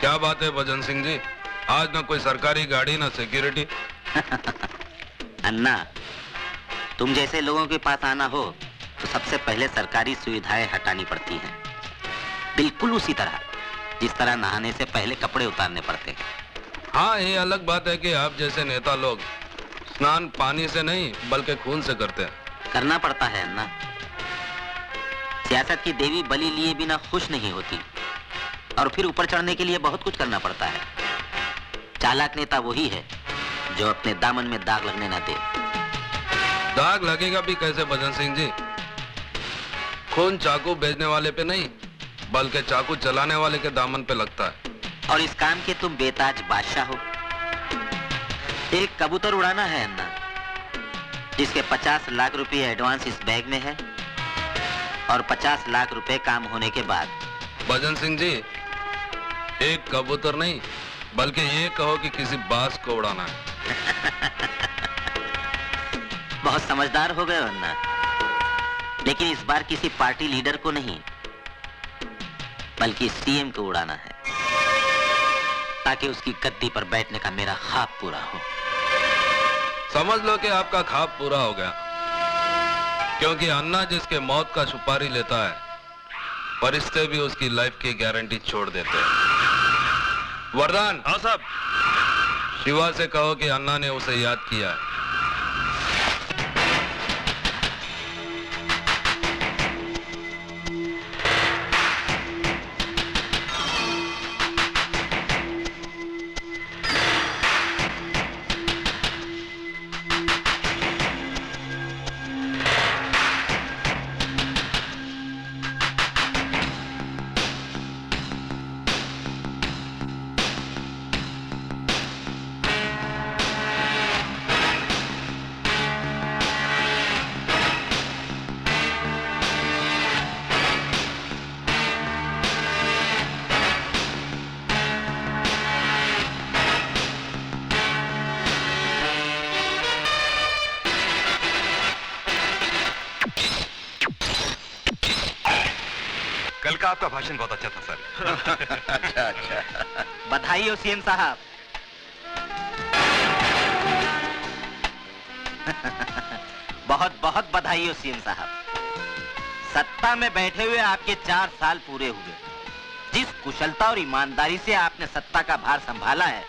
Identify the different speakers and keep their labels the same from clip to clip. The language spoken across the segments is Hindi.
Speaker 1: क्या बात है भजन सिंह जी, आज ना कोई सरकारी गाड़ी ना सिक्योरिटी।
Speaker 2: अन्ना, तुम जैसे लोगों के पास आना हो तो सबसे पहले सरकारी सुविधाएं हटानी पड़ती हैं, बिल्कुल उसी तरह जिस तरह नहाने से पहले कपड़े उतारने पड़ते हैं।
Speaker 1: हाँ, ये अलग बात है कि आप जैसे नेता लोग स्नान पानी से नहीं बल्कि खून से करते हैं।
Speaker 2: करना पड़ता है अन्ना। सियासत की देवी बलि लिए बिना खुश नहीं होती और फिर ऊपर चढ़ने के लिए बहुत कुछ करना पड़ता है। चालाक नेता वही है जो अपने दामन में दाग लगने ना दे।
Speaker 1: दाग लगेगा भी कैसे भजन सिंह जी? खून चाकू बेचने वाले पे नहीं बल्कि चाकू चलाने वाले के दामन पे लगता है।
Speaker 2: और इस काम के तुम बेताज बादशाह हो। एक कबूतर उड़ाना है अन्ना, जिसके 50 लाख रुपए एडवांस इस बैग में है और 50 लाख रुपए काम होने के बाद।
Speaker 1: भजन सिंह जी, एक कबूतर नहीं बल्कि ये कहो कि किसी बाज को उड़ाना है।
Speaker 2: बहुत समझदार हो गए अन्ना, लेकिन इस बार किसी पार्टी लीडर को नहीं बल्कि सीएम को उड़ाना है, ताकि उसकी गद्दी पर बैठने का मेरा ख्वाब पूरा हो।
Speaker 1: समझ लो कि आपका ख्वाब पूरा हो गया, क्योंकि अन्ना जिसके मौत का सुपारी लेता है, फरिश्ते भी उसकी लाइफ की गारंटी छोड़ देते हैं। वरदान।
Speaker 3: हाँ साहब।
Speaker 1: शिवा से कहो कि अन्ना ने उसे याद किया है।
Speaker 3: कल का आपका भाषण बहुत अच्छा था सर।
Speaker 2: अच्छा अच्छा, बधाई हो सीएम साहब। बहुत बहुत बधाई हो सीएम साहब। सत्ता में बैठे हुए आपके 4 साल पूरे हुए। जिस कुशलता और ईमानदारी से आपने सत्ता का भार संभाला है,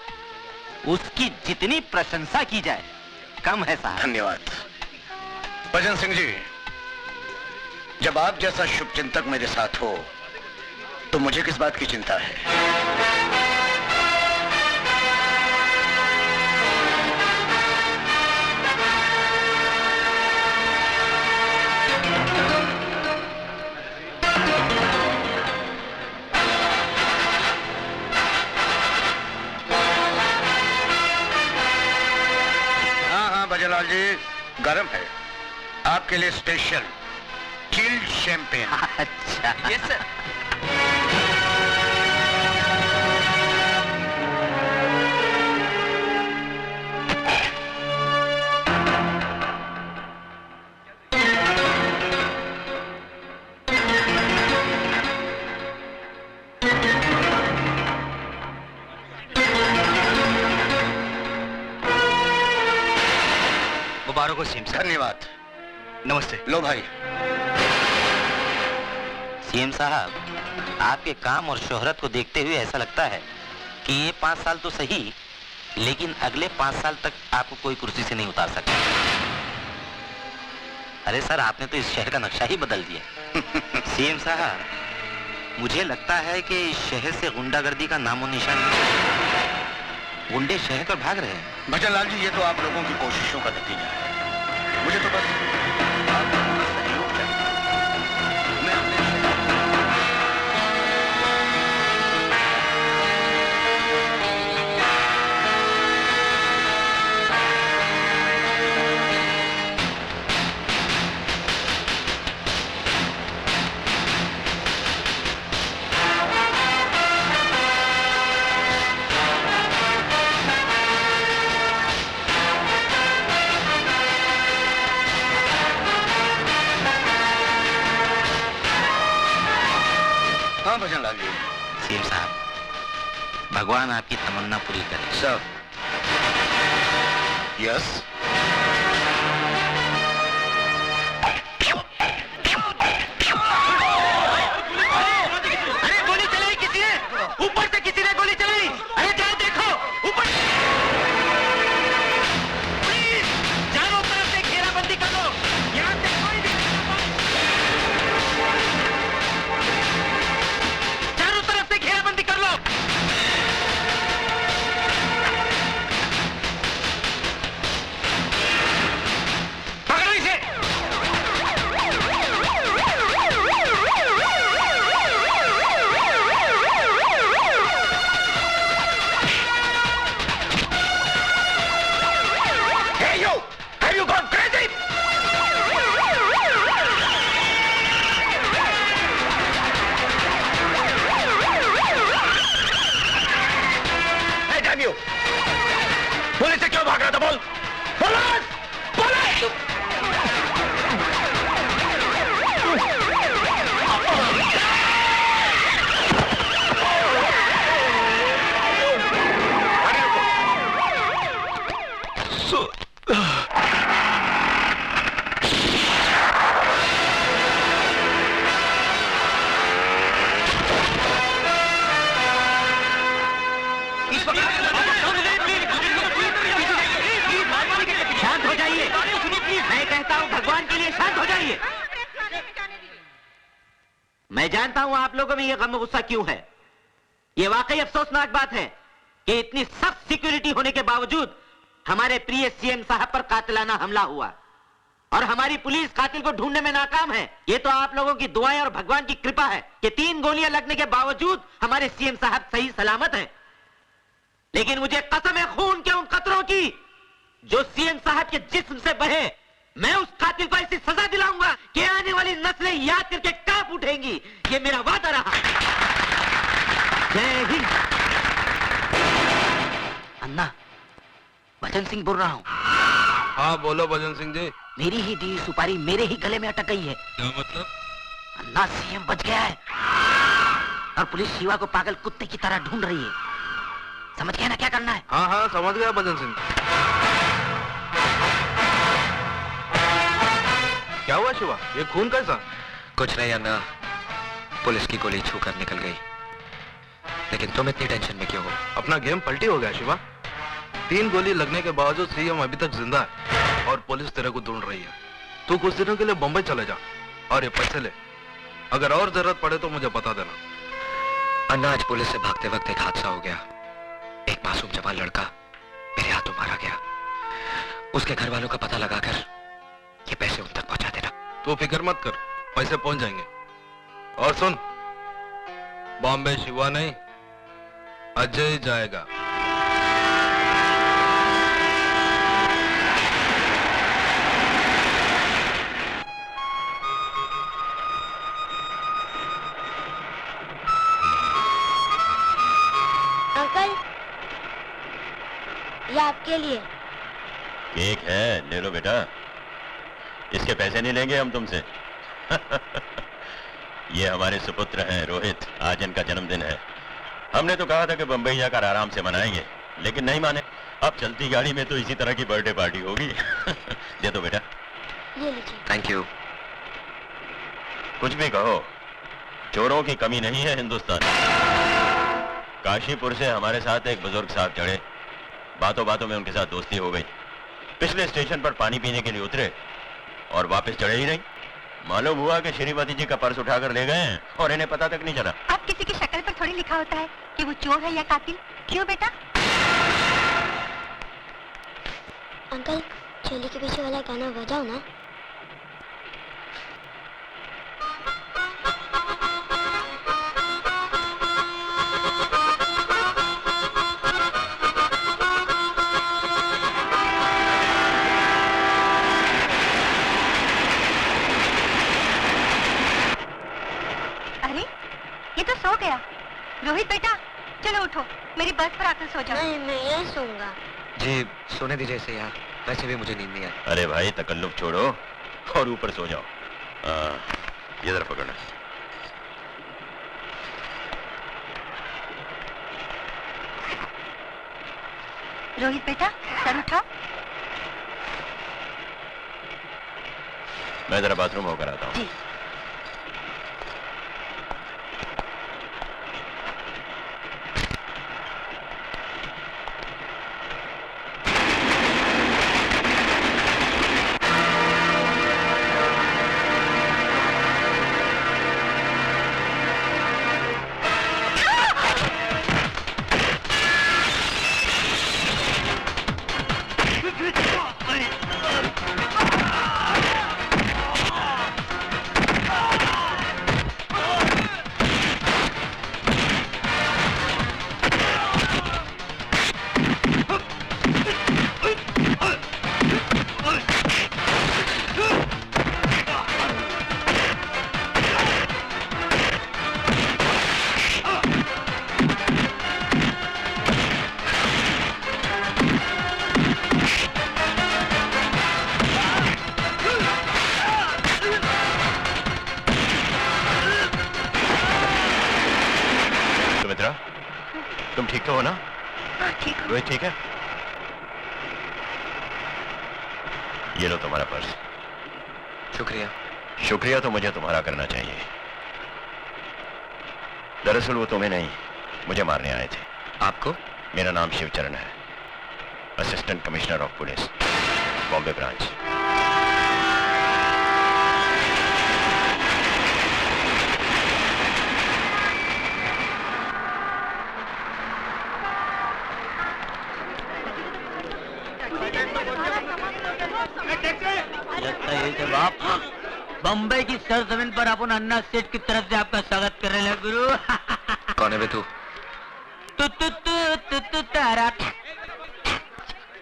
Speaker 2: उसकी जितनी प्रशंसा की जाए कम है साहब।
Speaker 4: धन्यवाद भजन सिंह जी। जब आप जैसा शुभचिंतक मेरे साथ हो तो मुझे किस बात की चिंता है? हाँ भजनलाल जी, गर्म है आपके लिए स्पेशल चिल्ड शैंपेन।
Speaker 2: अच्छा
Speaker 4: यस सर।
Speaker 3: मुबारक हो सीएम साहब।
Speaker 4: धन्यवाद।
Speaker 3: नमस्ते।
Speaker 4: लो भाई।
Speaker 2: सीएम साहब, आपके काम और शोहरत को देखते हुए ऐसा लगता है कि ये 5 साल तो सही, लेकिन अगले 5 साल तक आपको कोई कुर्सी से नहीं उतार सकता। अरे सर, आपने तो इस शहर का नक्शा ही बदल दिया। सीएम साहब, मुझे लगता है कि इस शहर से गुंडागर्दी का नामो निशान नहीं। गुंडे शहर पर भाग रहे हैं।
Speaker 4: भजनलाल जी, ये तो आप लोगों की कोशिशों का नतीजा है। मुझे तो बस आप लोगों का सहयोग चाहिए। मैं अपने हाँ भजनलाल जी।
Speaker 2: सीएम साहब, भगवान आपकी तमन्ना पूरी करे।
Speaker 4: Sir, yes.
Speaker 2: अरे गोली चलाई किसी ने, ऊपर से किसी ने गोली चलाई। अरे जाओ देखो ऊपर। प्लीज चारों तरफ से घेराबंदी कर लो, यहाँ से कोई भी चारों तरफ से घेराबंदी कर लो। पकड़ो इसे।
Speaker 4: Hey you! Have you gone crazy? Hey damn you! Police से क्यों भाग रहा था बोल? पुलिस! पुलिस!
Speaker 2: शांत हो जाइए। मैं कहता हूँ भगवान के लिए शांत हो जाइए। मैं जानता हूँ आप लोगों में ये गम गुस्सा क्यों है। ये वाकई अफसोसनाक बात है कि इतनी सख्त सिक्योरिटी होने के बावजूद हमारे प्रिय सीएम साहब पर कातिलाना हमला हुआ और हमारी पुलिस कातिल को ढूंढने में नाकाम है। ये तो आप लोगों की दुआएं और भगवान की कृपा है कि 3 गोलियां लगने के बावजूद हमारे सीएम साहब सही सलामत हैं। लेकिन मुझे कसम है खून के उन कतरों की जो सीएम साहब के जिस्म से बहे। मैं उस कातिल को ऐसी सजा दिलाऊंगा कि आने वाली नस्लें याद करके कांप उठेंगी। ये मेरा वादा रहा। जय हिंद। अन्ना, भजन सिंह बोल रहा हूँ।
Speaker 1: हाँ बोलो भजन सिंह जी।
Speaker 2: मेरी ही दी सुपारी मेरे ही गले में अटक गई है।
Speaker 1: क्या मतलब?
Speaker 2: अन्ना, सीएम बच गया है और पुलिस शिवा को पागल कुत्ते की तरह ढूंढ रही है। समझ गया ना क्या करना है?
Speaker 1: हाँ हाँ समझ गया भजन सिंह। क्या हुआ शिवा? ये खून कैसा?
Speaker 3: कुछ नहीं अन्ना, पुलिस की गोली छूकर निकल गई। लेकिन तुम इतनी टेंशन में क्यों हो?
Speaker 1: अपना गेम पलटी हो गया शिवा। 3 गोली लगने के बावजूद सीएम अभी तक जिंदा है और पुलिस तेरे को ढूंढ रही है। तू कुछ दिनों के लिए बंबई चले जा और ये पैसे ले। अगर और जरूरत पड़े तो मुझे बता देना।
Speaker 3: अन्ना, आज पुलिस से भागते वक्त एक हादसा हो गया। एक मासूम जवान लड़का मेरे हाथों मारा गया। उसके घर वालों का पता लगाकर ये पैसे उन तक पहुंचा देना।
Speaker 1: तू फिक्र मत कर, पैसे पहुंच जाएंगे। और सुन, बॉम्बे शिवा नहीं, अजय जाएगा।
Speaker 5: अंकल, ये आपके लिए।
Speaker 6: केक है, ले लो बेटा। इसके पैसे नहीं लेंगे हम तुमसे। ये हमारे सुपुत्र हैं रोहित, आज इनका जन्मदिन है। हमने तो कहा था कि बंबई जाकर आराम से मनाएंगे, लेकिन नहीं माने। अब चलती गाड़ी में तो इसी तरह की बर्थडे पार्टी होगी। दे दो बेटा।
Speaker 5: ये लीजिए।
Speaker 3: Thank you.
Speaker 6: कुछ भी कहो, चोरों की कमी नहीं है हिंदुस्तान। काशीपुर से हमारे साथ एक बुजुर्ग साहब चढ़े, बातों बातों में उनके साथ दोस्ती हो गई। पिछले स्टेशन पर पानी पीने के लिए उतरे और वापस चढ़े ही नहीं। मालूम हुआ कि श्रीमती जी का पर्स उठाकर ले गए हैं और इन्हें पता तक नहीं चला।
Speaker 7: अब किसी की शक्ल पर थोड़ी लिखा होता है कि वो चोर है या कातिल। क्यों बेटा?
Speaker 5: अंकल, चोली के पीछे वाला गाना बजाओ ना।
Speaker 7: अरे ये तो सो गया। रोहित बेटा चलो उठो, मेरी बस पर आकर सो जाओ।
Speaker 5: नहीं, मैं यहीं सोऊंगा।
Speaker 3: जी सोने दीजिए इसे यार, वैसे भी मुझे नींद नहीं आई।
Speaker 6: अरे भाई, तकल्लुफ छोड़ो और ऊपर सो जाओ। ये जरा पकड़ना।
Speaker 7: रोहित बेटा सर उठाओ।
Speaker 6: मैं जरा बाथरूम होकर आता हूँ।
Speaker 7: जी।
Speaker 6: तुम ठीक तो हो ना?
Speaker 7: हाँ ठीक हूँ।
Speaker 6: रोहित ठीक है? ये लो तुम्हारा पर्स।
Speaker 3: शुक्रिया।
Speaker 6: शुक्रिया तो मुझे तुम्हारा करना चाहिए। दरअसल वो तुम्हें नहीं, मुझे मारने आए थे।
Speaker 3: आपको?
Speaker 6: मेरा नाम शिवचरण है, assistant commissioner of police, Bombay branch.
Speaker 2: लगता है ये बाप बम्बई की सरजमीन पर अपन अन्ना सेठ की तरफ से आपका स्वागत कर रहे हैं गुरु।
Speaker 3: कौन है बे तू?
Speaker 2: तारा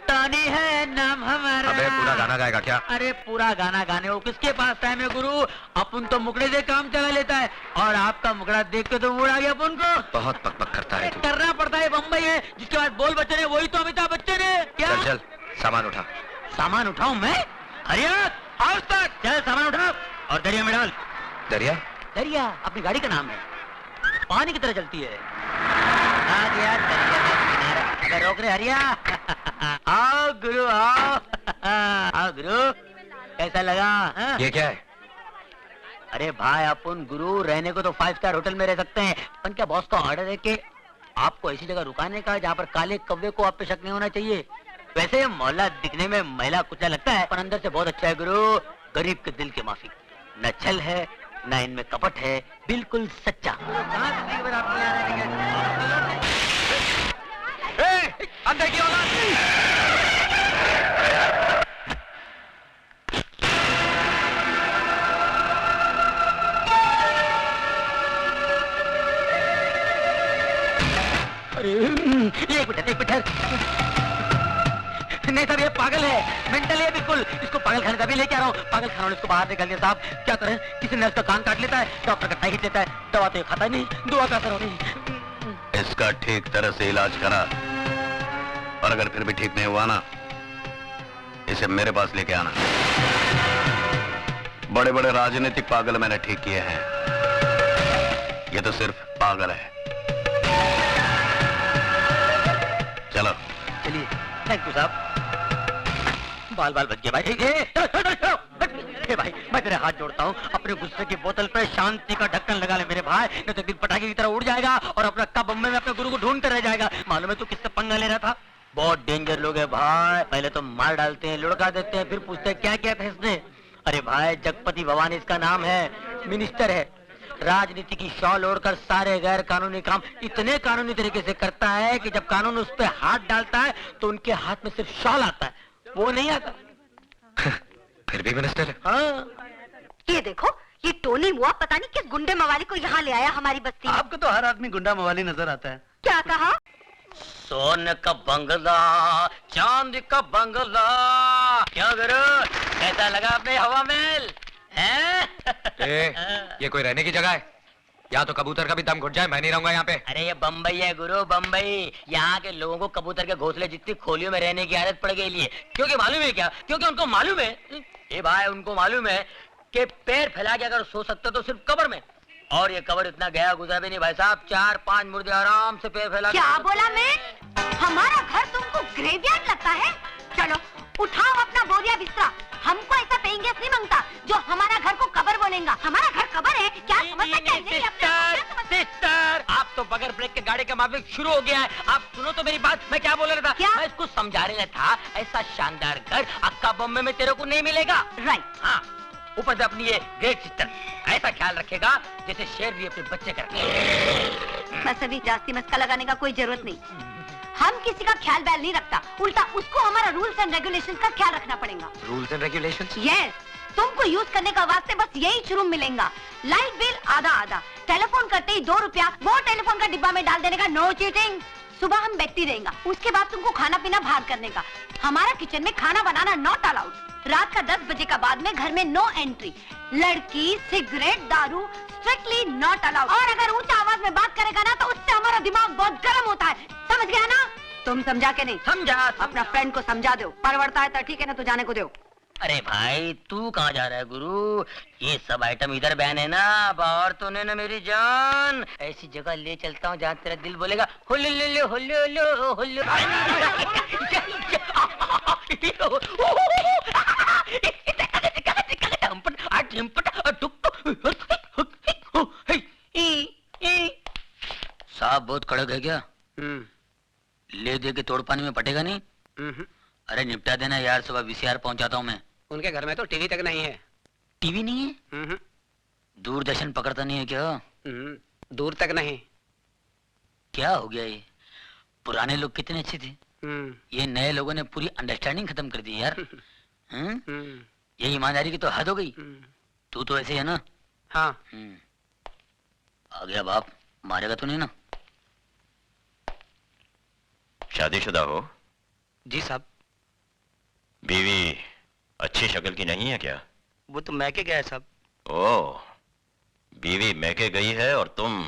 Speaker 2: तानी है नाम हमारा।
Speaker 3: अबे पूरा गाना गाएगा क्या?
Speaker 2: अरे पूरा गाना गाने हो किसके पास टाइम है गुरु? अपन तो मुकड़े से काम चला लेता है और आपका मुकड़ा देख के तो मूड आ गया अपन को।
Speaker 3: बहुत बकबक करता है तू।
Speaker 2: करना पड़ता है, बम्बई है जिसके बाद बोल बच्चन है वही तो अमिताभ बच्चन है क्या?
Speaker 3: चल चल सामान उठा।
Speaker 2: सामान उठाऊं मैं? हरिया आओ तक चल सामान उठाओ और दरिया में डाल।
Speaker 3: दरिया?
Speaker 2: दरिया अपनी गाड़ी का नाम है, पानी की तरह चलती है। आ गया दरिया का किनारा। अगर रोक रहे हरिया। आओ गुरु आओ। आओ गुरु, कैसा लगा हा?
Speaker 3: ये क्या है?
Speaker 2: अरे भाई अपन गुरु रहने को तो 5 स्टार होटल में रह सकते हैं, पर क्या बॉस का ऑर्डर है कि आपको ऐसी जगह रुकाने का जहाँ पर काले कौवे को आप पे शक नहीं होना चाहिए। वैसे मोहल्ला दिखने में महिला कुछ लगता है पर अंदर से बहुत अच्छा है गुरु। गरीब के दिल के माफी, न छल है न इनमें कपट है, बिल्कुल सच्चा।
Speaker 3: अंदर की औलाद!
Speaker 2: अरे एक मिनट नहीं साहब, ये पागल है, मेंटल है बिल्कुल। इसको पागल खाने का भी लेके आ रहा हूँ। पागल खाना इसको बाहर निकाल दिया साहब। क्या करें, किसी ने इसका कान काट लेता है, डॉक्टर का टाई खींच लेता है, दवा तो ये खाता नहीं, दुआ का असर हो नहीं।
Speaker 4: इसका ठीक तरह से इलाज करा और अगर फिर भी ठीक नहीं हुआ ना, इसे मेरे पास लेके आना। बड़े बड़े राजनीतिक पागल मैंने ठीक किए हैं, ये तो सिर्फ पागल है। चलो
Speaker 2: चलिए, थैंक यू साहब। बाल बाल बच गए भाई। ए भाई, मैं तेरे हाथ जोड़ता हूँ, अपने गुस्से की बोतल पे शांति का ढक्कन लगा ले मेरे भाई, नहीं तो दिल पटाखे की तरह उड़ जाएगा और अपना कब बम्बई में अपने गुरु को ढूंढते रह जाएगा। मालूम है तू किससे पंगा ले रहा था? बहुत डेंजर लोग है भाई, पहले तो मार डालते हैं, लुढ़का देते हैं, फिर पूछते हैं क्या क्या था इसने। अरे भाई, जगपति भवानी इसका नाम है, मिनिस्टर है, राजनीति की शॉल ओढ़कर सारे गैर कानूनी काम इतने कानूनी तरीके से करता है कि जब कानून उस पर हाथ डालता है तो उनके हाथ में सिर्फ शॉल आता है, वो नहीं आता।
Speaker 3: फिर भी मिनिस्टर है।
Speaker 2: हाँ।
Speaker 7: ये देखो, ये टोनी मुआ पता नहीं किस गुंडे मवाली को यहाँ ले आया हमारी बस्ती में।
Speaker 8: आपको तो हर आदमी गुंडा मवाली नजर आता है।
Speaker 7: क्या कहा?
Speaker 2: सोने का बंगला, चांदी का बंगला, क्या करो, कैसा लगा अपने हवा महल?
Speaker 3: ये कोई रहने की जगह है? या तो कबूतर का भी दम घुट जाए, मैं नहीं रहूंगा यहाँ पे।
Speaker 2: अरे ये बम्बई है गुरु, बम्बई। यहाँ के लोगों को कबूतर के घोंसले जितनी खोलियों में रहने की आदत पड़ गई है। क्योंकि मालूम है क्या? क्योंकि उनको मालूम है, ये भाई उनको मालूम है कि पैर फैला के अगर सो सकते तो सिर्फ कब्र में, और ये कब्र इतना गया गुजरा भी नहीं भाई साहब। 4-5 मुर्दे आराम से पैर फैला।
Speaker 7: क्या बोला मैं? हमारा घर तुमको ग्रेवयार्ड लगता है? चलो उठाओ अपना बोरिया बिस्तरा। हमको ऐसा पेइंग गेस्ट नहीं मांगता जो हमारा घर को कबर बोलेगा। हमारा घर कबर है क्या? समझ सकते हैं? नहीं, अपने आप को क्या समझ-
Speaker 3: सिस्टर, आप तो बगैर ब्रेक के गाड़ी का माफिक शुरू हो गया है। आप सुनो तो मेरी बात, मैं क्या बोल रहा था?
Speaker 7: क्या?
Speaker 3: मैं इसको समझा रहा था, ऐसा शानदार घर अक्का बॉम्बे में तेरे को नहीं मिलेगा।
Speaker 7: राइट।
Speaker 3: हाँ, ऊपर से अपनी ये ग्रेट सिस्टर ऐसा ख्याल रखेगा जैसे शेर भी अपने बच्चे का रखे।
Speaker 7: बस अभी जास्ती मस्का लगाने का कोई जरूरत नहीं। हम किसी का ख्याल बैल नहीं रखता, उल्टा उसको हमारा रूल्स एंड रेगुलेशंस का ख्याल रखना पड़ेगा।
Speaker 3: Rules and regulations?
Speaker 7: यस, तुमको यूज करने का वास्ते बस यही शुरू मिलेगा। लाइट बिल आधा आधा, टेलीफोन करते ही 2 रुपया वो टेलीफोन का डिब्बा में डाल देने का, नो चीटिंग। सुबह हम बैठती रहेगा, उसके बाद तुमको खाना पीना बाहर करने का। हमारा किचन में खाना बनाना नॉट अलाउड। रात का 10 बजे का बाद में घर में नो एंट्री। लड़की, सिगरेट, दारू स्ट्रिक्टली नॉट अलाउड। और अगर ऊंचा आवाज में बात करेगा ना तो उससे हमारा दिमाग बहुत गर्म होता है। समझ गया ना? तुम समझा के नहीं?
Speaker 3: समझा।
Speaker 7: अपना फ्रेंड को समझा दो। परवड़ता है तो ठीक है ना, तो जाने को दो।
Speaker 3: अरे भाई तू कहाँ जा रहा है गुरु? ये सब आइटम इधर बैन है ना, बाहर तो नहीं ना मेरी जान। ऐसी जगह ले चलता हूँ जहाँ तेरा दिल बोलेगा हुल्लू हुल्लू हुल्लू हुल्लू। साहब बहुत कड़क है क्या? ले दे के तोड़ पानी में पटेगा नहीं? अरे निपटा देना यार, सुबह वीसीआर पहुंचाता हूँ मैं।
Speaker 8: उनके घर में तो टीवी तक नहीं है।
Speaker 3: टीवी नहीं है? दूरदर्शन पकड़ता नहीं है क्या?
Speaker 8: दूर तक नहीं।
Speaker 3: क्या हो गया ये? पुराने लोग कितने अच्छे थे, ये नए लोगों ने पूरी अंडरस्टैंडिंग खत्म कर दी यार। ये ईमानदारी की तो हद हो गई। तू तो ऐसे है ना?
Speaker 8: हाँ।
Speaker 3: आ गया बाप, मारेगा तो नहीं ना?
Speaker 6: शादीशुदा हो?
Speaker 8: जी साहब।
Speaker 6: बीवी अच्छी शक्ल की नहीं है क्या?
Speaker 8: वो तो मैके गया है साहब।
Speaker 6: ओह, बीवी मैके गई है और तुम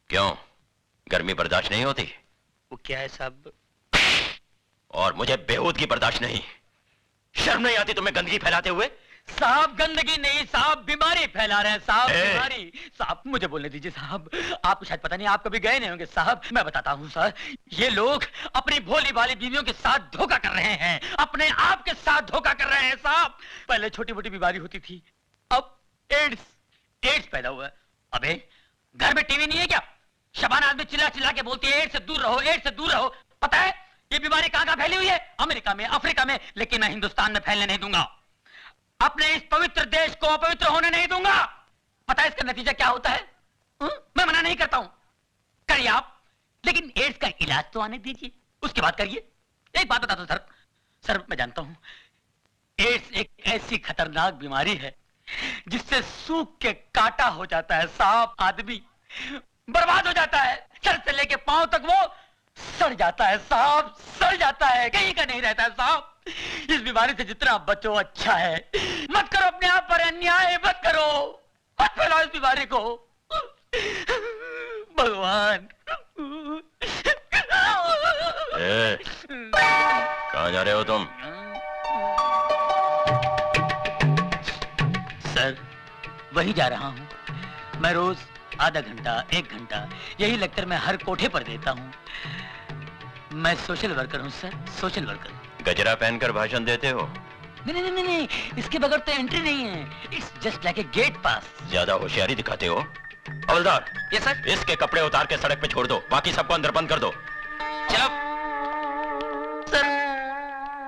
Speaker 6: क्यों, गर्मी बर्दाश्त नहीं होती?
Speaker 8: वो क्या है साहब?
Speaker 6: और मुझे बेहूदगी बर्दाश्त नहीं। शर्म नहीं आती तुम्हें गंदगी फैलाते हुए?
Speaker 3: साहब गंदगी नहीं साहब, बीमारी फैला रहे हैं साहब,
Speaker 6: ए!
Speaker 3: बीमारी। साहब मुझे बोलने दीजिए साहब, आपको शायद पता नहीं, आप कभी गए नहीं होंगे साहब। मैं बताता हूँ सर, ये लोग अपनी भोली भाली बीवियों के साथ धोखा कर रहे हैं, अपने आप के साथ धोखा कर रहे हैं साहब। पहले छोटी मोटी बीमारी होती थी, अब एड्स पैदा हुआ है। अबे घर में टीवी नहीं है क्या? शबाना आदमी चिल्ला चिल्ला के बोलती है एड्स से दूर रहो, एड्स से दूर रहो। पता है ये बीमारी कहाँ कहाँ फैली हुई है? अमेरिका में, अफ्रीका में, लेकिन मैं हिंदुस्तान में फैलने नहीं दूंगा। अपने इस पवित्र देश को अपवित्र होने नहीं दूंगा। पता है इसका नतीजा क्या होता है? मैं मना नहीं करता हूं, करिए आप, लेकिन एड्स का इलाज तो आने दीजिए, उसके बाद करिए। एक बात बता दो सर, मैं जानता हूं एड्स एक ऐसी खतरनाक बीमारी है जिससे सूख के काटा हो जाता है साहब, आदमी बर्बाद हो जाता है, सर से लेके पांव तक वो सड़ जाता है साहब, सड़ जाता है, कहीं का नहीं रहता है साहब। इस बीमारी से जितना बचो अच्छा है। मत करो अपने आप पर अन्याय, मत करो, मत फैलाओ इस बीमारी को। भगवान।
Speaker 6: कहाँ जा रहे हो तुम?
Speaker 3: सर वही जा रहा हूँ। मैं रोज आधा घंटा 1 घंटा यही लेक्चर मैं हर कोठे पर देता हूँ। मैं सोशल वर्कर हूँ सर, सोशल वर्कर।
Speaker 6: गजरा पहनकर भाषण देते हो?
Speaker 3: नहीं, इसके बगैर तो एंट्री नहीं है। It's just like a gate pass.
Speaker 6: ज्यादा होशियारी दिखाते हो। हवलदार,
Speaker 3: ये सर।
Speaker 6: इसके कपड़े उतार के सड़क पे छोड़ दो, बाकी सबको अंदर बंद कर दो।
Speaker 3: चुप। सर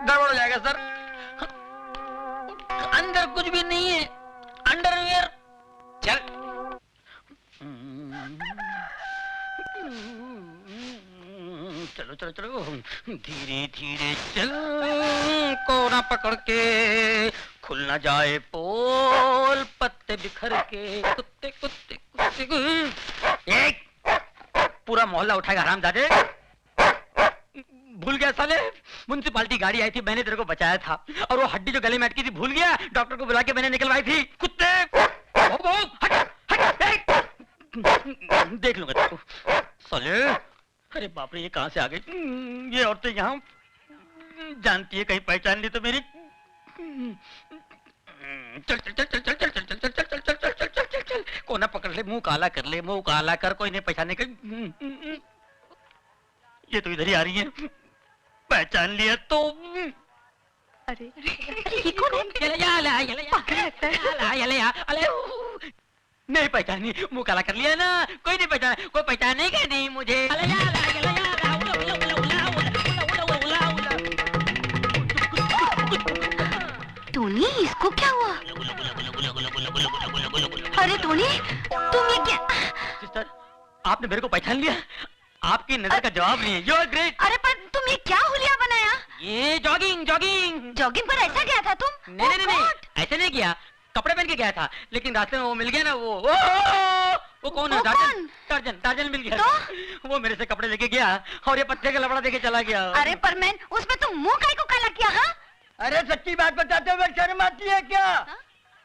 Speaker 3: गड़बड़ हो जाएगा सर, अंदर कुछ भी नहीं है, अंडरवियर। चल। चलो धीरे धीरे चल, कोना पकड़ के, खुल ना जाए पोल, पत्ते बिखर के, कुत्ते कुत्ते कुत्ते। एक पूरा मोहल्ला उठाएगा हरामजादे। भूल गया साले, म्युनिसिपालिटी गाड़ी आई थी, मैंने तेरे को बचाया था, और वो हड्डी जो गले में अटकी थी भूल गया, डॉक्टर को बुला के मैंने निकलवाई थी। कुत्ते देख लूंगा तेरे को साले। अरे बाप रे, ये कहां से आ गई? ये औरतें यहाँ जानती है, कहीं पहचान ली तो मेरी। चल चल चल चल चल चल चल चल चल चल चल चल चल चल चल चल चल, कोना पकड़ ले, मुंह काला कर ले, मुंह काला कर, कोई नहीं पहचाने का। ये तो इधर ही आ रही है। पहचान लिया तो।
Speaker 7: अरे ये कौन है?
Speaker 3: नहीं पहचानी, मुंह काला कर लिया ना। कोई नहीं पहचाना, कोई पहचानेगा नहीं मुझे।
Speaker 7: टोनी, इसको क्या हुआ? अरे टोनी, तुम ये क्या?
Speaker 3: सिस्टर, आपने मेरे को पहचान लिया? आपकी नजर का जवाब नहीं है। You are great.
Speaker 7: अरे पर तुम ये क्या हुलिया बनाया?
Speaker 3: ये जॉगिंग जॉगिगिंग।
Speaker 7: जॉगिंग पर ऐसा गया था तुम?
Speaker 3: नहीं नहीं नहीं, ऐसे नहीं किया। कपड़े पहन के गया था, लेकिन रास्ते में वो मिल गया ना। वो कौन है?
Speaker 7: वो
Speaker 3: टार्जन।
Speaker 7: कौन?
Speaker 3: टार्जन मिल गया।
Speaker 7: तो?
Speaker 3: वो मेरे से कपड़े लेके गया और ये पत्ते का लफड़ा देके चला गया।
Speaker 7: अरे पर मैन, उसमें तुम मुंह काहे को काला किया? हाँ?
Speaker 3: अरे सच्ची बात बताते हुए शर्म आती है क्या?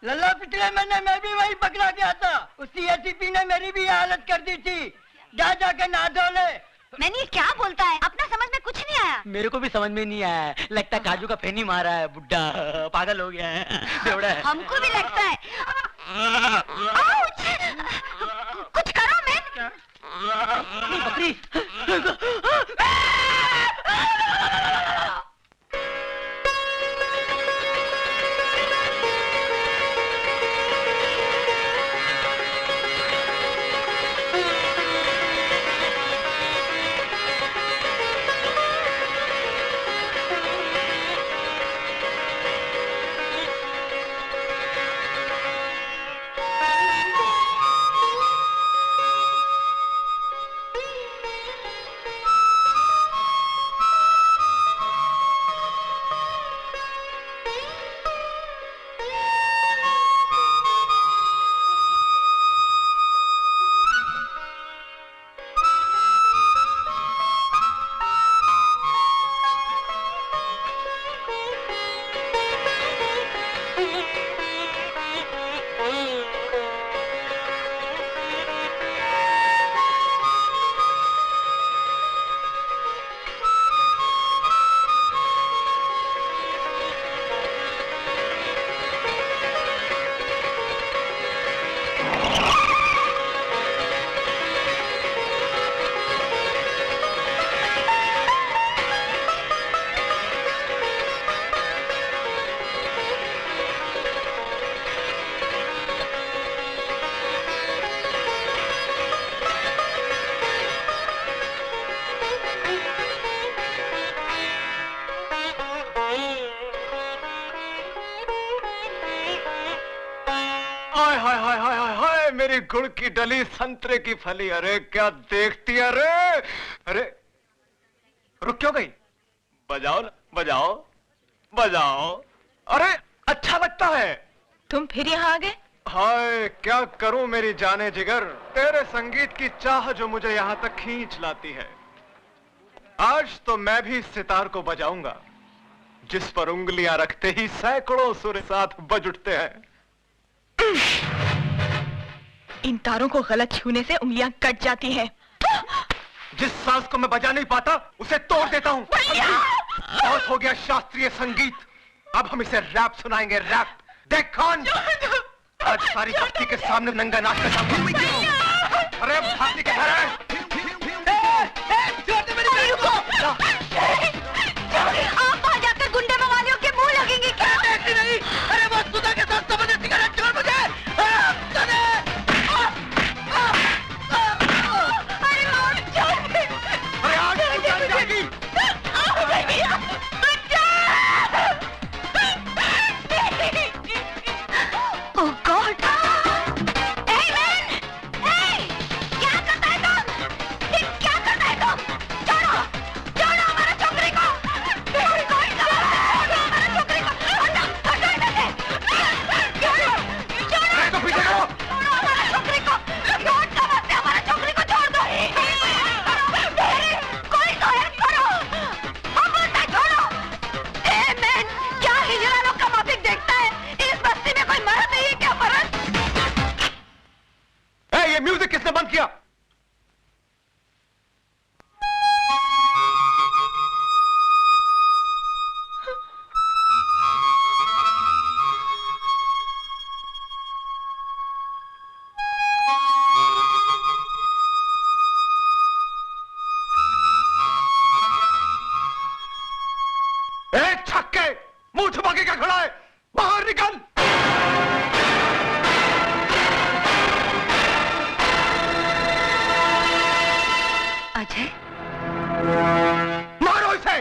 Speaker 3: लल्ला पिछले महीने मैं भी वही पकड़ा गया था। उसी एसीपी ने मेरी भी हालत कर दी थी। जा जाके नहा धो ले।
Speaker 7: मैंने ये क्या बोलता है? अपना समझ में कुछ नहीं आया।
Speaker 3: मेरे को भी समझ में नहीं आया। लगता है काजू का फेनी मारा है। बुड्ढा पागल हो गया है, बेवड़ा है।
Speaker 7: हमको भी लगता है। आउच! कुछ करो मैन।
Speaker 3: बकरी।
Speaker 9: मेरी गुड़ की डली, संतरे की फली। अरे क्या देखती है? अरे अरे रुक क्यों गई? बजाओ ना, बजाओ बजाओ। अरे अच्छा लगता है।
Speaker 7: तुम फिर यहाँ आ गए?
Speaker 9: हाय क्या करूं मेरी जाने जिगर, तेरे संगीत की चाह जो मुझे यहाँ तक खींच लाती है। आज तो मैं भी सितार को बजाऊंगा, जिस पर उंगलियां रखते ही सैकड़ों सुर साथ बज उठते हैं।
Speaker 7: इन तारों को गलत छूने से उंगलियां कट जाती हैं।
Speaker 9: जिस सांस को मैं बजा नहीं पाता उसे तोड़ देता हूँ। बहुत हो गया शास्त्रीय संगीत, अब हम इसे रैप सुनाएंगे। रैप देख कौन आज सारी बस्ती के सामने नंगा नाच कर सामने। अरे भाती के घर है।
Speaker 7: आप वहाँ जाकर गुंडे मवालियों के मुंह लगेंगे क्या?
Speaker 3: नहीं, अरे वो सुधा के साथ समझे सिगरेट छोड़ मुझे।
Speaker 9: मुंह छुपा के क्या खड़ा है? बाहर निकल!
Speaker 7: अजय,
Speaker 9: मारो इसे!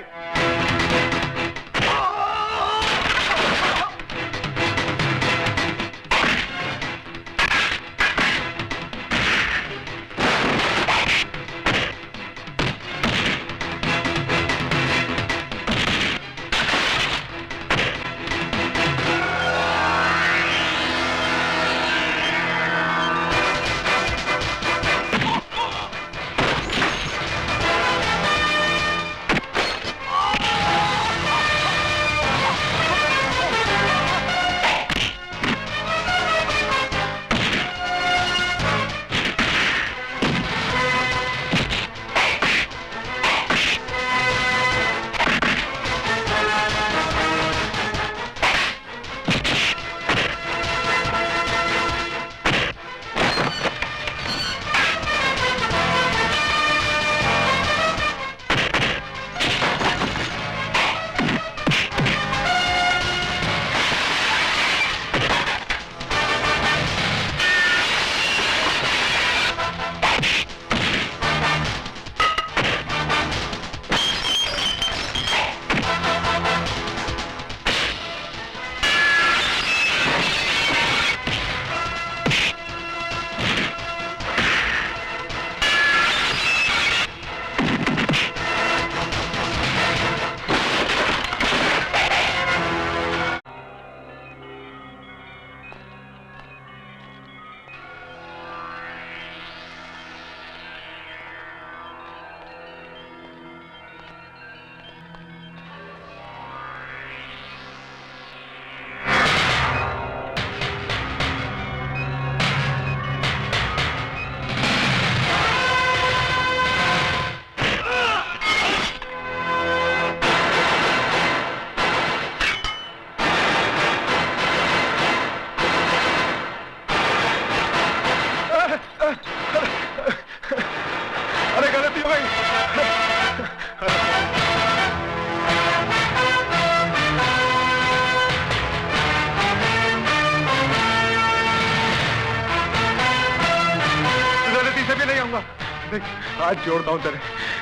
Speaker 9: हाथ जोड़ता हूं तेरे,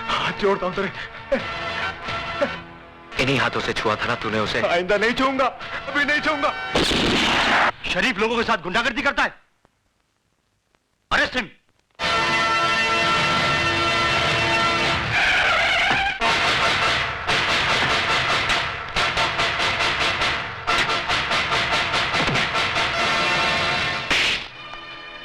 Speaker 9: हाथ जोड़ता हूं तेरे।
Speaker 4: इन्हीं हाथों से छुआ था ना तूने उसे?
Speaker 9: आइंदा नहीं छूऊंगा, अभी नहीं छूऊंगा।
Speaker 4: शरीफ लोगों के साथ गुंडागर्दी करता है। Arrest him.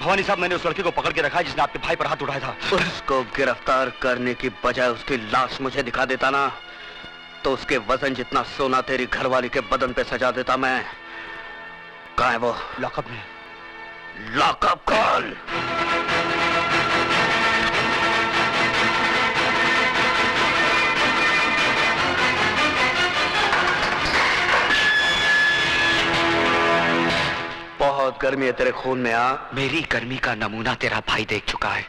Speaker 4: भवानी साहब, मैंने उस लड़के को पकड़ के रखा है जिसने आपके भाई पर हाथ उठाया था। उसको गिरफ्तार करने की बजाय उसकी लाश मुझे दिखा देता ना, तो उसके वजन जितना सोना तेरी घरवाली के बदन पे सजा देता मैं। कहाँ है वो? लॉकअप में। Lockup call. बहुत गर्मी है तेरे खून में। आ, मेरी गर्मी का नमूना तेरा भाई देख चुका है।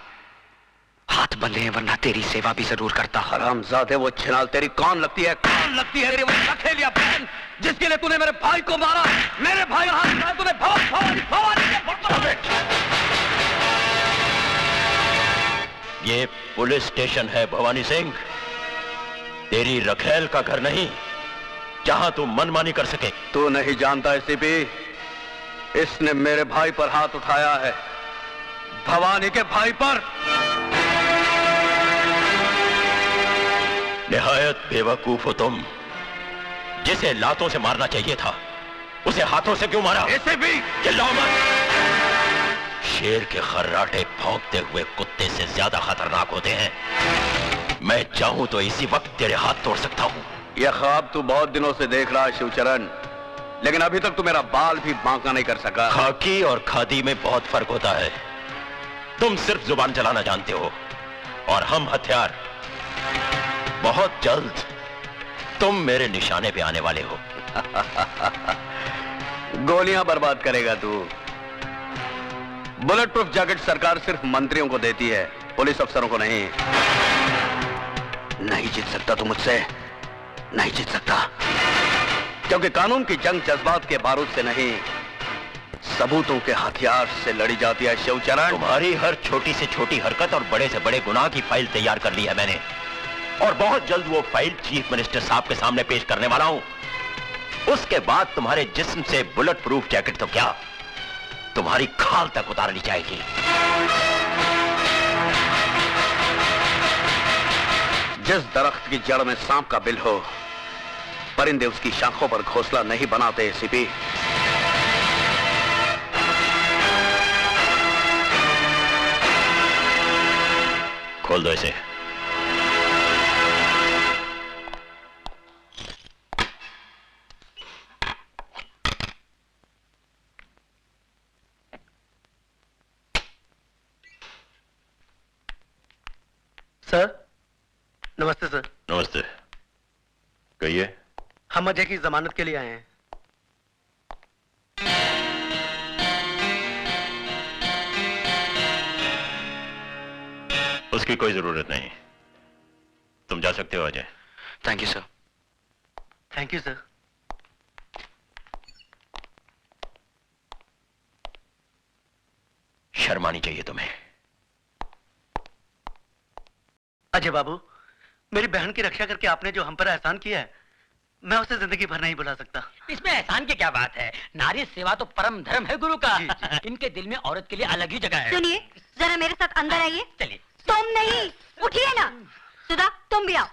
Speaker 4: हाथ बंधे हैं वरना तेरी सेवा भी जरूर करता। हरामजादे, वो छिनाल तेरी कौन लगती है? कौन लगती है तेरी वो नखेलिया बहन जिसके लिए तूने मेरे भाई को मारा? मेरे भाई का हाथ उठाया तूने। भवानी
Speaker 6: ये पुलिस स्टेशन है भवानी सिंह, तेरी रखेल का घर नहीं जहां तू मनमानी कर सके।
Speaker 4: तू नहीं जानता एसीपी, इसने मेरे भाई पर हाथ उठाया है, भवानी के भाई पर।
Speaker 6: निहायत बेवकूफ हो तुम। जिसे लातों से मारना चाहिए था उसे हाथों से क्यों मारा?
Speaker 4: एसीपी
Speaker 6: चिल्लाओ मत। शेर के खर्राटे भौंकते हुए कुत्ते से ज्यादा खतरनाक होते हैं। मैं चाहूं तो इसी वक्त तेरे हाथ तोड़ सकता हूं।
Speaker 4: यह ख्वाब तू बहुत दिनों से देख रहा है शिवचरण, लेकिन अभी तक तू मेरा बाल भी बांका नहीं कर सका।
Speaker 6: खाकी और खादी में बहुत फर्क होता है। तुम सिर्फ जुबान चलाना जानते हो और हम हथियार। बहुत जल्द तुम मेरे निशाने पे आने वाले हो।
Speaker 4: गोलियां बर्बाद करेगा तू। बुलेट प्रूफ जैकेट सरकार सिर्फ मंत्रियों को देती है, पुलिस अफसरों को नहीं। नहीं जीत सकता तू मुझसे, नहीं जीत सकता। क्योंकि कानून की जंग जज्बात के बारूद से नहीं, सबूतों के हथियार से लड़ी जाती है शिवचरण।
Speaker 6: तुम्हारी हर छोटी से छोटी हरकत और बड़े से बड़े गुनाह की फाइल तैयार कर ली है मैंने, और बहुत जल्द वो फाइल चीफ मिनिस्टर साहब के सामने पेश करने वाला हूं। उसके बाद तुम्हारे जिस्म से बुलेट प्रूफ जैकेट तो क्या, तुम्हारी खाल तक उतार ली जाएगी।
Speaker 4: जिस दरख्त की जड़ में सांप का बिल हो, परिंदे उसकी शाखों पर घोंसला नहीं बनाते। एसीपी,
Speaker 6: खोल दो इसे।
Speaker 9: सर, नमस्ते सर।
Speaker 6: नमस्ते, कहिए।
Speaker 9: हम अजय की जमानत के लिए आए हैं।
Speaker 6: उसकी कोई जरूरत नहीं, तुम जा सकते हो Ajay.
Speaker 4: Thank you sir.
Speaker 9: Thank you sir.
Speaker 6: शर्म आनी चाहिए तुम्हें।
Speaker 9: अजय बाबू, मेरी बहन की रक्षा करके आपने जो हम पर एहसान किया है, मैं उसे जिंदगी भर नहीं भुला सकता।
Speaker 3: इसमें एहसान की क्या बात है, नारी सेवा तो परम धर्म है गुरु का।
Speaker 9: जी, जी।
Speaker 3: इनके दिल में औरत के लिए अलग ही जगह है।
Speaker 7: सुनिए, जरा मेरे साथ अंदर आइए।
Speaker 3: चलिए।
Speaker 7: तुम नहीं, उठिए ना। सुधा, तुम भी आओ।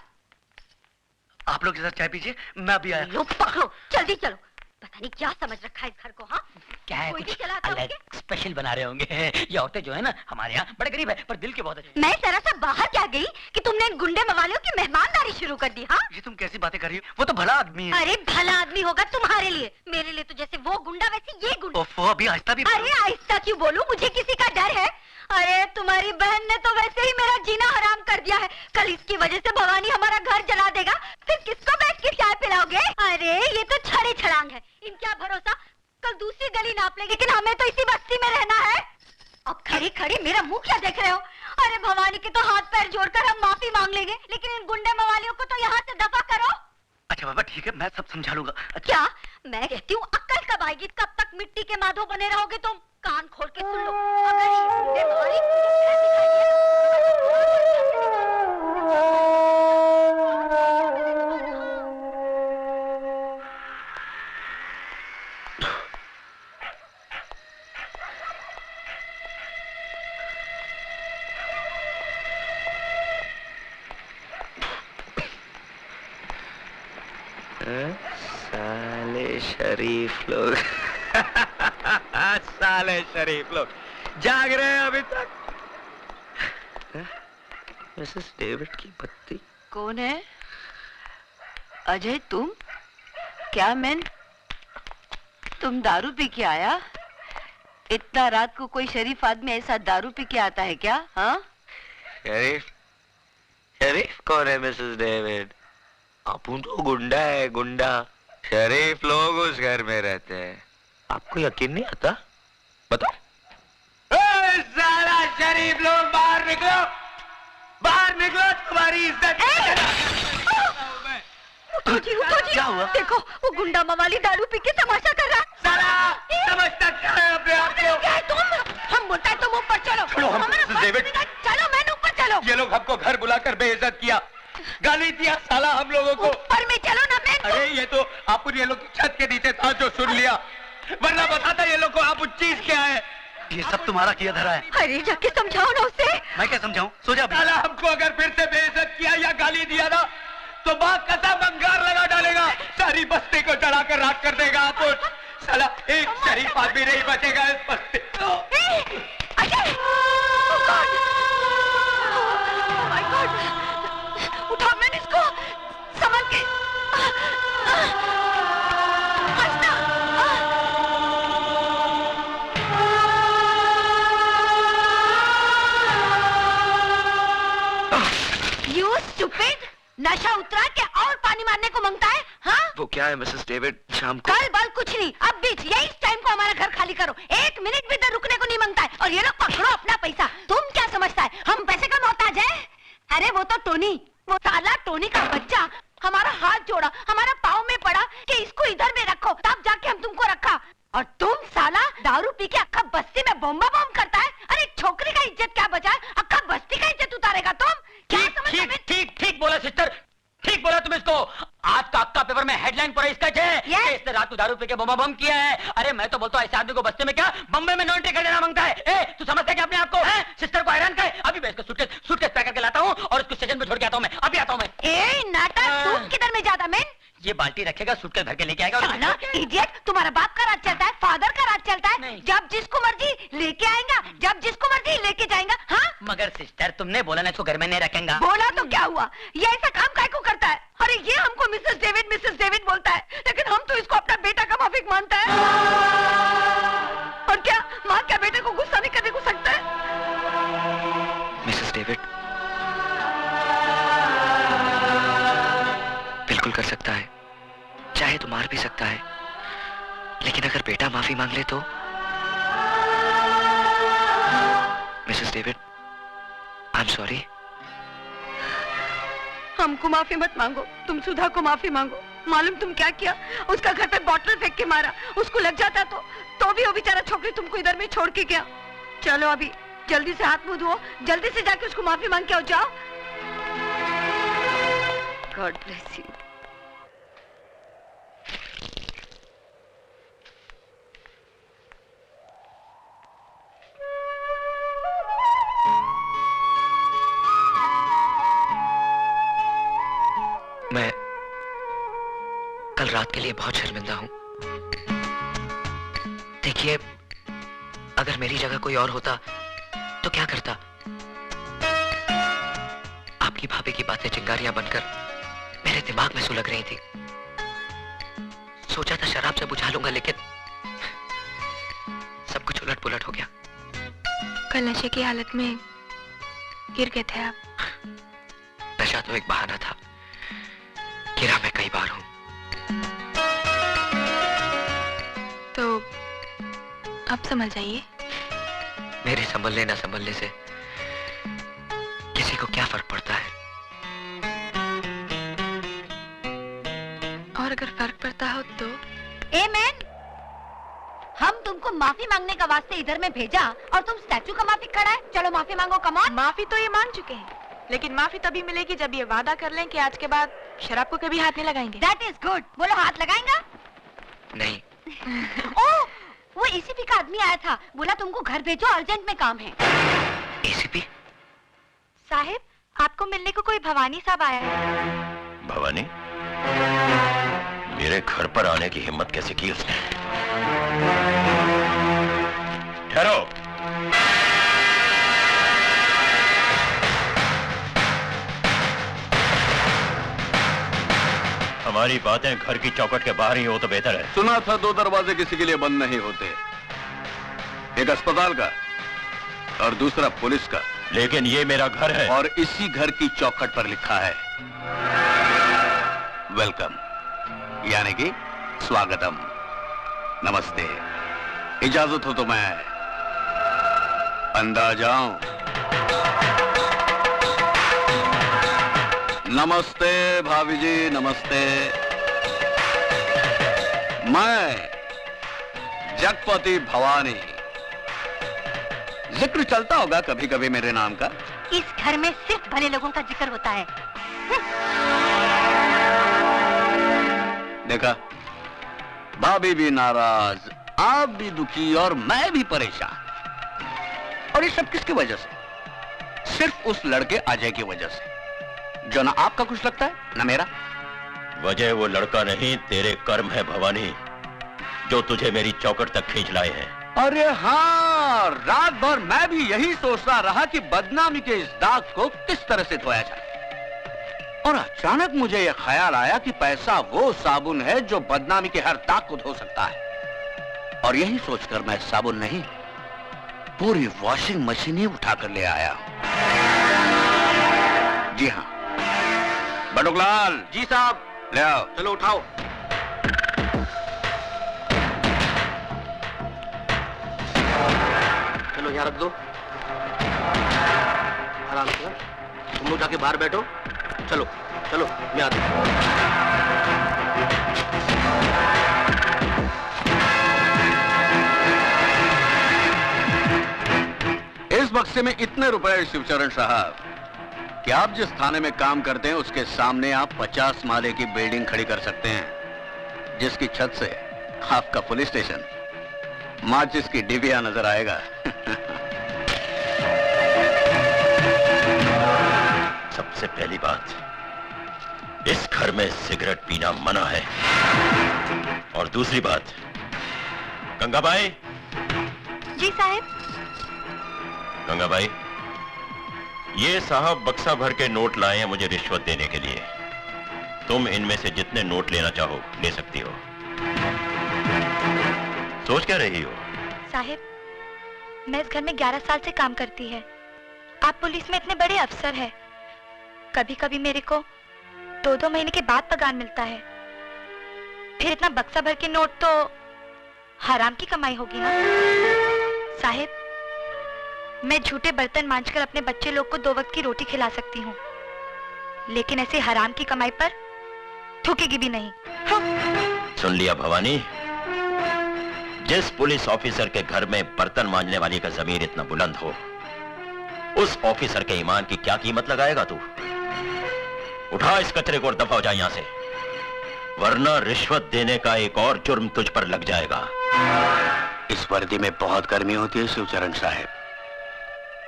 Speaker 9: आप लोग के साथ चाय पीजिए, मैं अभी आया।
Speaker 7: लो पकड़ो, जल्दी चलो। पता नहीं क्या समझ रखा है इस घर को। हाँ,
Speaker 3: क्या है,
Speaker 7: कोई भी
Speaker 3: कुछ
Speaker 7: चलाता
Speaker 3: अलग
Speaker 7: होंगे।
Speaker 3: स्पेशल बना रहे होंगे। ये औरतें जो है ना हमारे यहाँ बड़े गरीब है, पर दिल के बहुत अच्छे।
Speaker 7: मैं जरा सा बाहर क्या गई कि तुमने इन गुंडे मवालियों की मेहमानदारी शुरू कर दी। हाँ,
Speaker 9: ये तुम कैसी बातें कर रही हो? वो तो भला आदमी है।
Speaker 7: अरे भला आदमी होगा तुम्हारे लिए, मेरे लिए तो जैसे वो गुंडा वैसे ये गुंडा।
Speaker 9: ओफो, अभी आहिस्ता भी।
Speaker 7: अरे आहिस्ता क्यों बोलूं, मुझे किसी का डर है? अरे तुम्हारी बहन ने तो वैसे ही मेरा जीना हराम कर दिया है। कल इसकी वजह से भवानी हमारा घर जला देगा, फिर किसको बैठ के चाय पिलाओगे? अरे ये तो छड़ी छड़ांग है, इन क्या भरोसा, कल दूसरी गली नाप लेंगे, लेकिन हमें तो इसी बस्ती में रहना है। अब खड़ी खड़ी मेरा मुंह क्या देख रहे हो? अरे भवानी के तो हाथ पैर जोड़कर हम माफी मांग लेंगे, लेकिन इन गुंडे मवालियों को तो यहाँ से दफा करो।
Speaker 9: अच्छा बाबा ठीक है, मैं सब समझा लूंगा।
Speaker 7: क्या मैं कहती हूँ अक्ल कब आएगी? कब तक मिट्टी के माधो बने रहोगे तुम? कान खोल के सुन लो, अगर ये गुंडे मवाली मुझे फिर दिखाई
Speaker 4: साले शरीफ लोग।
Speaker 8: साले शरीफ लोग जाग रहे हैं अभी तक।
Speaker 4: मिसेस डेविड की बत्ती
Speaker 7: कौन है? अजय तुम? क्या मैन, तुम दारू पी के आया? इतना रात को कोई शरीफ आदमी ऐसा दारू पी के आता है क्या? हाँ,
Speaker 4: शरीफ? शरीफ कौन है मिसेस डेविड? अपुन तो गुंडा है, गुंडा। शरीफ लोग उस घर में रहते हैं। आपको यकीन नहीं आता? बताओ।
Speaker 8: साला शरीफ लोग बाहर निकलो, बाहर निकलो, तुम्हारी इज्जत।
Speaker 7: उठो जी, उठो जी।
Speaker 9: क्या हुआ?
Speaker 7: देखो वो गुंडा मवाली दारू पी के तमाशा कर रहा है।
Speaker 8: साला समझता क्या है अपने आप को?
Speaker 7: क्या है तुम? हम बोलता है तुम ऊपर चलो।
Speaker 8: छोड़ो हम,
Speaker 7: हमारा
Speaker 8: मिसेस डेविड।
Speaker 7: चलो मैंने ऊपर चलो।
Speaker 8: ये लोग हमको घर बुलाकर बेइज्जत किया, गाली दिया साला हम लोगों को।
Speaker 7: ऊपर में चलो ना मैन।
Speaker 8: अरे ये तो आप ये लोग छत के नीचे था जो सुन लिया, वरना बताता ये लोग को आप चीज क्या है।
Speaker 9: ये सब तुम्हारा किया धरा है।
Speaker 7: अरे जाके समझाओ ना उसे।
Speaker 9: मैं क्या समझाऊं? सो जा।
Speaker 8: साला हमको अगर फिर से बेइज्जत किया या गाली दिया ना तो बात कसम अंगार लगा डालेगा, सारी बस्ती को जलाकर राख कर देगा। आप साला एक शरीफ आदमी नहीं बचेगा इस बस्ती।
Speaker 7: Ajay! Oh God! Oh my God! उठाओ मैंने इसको, संभल के। हंसना। You stupid! नशा उतरा के और पानी मारने को मांगता है? हाँ?
Speaker 4: वो क्या है मिसेस डेविड, शाम को?
Speaker 7: कल बल कुछ नहीं, अब बीच यही टाइम को हमारा घर खाली करो। 1 मिनट भी इधर रुकने को नहीं मांगता है, और ये लोग पकड़ो अपना पैसा। तुम क्या समझता है हम पैसे का मोहताज है? अरे वो तो टोनी, वो साला टोनी का बच्चा हमारा हाथ जोड़ा, हमारा पाँव में पड़ा कि इसको इधर
Speaker 3: सिस्टर, ठीक बोला तुम इसको। आज का अक्का पेपर में हेडलाइन पर इसका है कि इसने रात को दारू पी के बम किया है। अरे मैं तो बोलता हूँ ऐसे आदमी को बस्ते में क्या बम्बई में नॉन टिकट देना मांगता है। ए, तू समझता है क्या अपने आप को? सिस्टर को हैरान कर। अभी मैं इसको सूटकेस पैक करके लाता हूँ और उसको स्टेशन पे छोड़ के आता हूँ मैं। अभी आता हूँ मैं।
Speaker 7: ए नाटक, तू किधर में जाता मैं?
Speaker 3: ये बाल्टी रखेगा, सूटकेस भर के लेके आएगा।
Speaker 7: इडियट, तुम्हारा बाप का राज चलता है, फादर का राज चलता है। जब जिसको मर्जी लेके आएगा, जब जिसको मर्जी लेके जाएगा। हाँ,
Speaker 3: मगर सिस्टर तुमने बोला ना इसको घर में नहीं रखेगा।
Speaker 7: बोला तो क्या हुआ? ये ऐसा काम काय को करता है? अरे ये हमको मिसेस डेविड बोलता है, लेकिन हम तो इसको अपना बेटा का माफिक मानता है। और क्या माँ क्या बेटे को गुस्सा नहीं करने को सकता है?
Speaker 4: मिसेस डेविड बिल्कुल कर सकता है, चाहे तो मार भी सकता है, लेकिन अगर बेटा माफी मांग ले तो? Mrs David, I am sorry.
Speaker 7: हमको माफी मत मांगो, तुम सुधा को माफी मांगो। मालूम तुम क्या किया? उसका घर पे बॉटल फेंक के मारा। उसको लग जाता तो भी वो बेचारा छोकरी तुमको इधर में छोड़ के गया। चलो अभी जल्दी से हाथ मुंह धो, जल्दी से जाके उसको माफी मांग के आओ। जाओ। God bless you.
Speaker 4: मैं कल रात के लिए बहुत शर्मिंदा हूं। देखिए, अगर मेरी जगह कोई और होता तो क्या करता? आपकी भाभी की बातें चिंगारियां बनकर मेरे दिमाग में सुलग रही थी। सोचा था शराब से बुझा लूंगा, लेकिन सब कुछ उलट पुलट हो गया।
Speaker 5: कल नशे की हालत में गिर गए थे आप।
Speaker 4: नशा तो एक बहाना था, गिरा मैं कई बार हूं।
Speaker 5: तो अब संभल जाइए।
Speaker 4: मेरे संभलने ना संभलने से किसी को क्या फर्क पड़ता है?
Speaker 5: और अगर फर्क पड़ता हो तो?
Speaker 7: ए मैन, हम तुमको माफी मांगने का वास्ते इधर में भेजा और तुम स्टैचू का माफी खड़ा है। चलो माफी मांगो, कम ऑन।
Speaker 5: माफी तो ये मांग चुके हैं, लेकिन माफी तभी मिलेगी जब ये वादा कर लें कि आज के बाद शराब को कभी हाथ नहीं लगाएंगे।
Speaker 7: That is good। बोलो हाथ लगाएंगा?
Speaker 4: नहीं।
Speaker 7: ओह, वो एसीपी का आदमी आया था, बोला तुमको घर भेजो, अर्जेंट में काम है।
Speaker 4: एसीपी
Speaker 5: साहिब, आपको मिलने को कोई भवानी साहब आया है।
Speaker 6: भवानी? मेरे घर पर आने की हिम्मत कैसे की उसने? ठहरो। हमारी बातें घर की चौखट के बाहर ही हो तो बेहतर है।
Speaker 1: सुना था 2 दरवाजे किसी के लिए बंद नहीं होते, एक अस्पताल का और दूसरा पुलिस का।
Speaker 6: लेकिन ये मेरा घर है
Speaker 1: और इसी घर की चौखट पर लिखा है वेलकम, यानी कि स्वागतम, नमस्ते। इजाजत हो तो मैं अंदर जाऊं? नमस्ते भाभी जी, नमस्ते। मैं जगपति भवानी। जिक्र चलता होगा कभी कभी मेरे नाम का।
Speaker 7: इस घर में सिर्फ भले लोगों का जिक्र होता है।
Speaker 1: देखा, भाभी भी नाराज, आप भी दुखी और मैं भी परेशान। और ये सब किसकी वजह से? सिर्फ उस लड़के अजय की वजह से, जो ना आपका कुछ लगता है ना मेरा।
Speaker 6: वजह वो लड़का नहीं, तेरे कर्म है भवानी, जो तुझे मेरी चौखट तक खींच लाए हैं।
Speaker 1: अरे हाँ, रात भर मैं भी यही सोचता रहा कि बदनामी के इस दाग को किस तरह से धोया जाए। और अचानक मुझे यह ख्याल आया कि पैसा वो साबुन है जो बदनामी के हर दाग को धो सकता है। और यही सोचकर मैं साबुन नहीं, पूरी वॉशिंग मशीन ही उठाकर ले आया हूं। जी हाँ बटुकलाल।
Speaker 9: जी साहब।
Speaker 1: ले आओ।
Speaker 9: चलो उठाओ। चलो यहाँ रख दो, आराम से। तुम लोग जाके बाहर बैठो। चलो चलो, मैं आता हूं।
Speaker 1: इस बक्से में इतने रुपए शिवचरण साहब,
Speaker 4: कि आप जिस थाने में काम करते हैं उसके सामने आप 50 माले की बिल्डिंग खड़ी कर सकते हैं, जिसकी छत से आपका पुलिस स्टेशन माचिस की डिबिया नजर आएगा।
Speaker 6: सबसे पहली बात, इस घर में सिगरेट पीना मना है। और दूसरी बात, गंगाबाई।
Speaker 7: जी साहब।
Speaker 6: गंगाबाई, ये साहब बक्सा भर के नोट लाए हैं मुझे रिश्वत देने के लिए। तुम इनमें से जितने नोट लेना चाहो ले सकती हो। सोच क्या रही हो?
Speaker 5: साहिब, मैं इस घर में 11 साल से काम करती है। आप पुलिस में इतने बड़े अफसर हैं। कभी कभी मेरे को 2-2 महीने के बाद पगार मिलता है। फिर इतना बक्सा भर के नोट तो हराम की कमाई होगी ना। साहिब, मैं झूठे बर्तन मांजकर अपने बच्चे लोग को 2 वक्त की रोटी खिला सकती हूँ, लेकिन ऐसे हराम की कमाई पर थूकेगी भी नहीं। हाँ।
Speaker 6: सुन लिया भवानी, जिस पुलिस ऑफिसर के घर में बर्तन मांजने वाली का जमीर इतना बुलंद हो, उस ऑफिसर के ईमान की क्या कीमत लगाएगा तू? उठा इस कचरे को और दफा हो जा यहां से, वरना रिश्वत देने का एक और जुर्म तुझ पर लग जाएगा।
Speaker 4: इस वर्दी में बहुत गर्मी होती है शिवचरण साहब,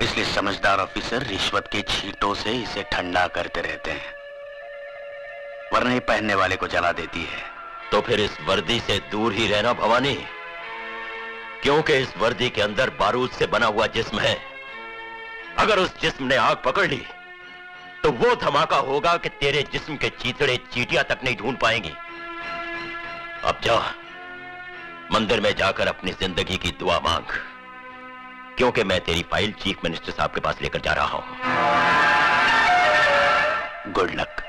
Speaker 4: इसलिए समझदार ऑफिसर रिश्वत की छींटों से इसे ठंडा करते रहते हैं, वरना ये पहनने वाले को जला देती है।
Speaker 6: तो फिर इस वर्दी से दूर ही रहना भवानी, क्योंकि इस वर्दी के अंदर बारूद से बना हुआ जिस्म है। अगर उस जिस्म ने आग पकड़ ली तो वो धमाका होगा कि तेरे जिस्म के चीथड़े चींटियां तक नहीं ढूंढ पाएंगी। अब जा, मंदिर में जाकर अपनी जिंदगी की दुआ मांग, क्योंकि मैं तेरी फाइल चीफ मिनिस्टर साहब के पास लेकर जा रहा हूं।
Speaker 4: Good luck.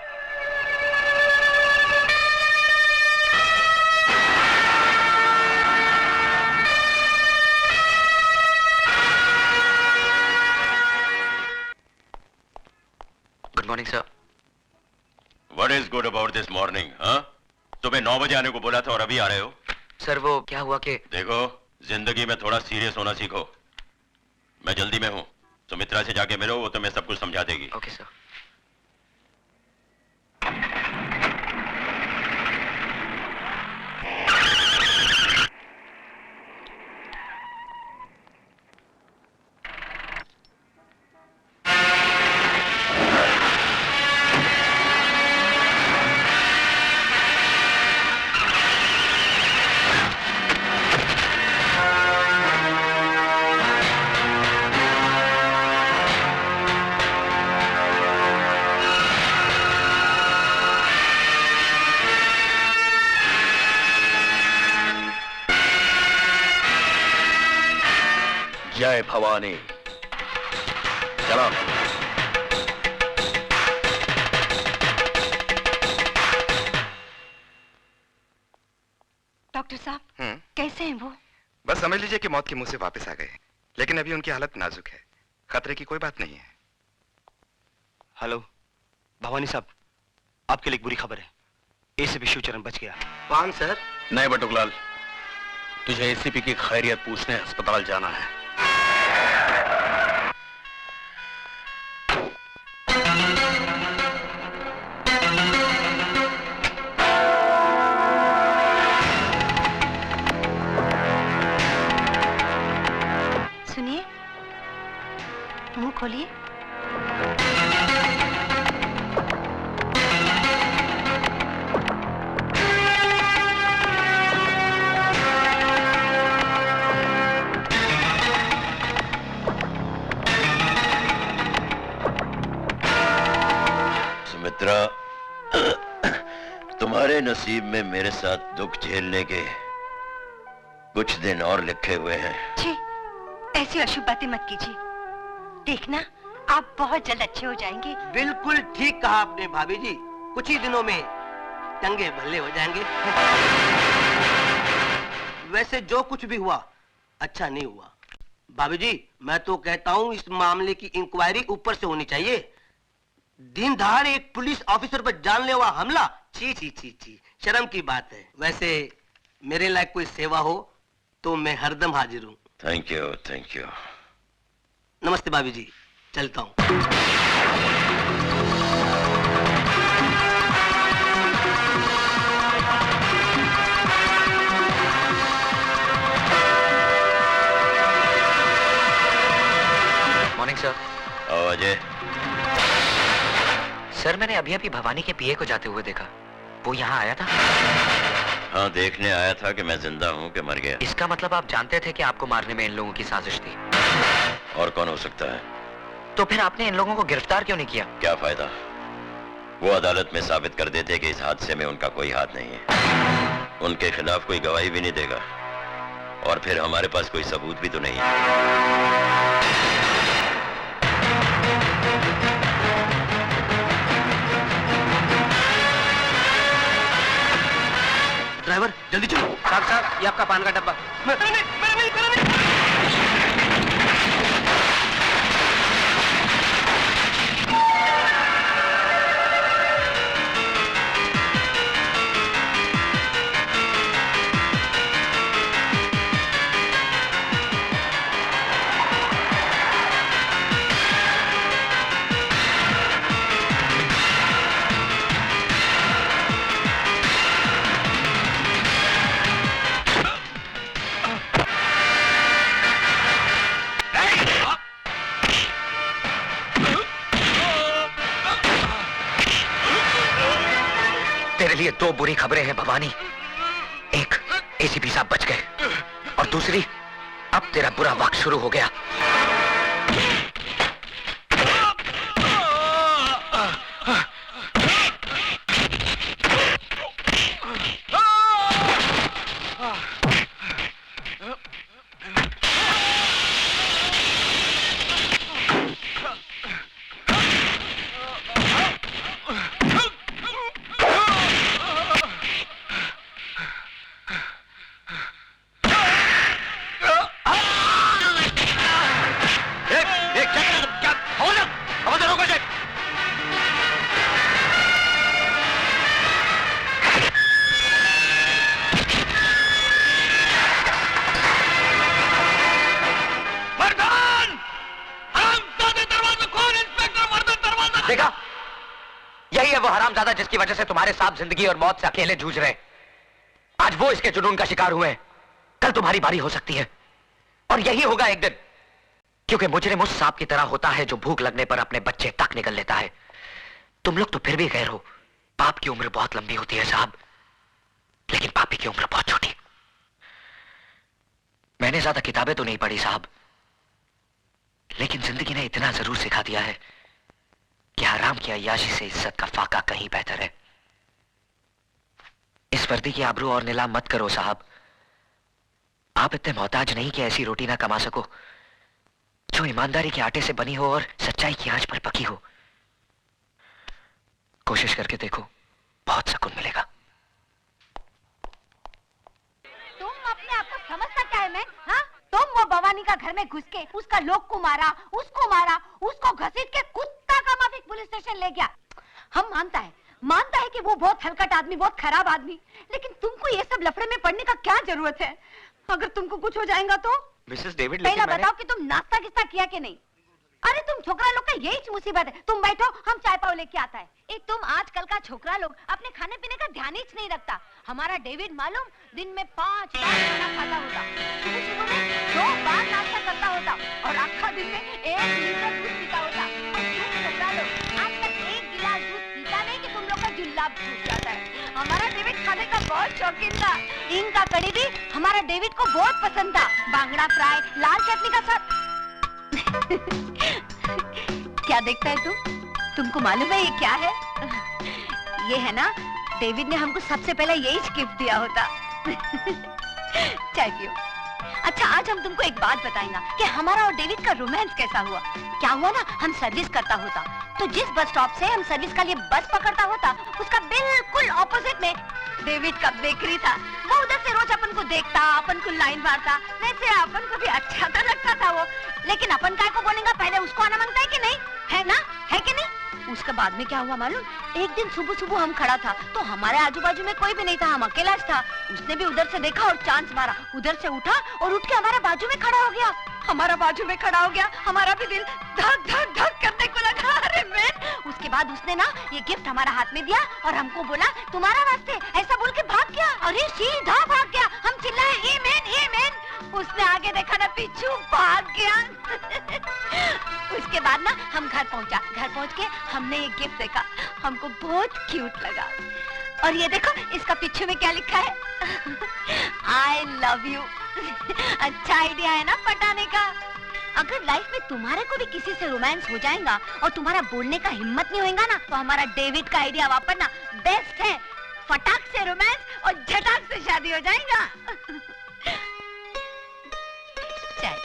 Speaker 10: Good morning sir.
Speaker 6: What is good about this morning? हाँ? तुम्हें 9 बजे आने को बोला था और अभी आ रहे हो?
Speaker 10: सर वो क्या हुआ कि
Speaker 6: देखो, जिंदगी में थोड़ा सीरियस होना सीखो। मैं जल्दी में हूँ, सुमित्रा से जाके मिलो, वो तुम्हें सब कुछ समझा देगी।
Speaker 10: Okay sir.
Speaker 4: जय भवानी। चलो।
Speaker 7: डॉक्टर साहब, कैसे हैं वो?
Speaker 11: बस समझ लीजिए कि मौत के मुंह से वापस आ गए, लेकिन अभी उनकी हालत नाजुक है। खतरे की कोई बात नहीं है।
Speaker 9: हेलो भवानी साहब, आपके लिए एक बुरी खबर है। एसीपी शिवचरण बच गया।
Speaker 4: कौन सर? नहीं बटुकलाल, तुझे एसीपी की खैरियत पूछने अस्पताल जाना है।
Speaker 7: सुनिए, मुंह खोलिए।
Speaker 6: सुमित्रा, तुम्हारे नसीब में मेरे साथ दुख झेलने के कुछ दिन और लिखे हुए हैं।
Speaker 7: छी, ऐसी अशुभ बातें मत कीजिए। देखना, आप बहुत जल्द अच्छे हो जाएंगे।
Speaker 2: बिल्कुल ठीक कहा आपने भाभी जी, कुछ ही दिनों में चंगे भले हो जाएंगे। वैसे जो कुछ भी हुआ अच्छा नहीं हुआ। भाभी जी, मैं तो कहता हूँ इस मामले की इंक्वायरी ऊपर से होनी चाहिए। दिन दहाड़े एक पुलिस ऑफिसर पर जानलेवा हमला, छी छी छी छी, शर्म की बात है। वैसे मेरे लायक कोई सेवा हो तो मैं हरदम हाजिर हूँ।
Speaker 6: Thank you, thank you.
Speaker 2: नमस्ते भाभी जी, चलता हूँ।
Speaker 10: मैंने अभी अभी भवानी के पीए को जाते हुए देखा। वो यहाँ आया था?
Speaker 6: हाँ, देखने आया था कि मैं जिंदा हूँ कि मर गया।
Speaker 10: इसका मतलब आप जानते थे कि आपको मारने में इन लोगों की साजिश थी?
Speaker 6: और कौन हो सकता है?
Speaker 10: तो फिर आपने इन लोगों को गिरफ्तार क्यों नहीं किया?
Speaker 6: क्या फायदा? वो अदालत में साबित कर देते कि इस हादसे में उनका कोई हाथ नहीं है। उनके खिलाफ कोई गवाही भी नहीं देगा, और फिर हमारे पास कोई सबूत भी तो नहीं है।
Speaker 4: ड्राइवर जल्दी चलो। साहब ये आपका पान का डब्बा।
Speaker 10: तेरे लिए दो बुरी खबरें हैं भवानी। एक, एसीपी साहब बच गए, और दूसरी, अब तेरा बुरा वक्त शुरू हो गया। देखा, यही है वो हरामजादा जिसकी वजह से तुम्हारे साथ जिंदगी और मौत से अकेले जूझ रहे। आज वो इसके जुनून का शिकार हुए, कल तुम्हारी बारी हो सकती है, और यही होगा एक दिन, क्योंकि मुजरिम उस सांप की तरह होता है जो भूख लगने पर अपने बच्चे तक निगल लेता है। तुम लोग तो फिर भी गैर हो। पाप की उम्र बहुत लंबी होती है साहब, लेकिन पापी की उम्र बहुत छोटी। मैंने ज्यादा किताबें तो नहीं पढ़ी साहब, लेकिन जिंदगी ने इतना जरूर सिखा दिया है कि हराम की अय्याशी से इज्जत का फाका कहीं बेहतर है। इस वर्दी की आबरू और नीलाम मत करो साहब। आप इतने मोहताज नहीं कि ऐसी रोटी ना कमा सको जो ईमानदारी के आटे से बनी हो और सच्चाई की आंच पर पकी हो। कोशिश करके देखो, बहुत सुकून मिलेगा।
Speaker 7: तुम अपने आप को समझता क्या है मैं? हाँ? तुम वो भवानी का घर में घुस के उसका लोग को मारा, उसको घसीट के कुत्ता का माफिक पुलिस स्टेशन ले गया। हम मानता है कि वो बहुत हलकट आदमी, बहुत खराब आदमी, लेकिन तुमको ये सब लफड़े में पड़ने का क्या जरूरत है? अगर तुमको कुछ हो जाएगा तो?
Speaker 10: मिसेस डेविड,
Speaker 7: पहला बताओ कि तुम नाश्ता किस्ता किया कि नहीं? अरे तुम छोकरा लोग का यही मुसीबत है। तुम बैठो, हम चाय पाव लेके आता है। एक तुम आजकल का छोकरा लोग अपने खाने पीने का ध्यान ही नहीं रखता। हमारा डेविड मालूम दिन में 5 बार खाना खाता होता, सुबह में 2 बार नाश्ता करता होता, और आखा दिन में 1 लीटर दूध पीता होता। और तुम छोकरा लोग आज तक 1 गिलास दूध पीता नहीं कि तुम लोग का जुल्लाब छूट जाता है। हमारा डेविड खाने का बहुत शौकीन था। हींग का कड़ी भी हमारा डेविड को बहुत पसंद था। बांगड़ा फ्राई, लाल चटनी का साथ। क्या देखता है तुमको मालूम है ये क्या है? ये है ना, डेविड ने हमको सबसे पहले यही गिफ्ट दिया होता। चाय पियो। अच्छा, आज हम तुमको एक बात बताएंगे कि हमारा और डेविड का रोमांस कैसा हुआ। क्या हुआ ना, हम सर्विस करता होता, तो जिस बस स्टॉप से हम सर्विस का लिए बस पकड़ता होता, उसका बिल्कुल ऑपोजिट में डेविड का बेकरी था। वो उधर से रोज अपन को देखता, अपन को लाइन मारता, वैसे अपन को भी अच्छा तो लगता था वो। लेकिन अपन काय को बोलेंगे, पहले उसको आना मांगता है कि नहीं, है ना, है कि नहीं? उसके बाद में क्या हुआ मालूम? एक दिन सुबह हम खड़ा था तो हमारे आजू बाजू में कोई भी नहीं था, हम अकेला था। उसने भी उधर से देखा और चांस मारा, उधर से उठा और उठ के हमारे बाजू में खड़ा हो गया। हमारा बाजू में खड़ा हो गया, हमारा भी दिल धक धक धक करने को लगा। अरे मैन! उसके बाद उसने ना ये गिफ्ट हमारा हाथ में दिया और हमको बोला तुम्हारा वास्ते, ऐसा बोल के भाग गया। अरे सीधा भाग गया। हम चिल्लाए ए मैन, ए मैन। उसने आगे देखा ना पीछू भाग गया। उसके बाद ना हम घर पहुंच के हमने एक गिफ्ट देखा, हमको बहुत क्यूट लगा। और ये देखो इसका पीछे में क्या लिखा है, I love you। अच्छा आइडिया है ना पटाने का। अगर लाइफ में तुम्हारे को भी किसी से रोमांस हो जाएगा और तुम्हारा बोलने का हिम्मत नहीं होगा ना, तो हमारा डेविड का आइडिया वापरना बेस्ट है। फटाक से रोमांस और झटाक से शादी हो जाएगा। चल।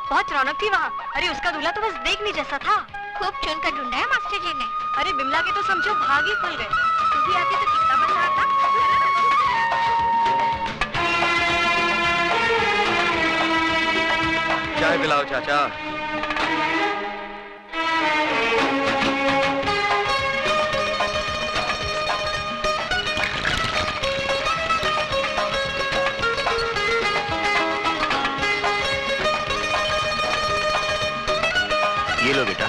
Speaker 7: बहुत रौनक थी वहाँ। अरे उसका दूल्हा तो बस देखने जैसा था। खूब चुन कर ढूंढा है मास्टर जी ने। अरे बिमला के तो समझो भाग ही खुल गए। तू भी आती तो कितना मजा आता।
Speaker 4: चाय पिलाओ चाचा। ये लो बेटा।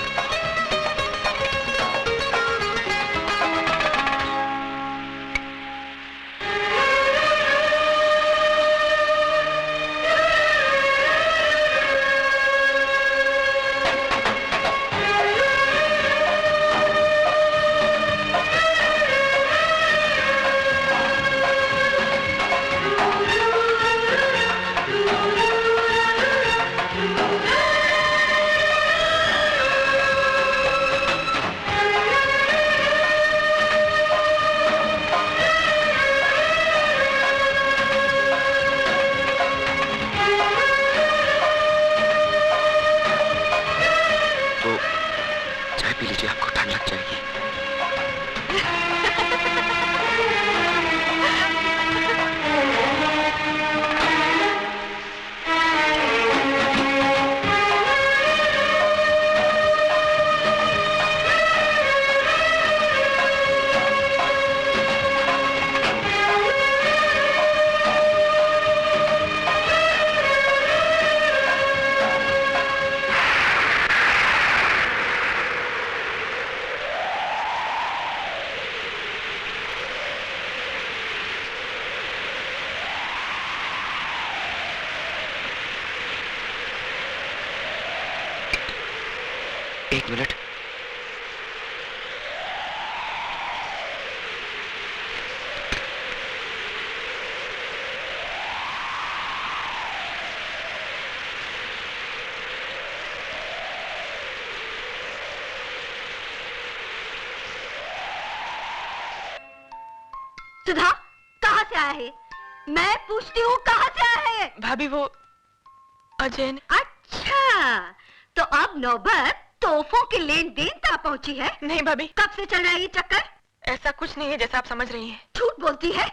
Speaker 4: एक मिनट।
Speaker 7: सुधा कहाँ से आया है? मैं पूछती हूँ कहाँ से आया है?
Speaker 12: भाभी वो अजय ने।
Speaker 7: अच्छा तो अब नौबत तोहफों की लेन देन तक पहुंची है।
Speaker 12: नहीं भाभी।
Speaker 7: कब से चल रहा है ये चक्कर?
Speaker 12: ऐसा कुछ नहीं है जैसा आप समझ रही हैं।
Speaker 7: झूठ बोलती है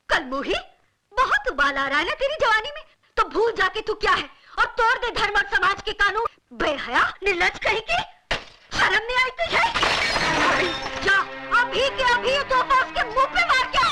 Speaker 7: कल मुही। बहुत उबाल आ रहा है ना तेरी जवानी में, तो भूल जाके तू क्या है और तोड़ दे धर्म और समाज के कानून। बेहया निर्लज कहीं की, शर्म नहीं आई तुझे? जा अभी के अभी तोहफा उसके मुंह पे मार के आ।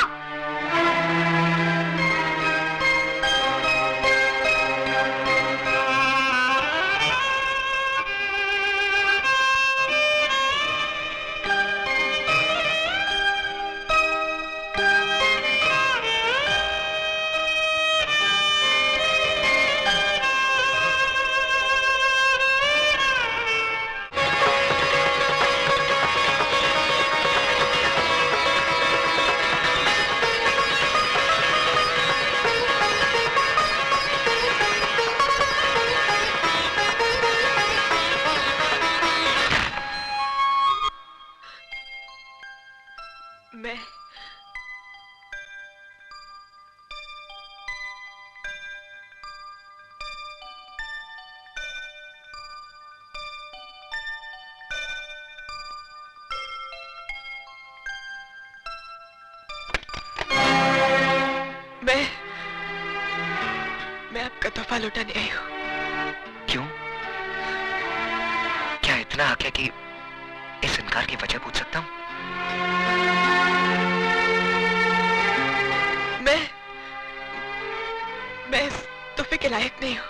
Speaker 12: तोहफा लौटाने आई हूँ।
Speaker 10: क्यों? क्या इतना हक है कि इस इनकार की वजह पूछ सकता हूँ?
Speaker 12: मैं इस तोहफे के लायक नहीं हूँ।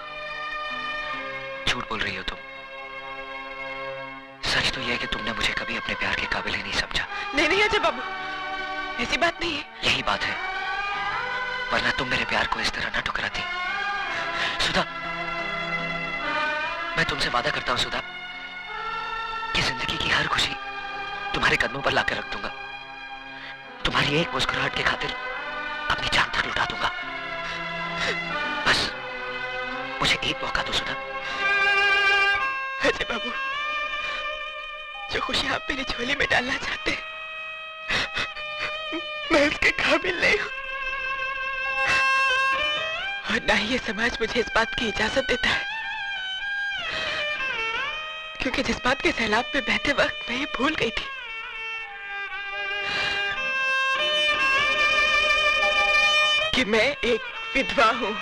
Speaker 10: झूठ बोल रही हो तुम। सच तो यह है कि तुमने मुझे कभी अपने प्यार के काबिल ही नहीं समझा।
Speaker 12: नहीं अजय बाबू, ऐसी बात नहीं है।
Speaker 10: यही बात है, वरना तुम मेरे प्यार को इस तरह ना ठुकराती। सुधा, मैं तुमसे वादा करता हूं सुधा, कि जिंदगी की हर खुशी तुम्हारे कदमों पर लाकर रख दूंगा। तुम्हारी एक मुस्कुराहट की खातिर अपनी जान तक लुटा दूंगा। बस मुझे एक मौका दो सुधा।
Speaker 12: अजय बाबू, जो खुशी आप मेरी झोली में डालना चाहते हैं, मैं उसके काबिल नहीं हूं। और ना ही ये समाज मुझे इस बात की इजाजत देता है, क्योंकि जिस बात के सैलाब में बहते वक्त मैं ये भूल गई थी कि मैं एक विधवा हूं।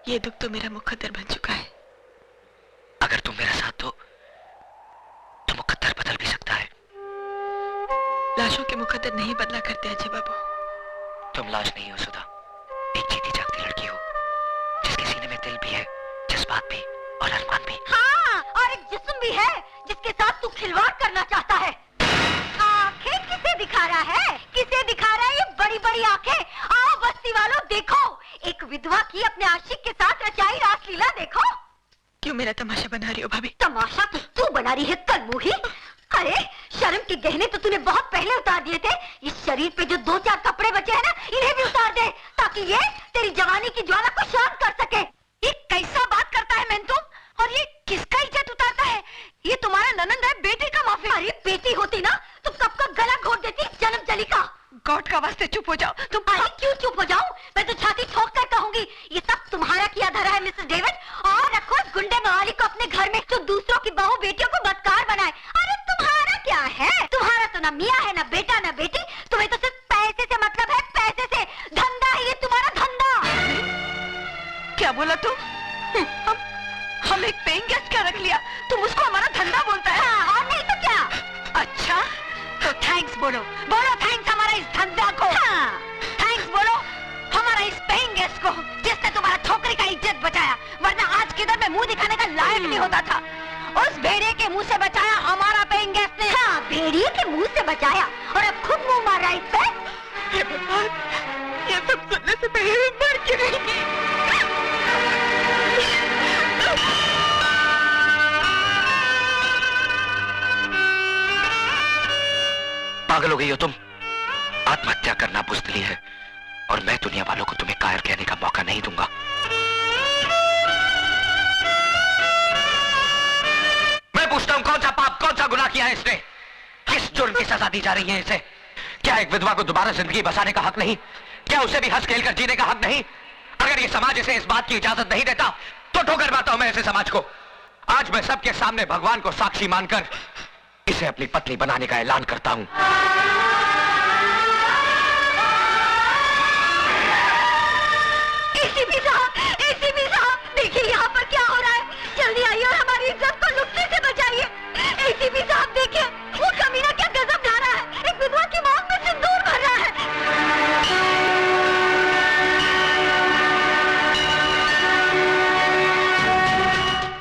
Speaker 12: ये दुख तो मेरा मुकद्दर बन चुका है।
Speaker 10: अगर तुम मेरा साथ दो तो मुकद्दर बदल भी सकता है।
Speaker 12: लाशों के मुकद्दर नहीं बदला करते अजय बाबू।
Speaker 10: तुम लाश नहीं हो सुधा, एक जीती जागती लड़की हो, जिसके सीने में दिल भी है, जज्बात भी और अरमान भी।
Speaker 7: हाँ, और एक जिस्म भी है जिसके साथ तू खिलवाड़ करना चाहता है। आंखें किसे दिखा रहा है? किसे दिखा रहा है ये बड़ी बड़ी आंखें? आओ बस्ती वालों, देखो एक विधवा की अपने आशिक के साथ रचाई रासलीला देखो।
Speaker 12: क्यों मेरा तमाशा बना रही हो भाभी?
Speaker 7: तमाशा तो तू बना रही है कलमुही। अरे शर्म के गहने तो तूने बहुत पहले उतार दिए थे। इस शरीर पे जो 2-4 कपड़े बचे हैं ना, इन्हें भी उतार दे, ताकि ये तेरी जवानी की ज्वाला को शांत कर सके। ये कैसा बात करता है मेंतुम? और ये किसका इज्जत उतारता है? ये तुम्हारा ननंद है, बेटे का माफी। अरे बेटी होती ना तो कब का गला घोट देती जन्म जली का।
Speaker 12: गॉड का वास्ते चुप हो जाओ तुम।
Speaker 7: अरे क्यों चुप हो जाऊं? मैं तो छाती ठोक कर कहूंगी, ये सब तुम्हारा किया धरा है मिसेस डेविड। और रखो उस गुंडे मवाली को अपने घर में, जो दूसरों की बहू बेटियों को बदकार बनाए। अरे तुम्हारा क्या है? तुम्हारा तो ना मियाँ है, ना बेटा, ना बेटी। तुम्हें तो सिर्फ पैसे से मतलब है, पैसे से। धंधा है ये तुम्हारा, धंधा।
Speaker 12: क्या बोला तुम? हम एक पेइंग गेस्ट क्या रख लिया, तुम उसको हमारा धंधा बोलता है?
Speaker 7: हाँ, और नहीं तो क्या।
Speaker 12: अच्छा
Speaker 7: तो थैंक्स बोलो, बोलो थैंक्स हमारा इस धंधा को। हाँ, थैंक्स बोलो हमारा इस पेइंग गेस्ट को, जिसने तुम्हारा छोकरी का इज्जत बचाया, वरना आज किधर में मुंह दिखाने का लायक नहीं होता था। उस भेड़िए के मुंह से बचाया हमारा पेइंग गेस्ट ने। हाँ, भेड़िए के मुंह से बचाया, और अब खुद मुंह मार रहा है इस पे।
Speaker 12: हे भगवान, ये सब सुनने से पहले मैं मर क्यों नहीं?
Speaker 10: पागल हो गई हो तुम? आत्महत्या करना बुज़दिली है, और मैं दुनिया वालों को तुम्हें कायर कहने का मौका नहीं दूंगा। मैं पूछता हूं, कौन सा पाप, कौन सा गुनाह किया है इसने? किस जुर्म की सजा दी जा रही है इसे? क्या एक विधवा को दोबारा जिंदगी बसाने का हक नहीं? क्या उसे भी हंस खेल कर जीने का हक नहीं? अगर ये समाज इसे इस बात की इजाजत नहीं देता तो ठोकर मारता हूं मैं ऐसे समाज को। आज मैं सबके सामने भगवान को साक्षी मानकर इसे अपनी पत्नी बनाने का ऐलान करता हूं।
Speaker 7: एसीपी साहब, देखिए यहाँ पर क्या हो रहा है। जल्दी आइए और हमारी इज्जत को लुटने से बचाइए। एसीपी साहब देखिए, वो कमीना क्या गजब ढा रहा है। एक विधवा की मौत में सिंदूर भर रहा है।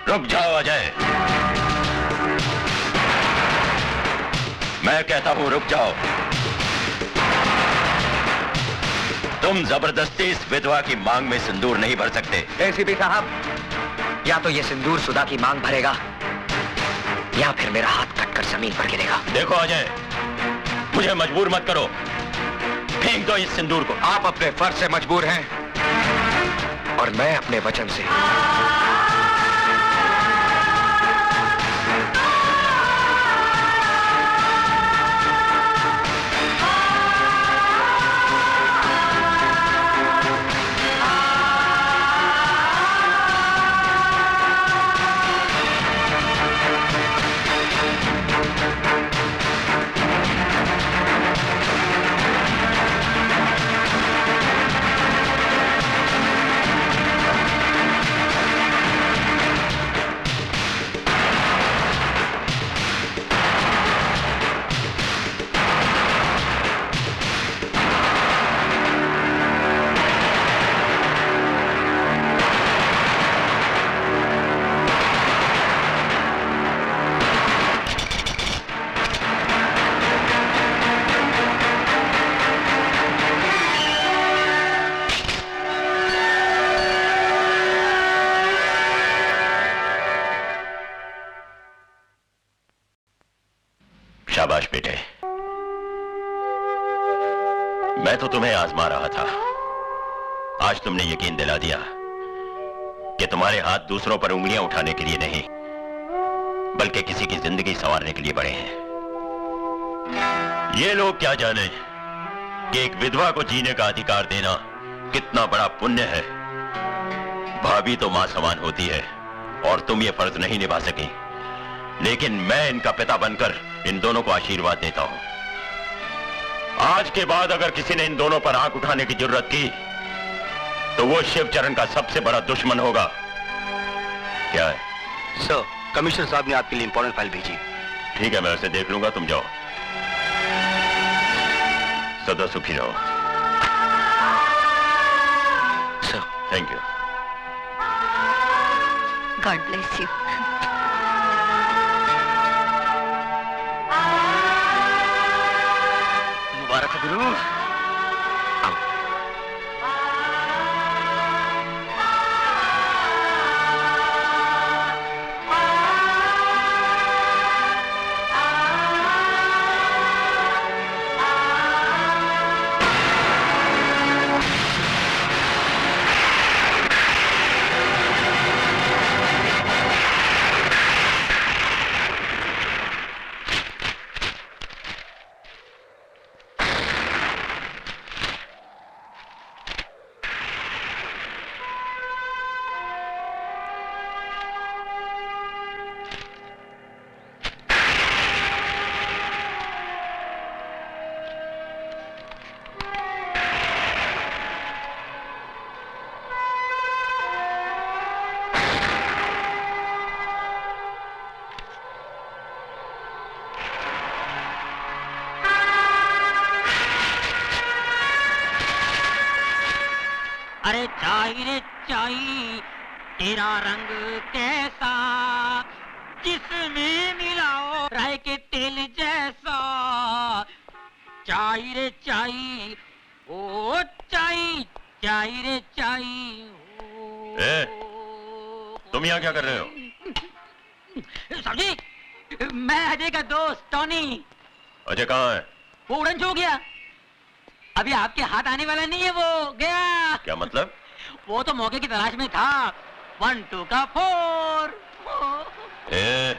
Speaker 6: रुक जाओ अजय, मैं कहता हूं रुक जाओ। तुम जबरदस्ती इस विधवा की मांग में सिंदूर नहीं भर सकते।
Speaker 10: एसीपी साहब, या तो ये सिंदूर सुधा की मांग भरेगा या फिर मेरा हाथ कटकर जमीन पर गिरेगा।
Speaker 6: देखो अजय, मुझे मजबूर मत करो, फेंक दो इस सिंदूर को।
Speaker 10: आप अपने फर्ज से मजबूर हैं और मैं अपने वचन से।
Speaker 6: शाबाश बेटे, मैं तो तुम्हें आजमा रहा था। आज तुमने यकीन दिला दिया कि तुम्हारे हाथ दूसरों पर उंगलियां उठाने के लिए नहीं, बल्कि किसी की जिंदगी संवारने के लिए बड़े हैं। ये लोग क्या जाने कि एक विधवा को जीने का अधिकार देना कितना बड़ा पुण्य है। भाभी तो मां समान होती है और तुम ये फर्ज नहीं निभा सकी, लेकिन मैं इनका पिता बनकर इन दोनों को आशीर्वाद देता हूं। आज के बाद अगर किसी ने इन दोनों पर आंख उठाने की जरूरत की तो वो शिवचरण का सबसे बड़ा दुश्मन होगा। क्या है?
Speaker 4: सर, कमिश्नर साहब ने आपके लिए इंपॉर्टेंट फाइल भेजी।
Speaker 6: ठीक है, मैं उसे देख लूंगा, तुम जाओ। सदा सुखी रहो।
Speaker 4: Sir,
Speaker 6: thank you.
Speaker 12: God bless you.
Speaker 10: मुबारक हो गुरु।
Speaker 3: अरे चाई रे चाई, तेरा रंग कैसा, जिसमें मिलाओ राय के तेल जैसा। चाई रे चाई, ओ चाई, चाई रे चाई।
Speaker 6: ए, तुम यहाँ क्या कर रहे हो?
Speaker 3: साहब जी, मैं अजय का दोस्त टॉनी।
Speaker 6: अजय कहाँ है?
Speaker 3: वो उड़न छू गया, अभी आपके हाथ आने वाला नहीं है, वो गया।
Speaker 6: क्या मतलब?
Speaker 3: वो तो मौके की तलाश में था। 1 2 का 4।
Speaker 6: ए,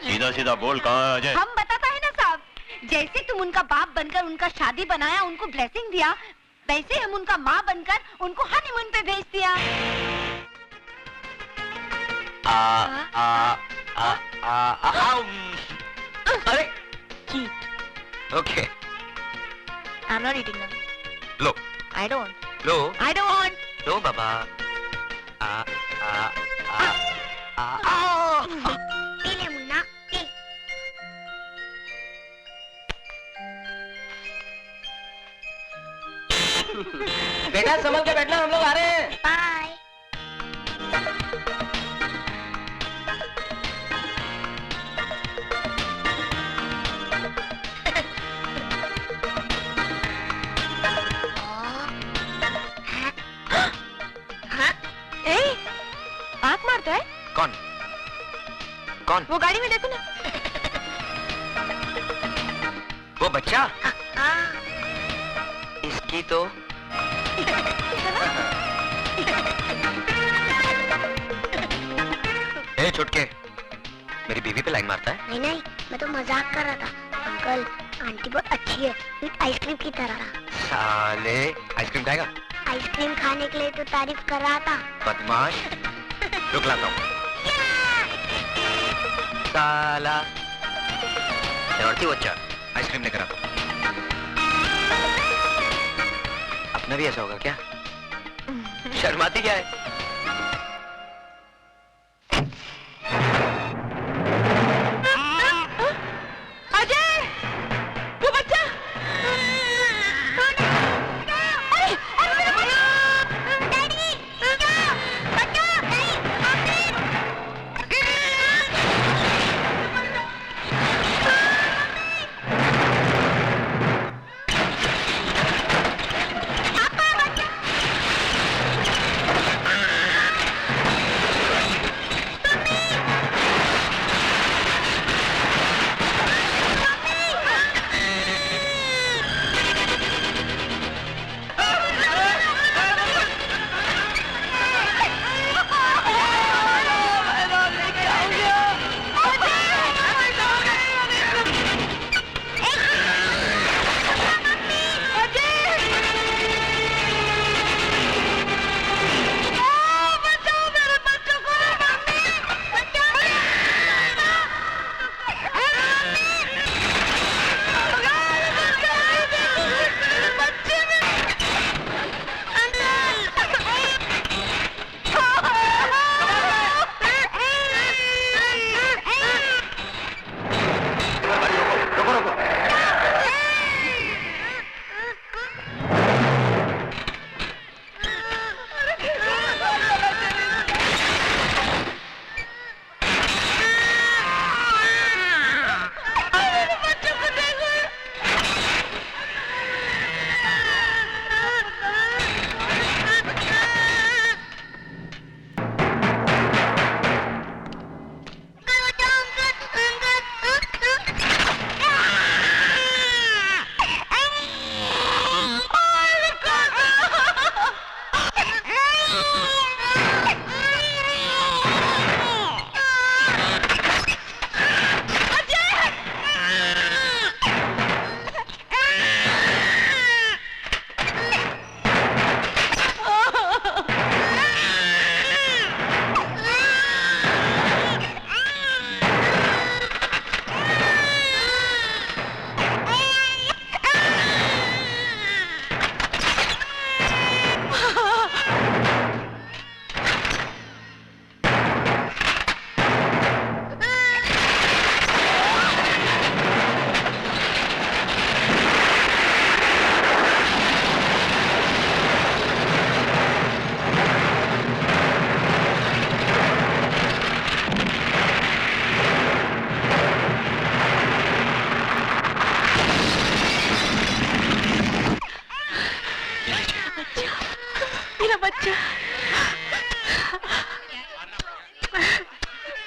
Speaker 6: सीधा सीधा बोल, कहाँ है अजय?
Speaker 7: हम बताता है ना साहब, जैसे तुम उनका बाप बनकर उनका शादी बनाया, उनको ब्लेसिंग दिया, वैसे हम उनका माँ बनकर उनको हनीमून पे भेज दिया।
Speaker 10: अरे okay,
Speaker 5: I'm not eating them.
Speaker 4: Low,
Speaker 5: I don't.
Speaker 4: Low,
Speaker 5: I don't want.
Speaker 4: Low Baba.
Speaker 5: P ले मुन्ना, पी।
Speaker 2: बेटा संभल के बैठना, हम लोग आ रहे हैं।
Speaker 5: Bye.
Speaker 12: मजाक मारता है?
Speaker 10: कौन? कौन?
Speaker 12: वो गाड़ी में देखो ना।
Speaker 10: वो बच्चा? इसकी तो ए छुटके, मेरी बीवी पे लाइन मारता है?
Speaker 13: नहीं नहीं, मैं तो मजाक कर रहा था। अंकल, आंटी बहुत अच्छी है, एक आइसक्रीम की तरह।
Speaker 10: साले, आइसक्रीम खाएगा?
Speaker 13: आइसक्रीम खाने के लिए तो तारीफ कर रहा था।
Speaker 10: बदमाश, रुक लाता हूँ। साला, शरारती बच्चा, आइसक्रीम लेकर आता हूँ। अपना भी ऐसा होगा क्या? शर्माती क्या है?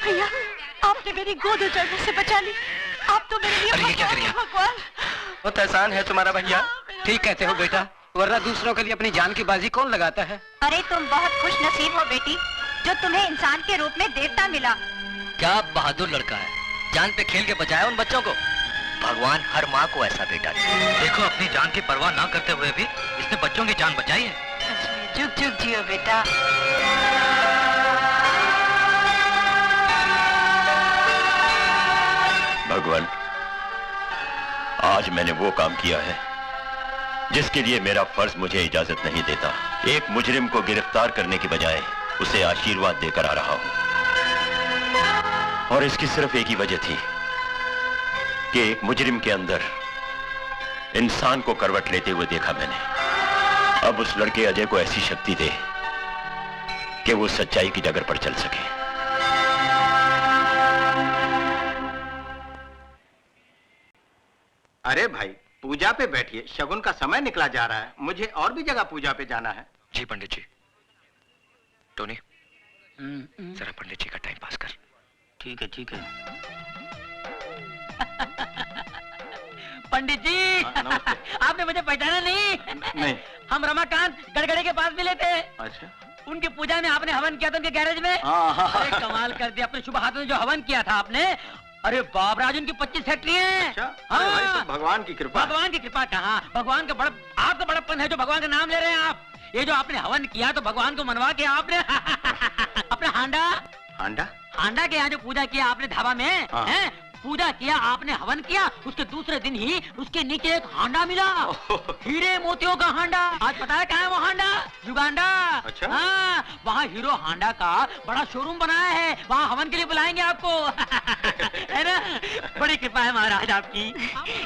Speaker 12: भैया, आपने मेरी गोद उजड़ने से बचा ली। आप तो मेरे लिए
Speaker 10: अरे ये क्या करिए?
Speaker 12: भगवान।
Speaker 4: बहुत एहसान है तुम्हारा भैया। ठीक कहते हो बेटा, वरना दूसरों के लिए अपनी जान की बाजी कौन लगाता है?
Speaker 7: अरे तुम बहुत खुश नसीब हो बेटी, जो तुम्हें इंसान के रूप में देवता मिला।
Speaker 10: क्या बहादुर लड़का है, जान पे खेल के बचाया उन बच्चों को। भगवान हर माँ को ऐसा बेटा दे। देखो, अपनी जान की परवाह ना करते हुए भी इसने बच्चों की जान बचाई है।
Speaker 12: जुग जुग जियो बेटा।
Speaker 6: भगवान, आज मैंने वो काम किया है जिसके लिए मेरा फर्ज मुझे इजाजत नहीं देता। एक मुजरिम को गिरफ्तार करने की बजाय उसे आशीर्वाद देकर आ रहा हूं, और इसकी सिर्फ एक ही वजह थी कि एक मुजरिम के अंदर इंसान को करवट लेते हुए देखा मैंने। अब उस लड़के अजय को ऐसी शक्ति दे कि वो सच्चाई की डगर पर चल सके।
Speaker 9: अरे भाई, पूजा पे बैठिए, शगुन का समय निकला जा रहा है। मुझे और भी जगह पूजा पे जाना है।
Speaker 10: जी पंडित जी। टोनी, जरा पंडित जी का टाइम पास कर।
Speaker 2: ठीक है ठीक है।
Speaker 3: पंडित जी आपने मुझे पहचाना नहीं?
Speaker 14: नहीं।
Speaker 3: हम रमाकांत गड़गड़े के पास मिले थे।
Speaker 14: अच्छा।
Speaker 3: उनकी पूजा में आपने हवन किया था उनके गैरेज में। अरे कमाल कर दिया, अपने शुभ हाथों में जो हवन किया था आपने। अरे बाप राज, उनकी 25 फैक्ट्री है।
Speaker 14: अच्छा? अरे भाई सब भगवान की कृपा।
Speaker 3: भगवान की कृपा कहाँ, भगवान का बड़ा आपका बड़प्पन है जो भगवान का नाम ले रहे हैं आप। ये जो आपने हवन किया तो भगवान को मनवा के आपने अपना हांडा के यहाँ जो पूजा किया आपने धाबा में, हैं? पूजा किया आपने, हवन किया, उसके दूसरे दिन ही उसके नीचे एक हांडा मिला, हीरे मोतियों का हांडा। आज पता है कहाँ है वो हांडा? युगांडा।
Speaker 14: अच्छा?
Speaker 3: हाँ, वहाँ हीरो हांडा का बड़ा शोरूम बनाया है, वहाँ हवन के लिए बुलाएंगे आपको। है ना? बड़ी कृपा है महाराज आपकी।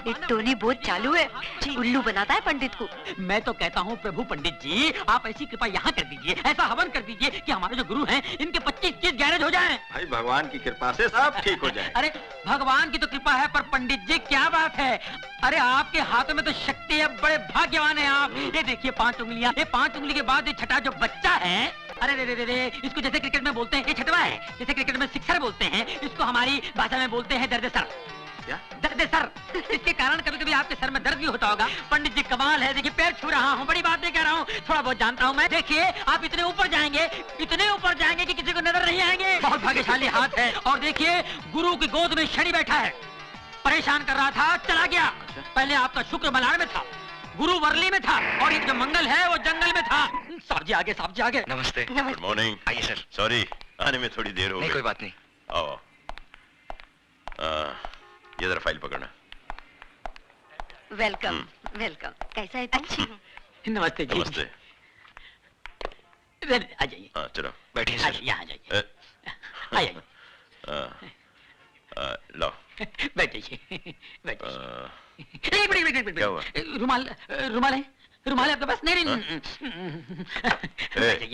Speaker 12: एक टोनी बहुत चालू है, उल्लू बनाता है पंडित को।
Speaker 3: मैं तो कहता हूँ प्रभु पंडित जी, आप ऐसी कृपा यहाँ कर दीजिए, ऐसा हवन कर दीजिए कि हमारे जो गुरु हैं इनके 25-30 गैरेज हो जाएं।
Speaker 14: भाई भगवान की कृपा से सब ठीक हो जाए।
Speaker 3: अरे भगवान की तो कृपा है, पर पंडित जी क्या बात है, अरे आपके हाथों में तो शक्ति है, बड़े भाग्यवान हैं आप। ये देखिए 5 उंगलियां, ये 5 उंगली के बाद ये छठा जो बच्चा है, अरे रे रे रे, इसको जैसे क्रिकेट में बोलते हैं ये छठवा है, जैसे क्रिकेट में सिक्सर बोलते हैं, इसको हमारी भाषा में बोलते हैं दर्द सर।
Speaker 14: क्या?
Speaker 3: दर्द सर। इसके कारण कभी कभी आपके सर में दर्द भी होता होगा। पंडित जी कमाल है, देखिए पैर छू रहा हूँ, बड़ी बात नहीं कह रहा हूँ, थोड़ा बहुत जानता हूँ मैं। देखिए आप इतने ऊपर जाएंगे कि किसी को नजर नहीं आएंगे। बहुत भाग्यशाली हाथ है। और देखिए गुरु की गोद में शनि बैठा है, परेशान कर रहा था, चला गया। पहले आपका शुक्र मलाड़ में था, गुरु वर्ली में था, और ये जो मंगल है वो जंगल में था। साहब जी आगे।
Speaker 10: नमस्ते।
Speaker 6: Good morning.
Speaker 10: आइए सर।
Speaker 6: सॉरी आने में थोड़ी देर हो गई।
Speaker 10: नहीं कोई बात नहीं।
Speaker 6: आओ। ये जरा फाइल पकड़ना।
Speaker 12: Welcome welcome. कैसा है तुम?
Speaker 3: अच्छी। नमस्ते जी।
Speaker 6: नमस्ते।
Speaker 3: आ जाइए।
Speaker 6: हाँ चलो
Speaker 10: बैठिए सर।
Speaker 3: यहाँ जाइए। आइए।
Speaker 6: लो
Speaker 3: बैठिए।
Speaker 6: क्या हुआ?
Speaker 3: रुमाल है आपके पास? नहीं।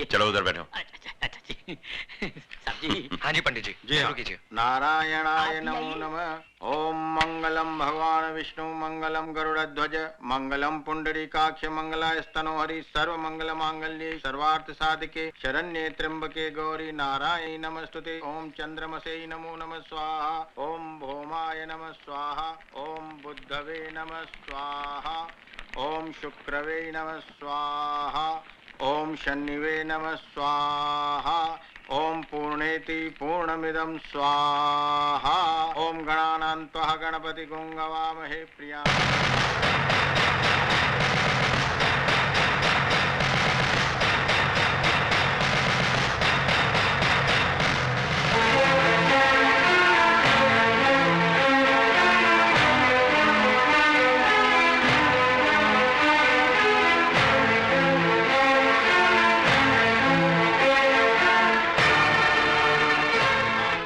Speaker 6: चलो उधर बैठो।
Speaker 3: अच्छा जी। साहब जी।
Speaker 10: हाँ जी पंडित जी, शुरू कीजिए।
Speaker 14: नारायणाय नमो नमः। ओम मंगलम भगवान विष्णु मंगलम गरुड़ध्वज मंगलम पुंडरीकाक्ष मंगलाय स्तनोहरि सर्व मंगल मांगल्ये सर्वार्थ साधिके शरण्ये त्र्यंबके गौरी नारायणी नमस्तुते। ओम चंद्रमसे नमो नमः स्वाहा। ओम भौमाय नमः स्वाहा। ओम बुद्धवे नमः स्वाहा। ओम शुक्रवे नमः स्वाहा। ओम शनिवे नमः स्वाहा। ओम पूर्णेति पूर्णमिदं स्वाहा। ओम गणानान्त्वा गणपति गुंगवामहे प्रिया।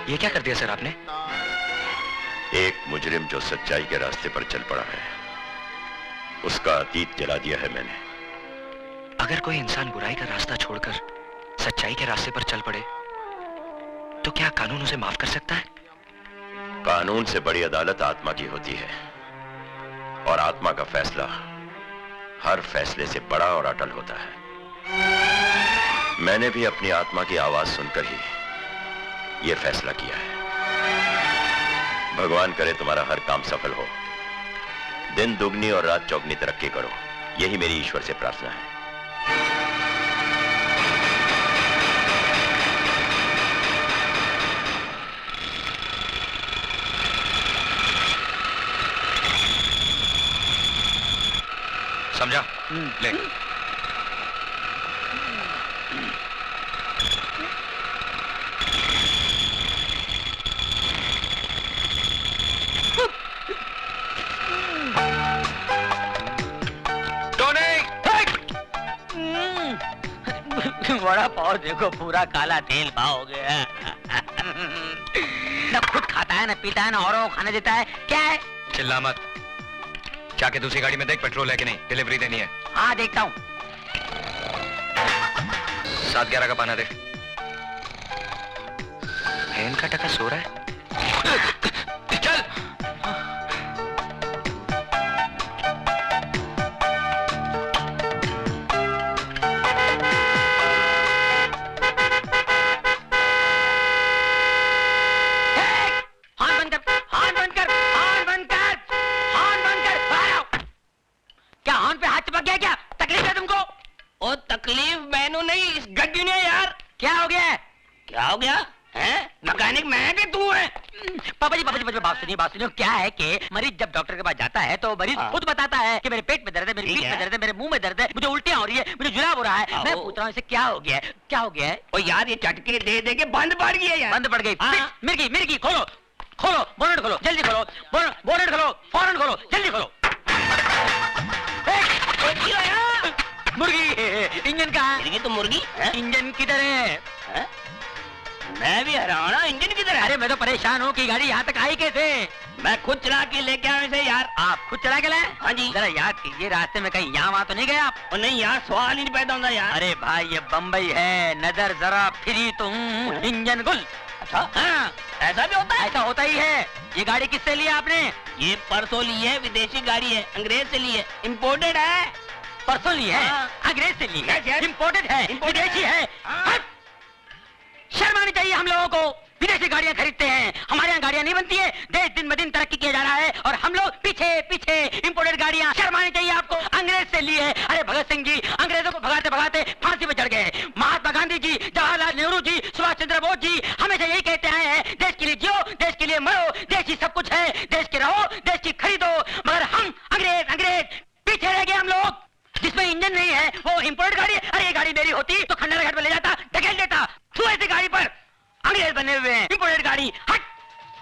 Speaker 10: ये क्या कर दिया सर आपने?
Speaker 6: एक मुजरिम जो सच्चाई के रास्ते पर चल पड़ा है, उसका अतीत जला दिया है मैंने।
Speaker 10: अगर कोई इंसान बुराई का रास्ता छोड़कर सच्चाई के रास्ते पर चल पड़े तो क्या कानून उसे माफ कर सकता है?
Speaker 6: कानून से बड़ी अदालत आत्मा की होती है, और आत्मा का फैसला हर फैसले से बड़ा और अटल होता है। मैंने भी अपनी आत्मा की आवाज सुनकर ही यह फैसला किया है। भगवान करे तुम्हारा हर काम सफल हो, दिन दुगनी और रात चौगनी तरक्की करो, यही मेरी ईश्वर से प्रार्थना है।
Speaker 10: समझा? ले।
Speaker 3: बड़ा पाव देखो, पूरा काला तेल पाव हो गया। न खुद खाता है, न पीता है, न औरों को खाने देता है। क्या है?
Speaker 10: चिल्ला मत। जाके दूसरी गाड़ी में देख पेट्रोल है कि नहीं, डिलीवरी देनी है।
Speaker 3: हाँ देखता हूँ।
Speaker 10: 7-11 का पाना दे। इनका टका सो रहा है। चल।
Speaker 3: क्या हो गया है? मैकेनिक मैं है कि तू है? पापा जी बात सुनिए क्या है कि मरीज जब डॉक्टर के पास जाता है तो मरीज खुद बताता है कि मेरे पेट में दर्द है, मेरी पीठ में दर्द है, मेरे मुंह में दर्द है, मुझे उल्टियां हो रही है, मुझे जुलाब हो रहा है। मैं पूछ रहा हूँ इसे क्या हो गया है, क्या हो गया है? ओ यार ये चटके दे दे के बंद पड़ गई है यार। बंद पड़ गई। मिर्गी खोलो बोनट खोलो, जल्दी खोलो, बोनट खोलो, फौरन खोलो, जल्दी खोलो। मुर्गी इंजन कहाँ है? तो मुर्गी इंजन किधर है? मैं भी हैरान हूं, इंजन किधर है? अरे मैं तो परेशान हूँ कि गाड़ी यहाँ तक आई कैसे? मैं खुद चला के लेके आया इसे यार। आप खुद चला के लाए? हाँ जी। जरा याद कीजिए रास्ते में कहीं यहाँ वहाँ तो नहीं गए आप? और नहीं यार, सवाल ही नहीं पैदा होता यार। अरे भाई ये बम्बई है, नजर जरा फिरी तुम इंजन गुल। अच्छा हाँ, ऐसा भी होता है? ऐसा होता ही है। ये गाड़ी किससे ली आपने? ये परसों ली है, विदेशी गाड़ी है, अंग्रेज से ली है, इम्पोर्टेड है। परसों ली है, अंग्रेज से ली है, इम्पोर्टेड है, विदेशी है। शर्म आनी चाहिए हम लोगों को। विदेशी गाड़ियां खरीदते हैं, हमारे यहाँ गाड़ियां नहीं बनती है। देश दिन ब दिन तरक्की किया जा रहा है और हम लोग पीछे इंपोर्टेड गाड़ियां। शर्म आनी चाहिए आपको। अंग्रेज से लिए है। अरे भगत सिंह जी अंग्रेजों को भगाते भगाते फांसी पे चढ़ गए। महात्मा गांधी जी, जवाहरलाल नेहरू जी, सुभाष चंद्र बोस जी हमेशा यही कहते आए हैं, देश के लिए जियो, देश के लिए मरो, देश ही सब कुछ है, देश के रहो, देश की खरीदो। मगर हम अंग्रेज पीछे रह गए। हम लोग जिसमें इंजन नहीं है वो इंपोर्टेड गाड़ी है। अरे ये गाड़ी मेरी होती तो खंडर घाट में ले जाता, ढकेल देता। तू ऐसी गाड़ी पर अंग्रेज बने हुए हैं, इंपोर्टेड गाड़ी। हट।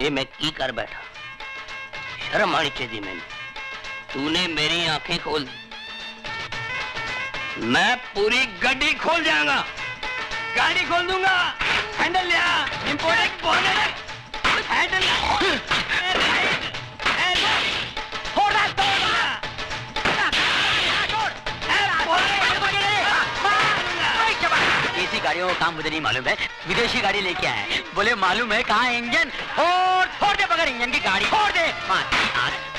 Speaker 3: ये मैं की कर बैठा, शर्म आनी चाहिए मैंने। तूने मेरी आंखें खोल दी, मैं पूरी गाड़ी खोल जाऊंगा, गाड़ी खोल दूंगा। हैंडल लिया, इंपोर्टेड बोनट, हैंडल ऐसी गाड़ियों का काम मुझे नहीं मालूम है। विदेशी गाड़ी लेके आए हैं, बोले मालूम है कहाँ इंजन? फोड़ दे बगैर इंजन की गाड़ी, फोड़ दे।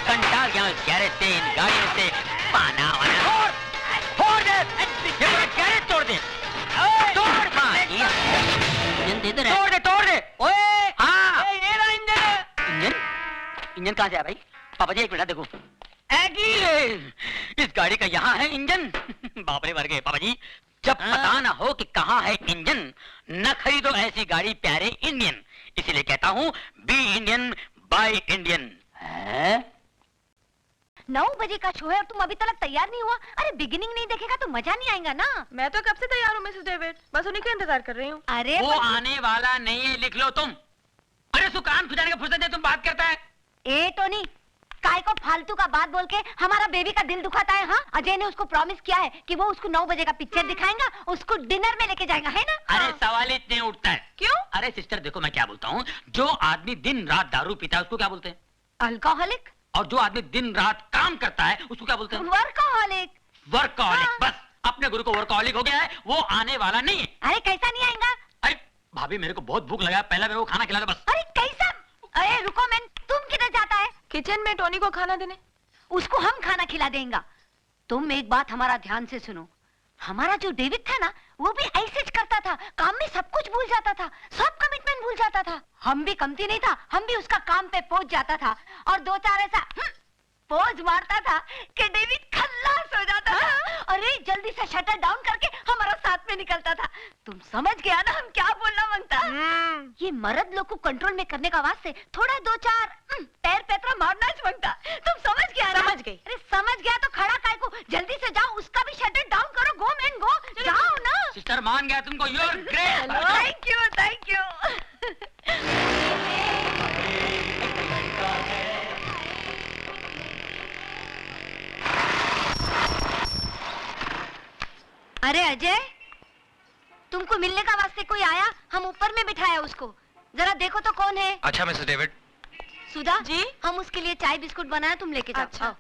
Speaker 3: घंटा गैरेज से इन गाड़ियों से पाना वाना फोड़ दे, गैरेज तोड़ दे, तोड़ दे। ओए हाँ इंजन कहाँ से है भाई? पापा जी एक मिनट देखो, इस गाड़ी का यहाँ है इंजन। बाप रे मर गए पापा जी। जब पता ना हो कि कहाँ है इंजन, न खरीदो ऐसी गाड़ी प्यारे इंडियन। इसीलिए कहता हूँ बी इंडियन बाय इंडियन।
Speaker 7: 9 बजे का शो है और तुम अभी तक तैयार नहीं हुआ? अरे बिगिनिंग नहीं देखेगा तो मजा नहीं आएगा ना।
Speaker 12: मैं तो कब से तैयार हूँ मिसेस डेविड, बस उन्हीं का इंतजार कर रही हूँ।
Speaker 7: अरे
Speaker 3: वो आने वाला नहीं है, लिख लो तुम। अरे सुकान खुजाने का फुर्सत है, तुम बात करता है।
Speaker 7: ए टोनी, काय को फालतू का बात बोल के हमारा बेबी का दिल दुखाता है? हाँ, अजय ने उसको प्रॉमिस किया है कि वो उसको 9 बजे का पिक्चर दिखाएगा, उसको डिनर में लेके जाएगा, है ना?
Speaker 3: अरे सवाल ही इतने उठता है।
Speaker 7: क्यों?
Speaker 3: अरे सिस्टर देखो मैं क्या बोलता हूँ, जो आदमी दिन रात दारू पीता है उसको क्या बोलते हैं?
Speaker 7: अल्कोहलिक।
Speaker 3: और जो आदमी दिन रात काम करता है उसको क्या बोलते हैं?
Speaker 7: वर्कोहलिक।
Speaker 3: वर्कोहलिक। बस अपने गुरु को वर्कोहलिक हो गया है, वो आने वाला नहीं है।
Speaker 7: अरे कैसा नहीं आएगा?
Speaker 3: अरे भाभी मेरे को बहुत भूख लगा, पहले मेरे को खाना खिला दो बस।
Speaker 7: अरे कैसा? अरे रुको मैन, तुम किधर जाता है?
Speaker 12: किचन में टोनी को खाना देने।
Speaker 7: उसको हम खाना खिला देंगे। तुम एक बात हमारा ध्यान से सुनो, हमारा जो डेविड था ना, वो भी ऐसे करता था, काम में सब कुछ भूल जाता था, सब कमिटमेंट भूल जाता था। हम भी कमती नहीं था, हम भी उसका काम पे पहुंच जाता था और 2-4 ऐसा पोज मारता था कि डेविड खल्लास हो जाता था। अरे जल्दी से शटर डाउन करके हमारा साथ में निकलता था। तुम समझ गया ना हम क्या बोलना मांगता? ये मर्द लोग को कंट्रोल में करने का वास्ते थोड़ा 2-4 पैर पैतरा मारना मांगता। तुम समझ गया ना? समझ गई। अरे समझ गया तो खड़ा काय को, जल्दी से जाओ, उसका भी शटर डाउन करो। गो मैन गो, जाओ ना।
Speaker 3: सिस्टर मान गया तुमको, you are great.
Speaker 7: Thank you thank you. अरे अजय, तुमको मिलने का वास्ते कोई आया? हम ऊपर में बिठाया उसको, जरा देखो तो कौन है।
Speaker 1: अच्छा मिसेस डेविड।
Speaker 7: सुधा जी, हम उसके लिए चाय बिस्कुट बनाया, तुम लेके जाओ। अच्छा।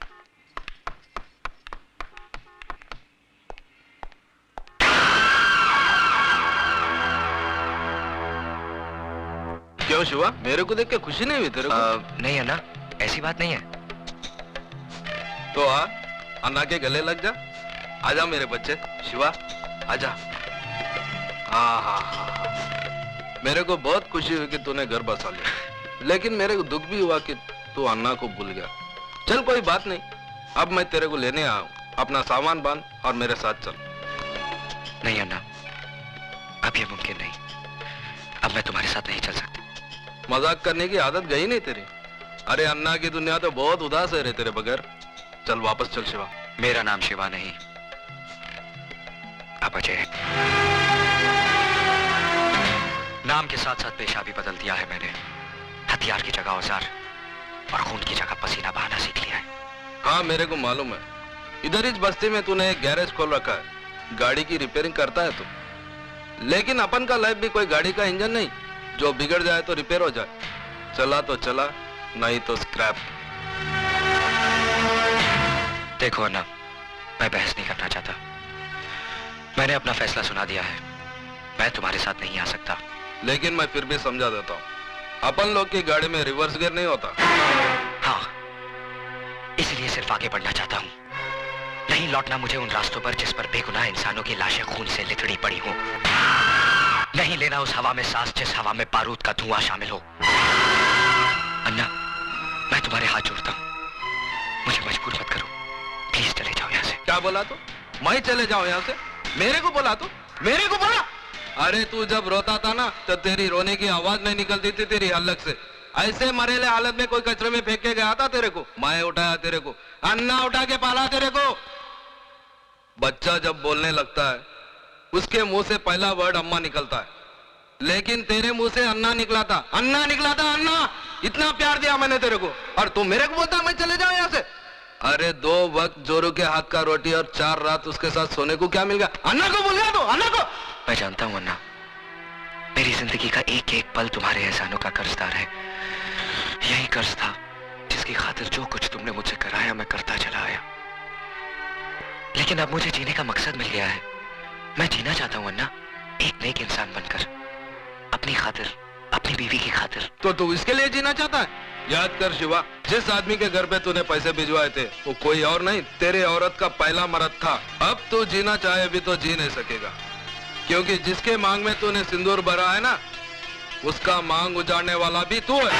Speaker 1: क्यों शिवा, मेरे को देख के खुशी नहीं हुई तेरे को?
Speaker 11: नहीं अन्ना, ऐसी बात नहीं है।
Speaker 1: तो आ, अन्ना के गले लग जा। आजा मेरे बच्चे, शिवा आजा। हाँ, मेरे को बहुत खुशी हुई कि तूने घर बसा लिया, लेकिन मेरे को दुख भी हुआ कि तू अन्ना को भूल गया। चल कोई बात नहीं, अब मैं तेरे को लेने आया हूँ, अपना सामान बांध और मेरे साथ चल।
Speaker 11: नहीं अन्ना, अब ये मुमकिन नहीं। अब
Speaker 10: अब मैं तुम्हारे साथ नहीं चल सकती।
Speaker 1: मजाक करने की आदत गई नहीं तेरी। अरे अन्ना की दुनिया तो बहुत उदास है रे तेरे बगैर। चल वापस चल शिवा।
Speaker 10: मेरा नाम शिवा नहीं, अब अजय है। नाम के साथ साथ पेशा भी बदल दिया है मैंने। हथियार की जगह औजार और खून की जगह पसीना बहाना सीख लिया है।
Speaker 1: हाँ मेरे को मालूम है, इधर इस बस्ती में तूने एक गैरेज खोल रखा है, गाड़ी की रिपेयरिंग करता है तू। लेकिन अपन का लाइफ भी कोई गाड़ी का इंजन नहीं जो बिगड़ जाए तो रिपेयर हो जाए। चला तो चला, नहीं तो स्क्रैप।
Speaker 10: देखो अन्ना, मैं बहस नहीं करना चाहता। मैंने अपना फैसला सुना दिया है। मैं तुम्हारे साथ नहीं आ सकता।
Speaker 1: लेकिन मैं फिर भी समझा देता हूँ, अपन लोग की गाड़ी में रिवर्स गियर नहीं होता।
Speaker 10: हाँ, इसलिए सिर्फ आगे बढ़ना चाहता हूँ। नहीं लौटना मुझे उन रास्तों पर जिस पर बेगुनाह इंसानों की लाशें खून से लिथड़ी पड़ी हो। नहीं लेना उस हवा में सांस जिस हवा में बारूद का धुआं शामिल हो। अन्ना, मैं तुम्हारे हाथ जोड़ता हूँ, मुझे मजबूर मत करो। प्लीज चले जाओ यहाँ से।
Speaker 1: क्या बोला तू? मैं चले जाऊँ यहाँ से? मेरे को बोला तू? मेरे को बोला? अरे तू जब रोता था ना तो तेरी रोने की आवाज नहीं निकलती थी तेरी हलक से। ऐसे मरेले हालत में कोई कचरे में फेंक के गया था तेरे को? मैं उठाया तेरे को, अन्ना उठा के पाला तेरे को। बच्चा जब बोलने लगता है उसके मुंह से पहला वर्ड अम्मा निकलता है, लेकिन तेरे मुंह से अन्ना निकला था। अन्ना निकला था, अन्ना। इतना प्यार दिया मैंने तेरे को और तू मेरे को बोलता मैं चले जाऊं यहाँ से? अरे 2 वक्त जोरू के हाथ का रोटी और 4 रात उसके साथ सोने को क्या मिल गया? अन्ना को भूल गया तू? अन्ना को?
Speaker 10: मैं जानता हूँ अन्ना, मेरी जिंदगी का एक एक पल तुम्हारे एहसानों का कर्जदार है। यही कर्ज था जिसकी खातिर जो कुछ तुमने मुझसे कराया मैं करता चला आया। लेकिन अब मुझे जीने का मकसद मिल गया है। मैं जीना चाहता हूँ अन्ना, एक नेक इंसान बनकर, अपनी खातिर, अपनी बीवी की खातिर।
Speaker 1: तो तू इसके लिए जीना चाहता है? याद कर शिवा, जिस आदमी के घर पे तूने पैसे भिजवाए थे वो कोई और नहीं, तेरे औरत का पहला मर्द था। अब तू जीना चाहे भी तो जी नहीं सकेगा, क्योंकि जिसके मांग में तूने सिंदूर भरा है ना, उसका मांग उजाड़ने वाला भी तू है।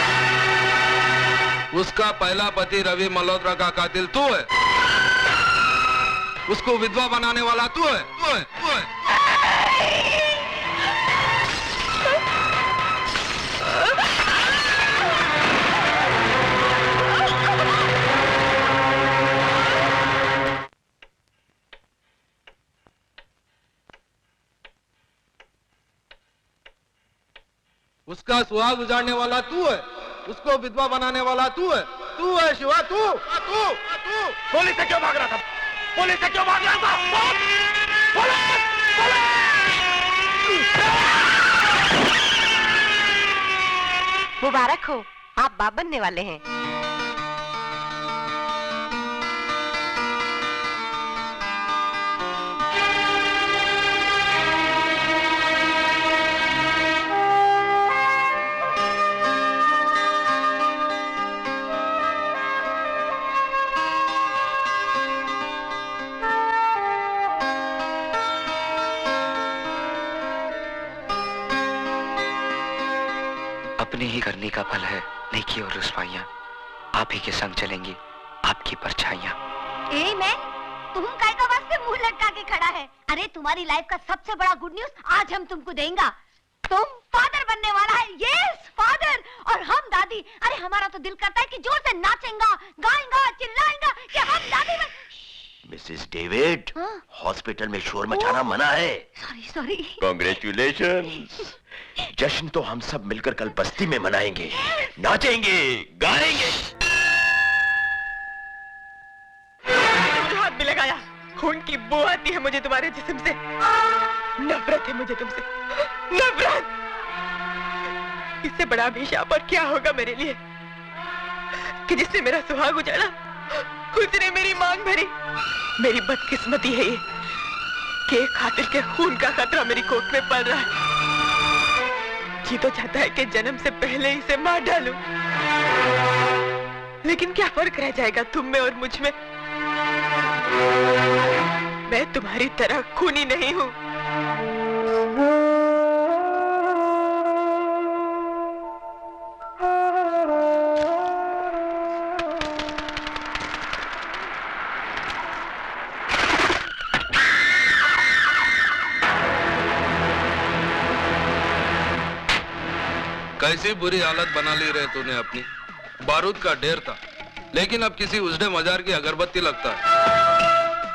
Speaker 1: उसका पहला पति रवि मल्होत्रा का कातिल तू है। उसको विधवा बनाने वाला तू है, तू है, तू है। उसका सुहाग उजाड़ने वाला तू है, उसको विधवा बनाने वाला तू है। तू है शिवा, तू तू तू।
Speaker 9: पुलिस से क्यों भाग रहा था? पुलिस से क्यों भाग रहा था?
Speaker 12: मुबारक हो, आप बाप बनने वाले हैं।
Speaker 10: अपनी ही करनी का फल है नेकी और रुसवाइयां। आप ही के संग चलेंगी आपकी परछाइयां।
Speaker 7: ए मैं, तुम काय का वास्ते मुंह लटका के खड़ा है? अरे तुम्हारी लाइफ का सबसे बड़ा गुड न्यूज आज हम तुमको देंगे। तुम फादर बनने वाला है। यस फादर, और हम दादी। अरे हमारा तो दिल करता है कि जोर से नाचेंगा, गाएंगा, चिल्लाएंगा कि हम दादी बन।
Speaker 6: मिसेस डेविड, हॉस्पिटल में शोर मचाना मना है।
Speaker 7: Sorry sorry.
Speaker 6: कांग्रेचुलेशंस। जश्न तो हम सब मिलकर कल बस्ती में मनाएंगे, नाचेंगे, गाएंगे।
Speaker 12: हाथ भी लगाया, खून की बू आती है मुझे तुम्हारे जिस्म से। नफरत है मुझे तुमसे, नफरत। इससे बड़ा अभिशाप और क्या होगा मेरे लिए कि जिसने मेरा सुहाग उजाड़ा उसने मेरी मांग भरी। मेरी बदकिस्मती है ये कि एक कातिल के खून का खतरा मेरी कोख में पड़ रहा है। जी तो चाहता है कि जन्म से पहले इसे मार डालूं, लेकिन क्या फर्क रह जाएगा तुम में और मुझ में? मैं तुम्हारी तरह खूनी नहीं हूं।
Speaker 1: कैसी बुरी हालत बना ली रे तूने अपनी। बारूद का ढेर था, लेकिन अब किसी उजड़े मजार की अगरबत्ती लगता है।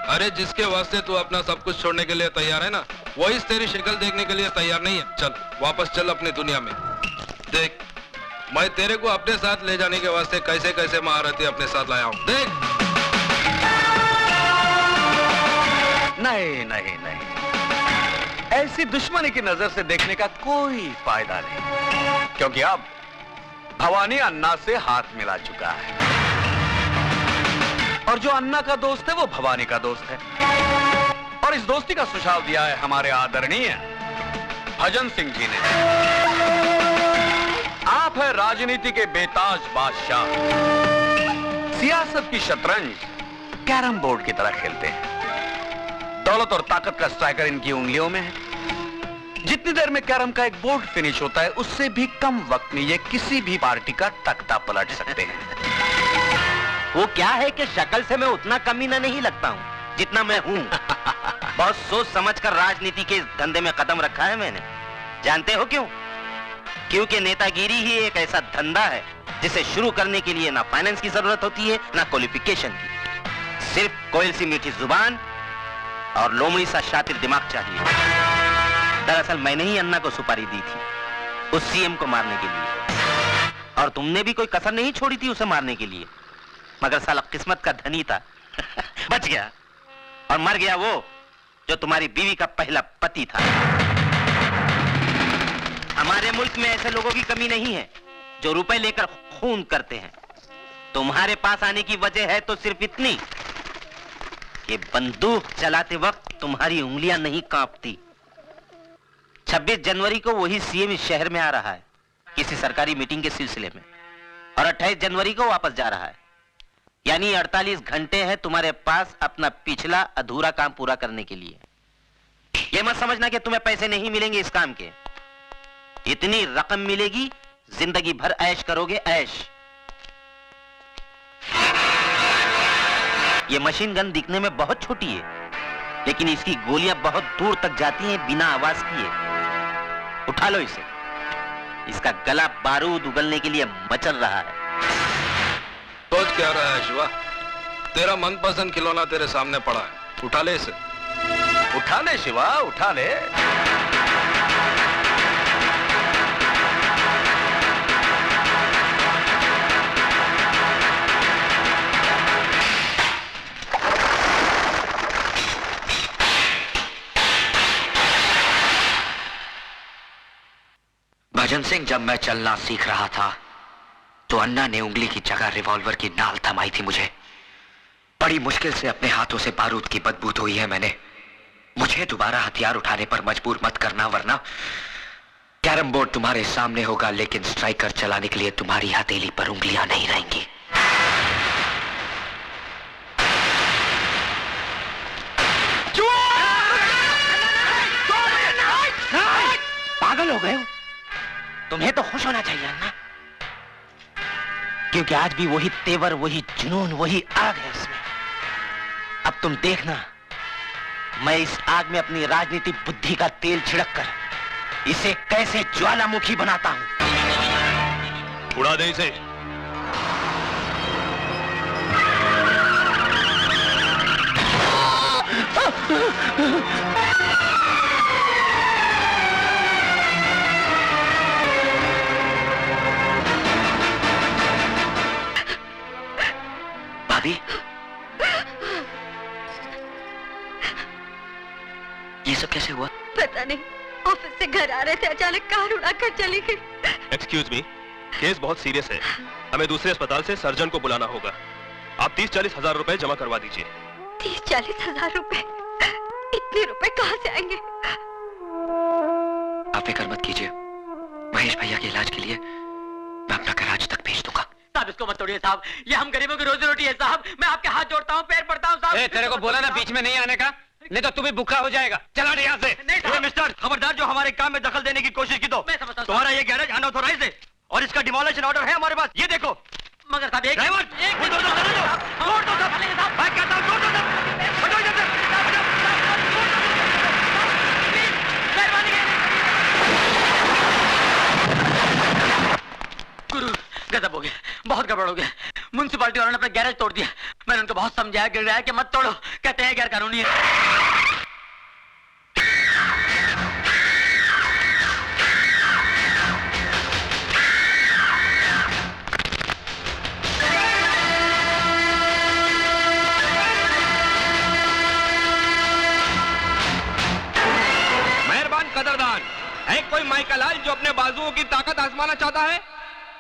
Speaker 1: अरे जिसके वास्ते तू अपना सब कुछ छोड़ने के लिए तैयार है ना, वही तेरी शक्ल देखने के लिए तैयार नहीं है। चल वापस चल अपनी दुनिया में। देख मैं तेरे को अपने साथ ले जाने के वास्ते कैसे कैसे महारथी अपने साथ लाया हूं। देख।
Speaker 4: नहीं नहीं नहीं, ऐसी दुश्मनी की नजर से देखने का कोई फायदा नहीं, क्योंकि अब भवानी अन्ना से हाथ मिला चुका है और जो अन्ना का दोस्त है वो भवानी का दोस्त है। और इस दोस्ती का सुझाव दिया है हमारे आदरणीय भजन सिंह जी ने। आप है राजनीति के बेताज बादशाह, सियासत की शतरंज कैरम बोर्ड की तरह खेलते हैं। दौलत और ताकत का स्ट्राइकर इनकी उंगलियों में है। जितनी देर में कैरम का एक बोर्ड फिनिश होता है, उससे भी कम वक्त में ये किसी भी पार्टी का तख्ता पलट सकते हैं।
Speaker 2: वो क्या है कि शक्ल से मैं उतना कमीना नहीं लगता हूँ जितना मैं हूँ। बहुत सोच समझकर राजनीति के इस धंधे में कदम रखा है मैंने। जानते हो क्यों? क्योंकि नेतागिरी ही एक ऐसा धंधा है जिसे शुरू करने के लिए ना फाइनेंस की जरूरत होती है ना क्वालिफिकेशन की। सिर्फ कोयल सी मीठी जुबान और लोमड़ी सा शातिर दिमाग चाहिए। दरअसल मैंने ही अन्ना को सुपारी दी थी उस सीएम को मारने के लिए, और तुमने भी कोई कसर नहीं छोड़ी थी उसे मारने के लिए, मगर साला किस्मत का धनी था बच गया। और मर गया वो जो तुम्हारी बीवी का पहला पति था। हमारे मुल्क में ऐसे लोगों की कमी नहीं है जो रुपए लेकर खून करते हैं। तुम्हारे पास आने की वजह है तो सिर्फ इतनी कि बंदूक चलाते वक्त तुम्हारी उंगलियां नहीं कांपती। 26 जनवरी को वही सीएम इस शहर में आ रहा है किसी सरकारी मीटिंग के सिलसिले में, और 28 जनवरी को वापस जा रहा है। यानी 48 घंटे हैं तुम्हारे पास अपना पिछला अधूरा काम पूरा करने के लिए। यह मत समझना कि तुम्हें पैसे नहीं मिलेंगे इस काम के। इतनी रकम मिलेगी, जिंदगी भर ऐश करोगे ऐश। यह मशीन गन दिखने में बहुत छोटी है, लेकिन इसकी गोलियां बहुत दूर तक जाती हैं बिना आवाज किए। उठा लो इसे, इसका गला बारूद उगलने के लिए मचल रहा है।
Speaker 1: सोच क्या रहा है शिवा? तेरा मनपसंद खिलौना तेरे सामने पड़ा है, उठा ले इसे।
Speaker 4: उठा ले शिवा, उठा ले।
Speaker 10: भजन सिंह, जब मैं चलना सीख रहा था तो अन्ना ने उंगली की जगह रिवॉल्वर की नाल थमाई थी मुझे। बड़ी मुश्किल से अपने हाथों से बारूद की बदबू धोई है मैंने। मुझे दोबारा हथियार उठाने पर मजबूर मत करना, वरना कैरम बोर्ड तुम्हारे सामने होगा, लेकिन स्ट्राइकर चलाने के लिए तुम्हारी हथेली पर उंगलियां नहीं रहेंगी। पागल हो गए हो? तुम्हें तो खुश होना चाहिए अन्ना, क्योंकि आज भी वही तेवर, वही जुनून, वही आग है इसमें। अब तुम देखना, मैं इस आग में अपनी राजनीतिक बुद्धि का तेल छिड़ककर इसे कैसे ज्वालामुखी बनाता हूं।
Speaker 6: उड़ा दे इसे।
Speaker 10: भाभी, ये सब कैसे हुआ?
Speaker 7: पता नहीं, ऑफिस से घर आ रहे थे, अचानक कार उड़ाकर चली गई।
Speaker 6: एक्सक्यूज मी, केस बहुत सीरियस है, हमें दूसरे अस्पताल से सर्जन को बुलाना होगा। आप 30-40 हजार रुपए जमा करवा दीजिए।
Speaker 7: 30-40 हजार रुपए? इतने रुपए कहाँ से आएंगे?
Speaker 10: आप फिक्र मत कीजिए, महेश भैया के इलाज के लिए मैं अपना कराच तक भेज दूंगा।
Speaker 3: साहब इसको मत तोड़िए साहब, ये हम गरीबों की रोजी रोटी है साहब। मैं आपके हाथ जोड़ता हूँ, पैर पड़ता हूँ साहब।
Speaker 8: तेरे को बोला ना बीच में नहीं आने का, नहीं तो तू भी भूखा हो जाएगा। चला नहीं यहाँ से।
Speaker 6: मिस्टर, खबरदार जो हमारे काम में दखल देने की कोशिश की तो तुम्हारा ये गैरेज अनऑथोराइज्ड है और इसका डिमोलिशन ऑर्डर है हमारे पास। ये देखो।
Speaker 3: मगर साहब एक
Speaker 6: ड्राइवर, छोड़ दो साहब। मैं कहता हूँ छोड़ दो साहब। हटो इधर से।
Speaker 3: मेहरबानी। गजब हो गया, बहुत गड़बड़ हो गया। म्युनिसिपालिटी वालों ने अपना गैरेज तोड़ दिया। मैंने उनको बहुत समझाया गिराया कि मत तोड़ो, कहते हैं गैर कानूनी है।
Speaker 8: कदरदान है कोई माइकलाल जो अपने बाजुओं की ताकत आजमाना चाहता है?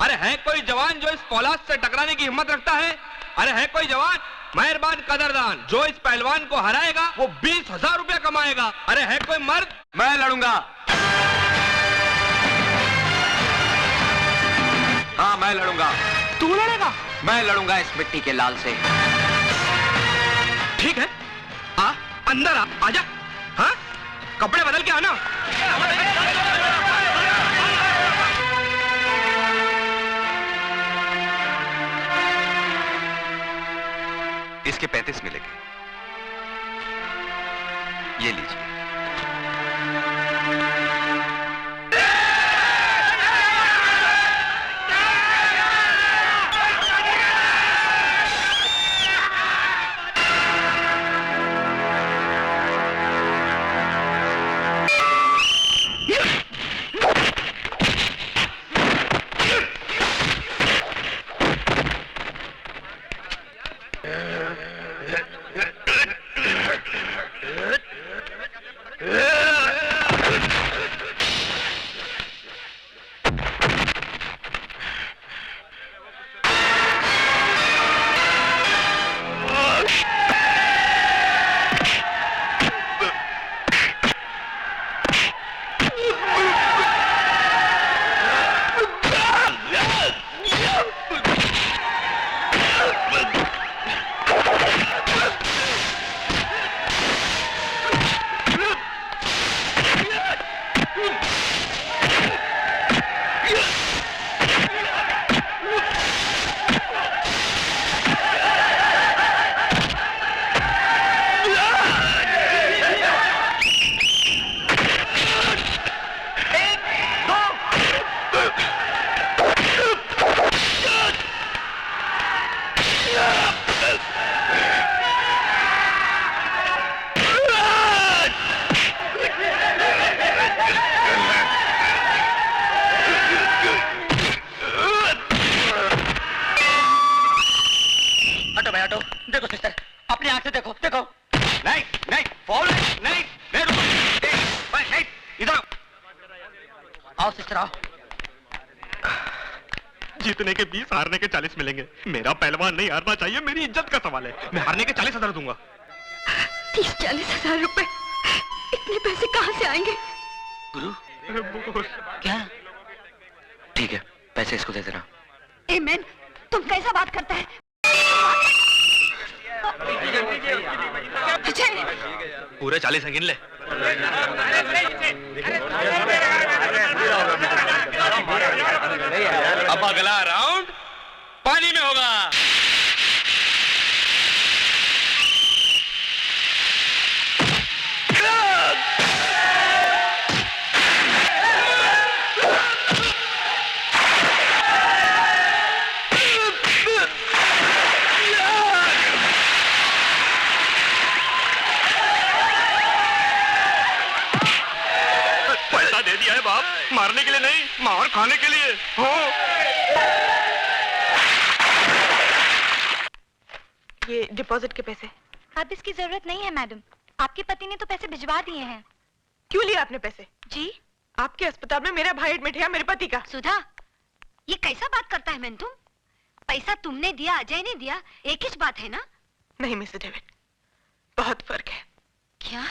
Speaker 8: अरे है कोई जवान जो इस फौलाद से टकराने की हिम्मत रखता है? अरे है कोई जवान? मेहरबान कदरदान जो इस पहलवान को हराएगा वो 20,000 रुपया कमाएगा। अरे है कोई मर्द?
Speaker 10: मैं लड़ूंगा। हाँ मैं लड़ूंगा।
Speaker 12: तू लड़ेगा?
Speaker 10: मैं लड़ूंगा इस मिट्टी के लाल से।
Speaker 8: ठीक है, आ अंदर आजा। हाँ कपड़े बदल के आना।
Speaker 11: इसके 35 मिलेंगे, ये लीजिए।
Speaker 9: जीतने के 20 हारने के 40 मिलेंगे। मेरा पहलवान नहीं हारना चाहिए, मेरी इज्जत का सवाल है। मैं हारने के 40,000 दूंगा।
Speaker 7: 30-40 हजार रुपए, इतने पैसे कहाँ से आएंगे?
Speaker 10: गुरु क्या? ठीक है, पैसे इसको दे देना।
Speaker 7: ए मैन, तुम कैसा बात करता है?
Speaker 9: पूरे 40 गिन ले।
Speaker 8: अब अगला राउंड पानी में होगा।
Speaker 9: पैसा दे दिया है बाप, मारने के लिए नहीं, मार खाने के लिए। हो
Speaker 12: ये डिपॉजिट के पैसे।
Speaker 5: अब इसकी जरूरत नहीं है मैडम, आपके पति ने तो पैसे भिजवा दिए हैं।
Speaker 12: क्यों लिया आपने पैसे?
Speaker 5: जी
Speaker 12: आपके अस्पताल में मेरा भाई एडमिट है, मेरे पति का।
Speaker 7: सुधा, ये कैसा बात करता है मैन तुम? पैसा तुमने दिया, अजय ने दिया, एक ही बात है ना?
Speaker 12: नहीं मिस्टर डेविड, बहुत फर्क है।
Speaker 7: क्या?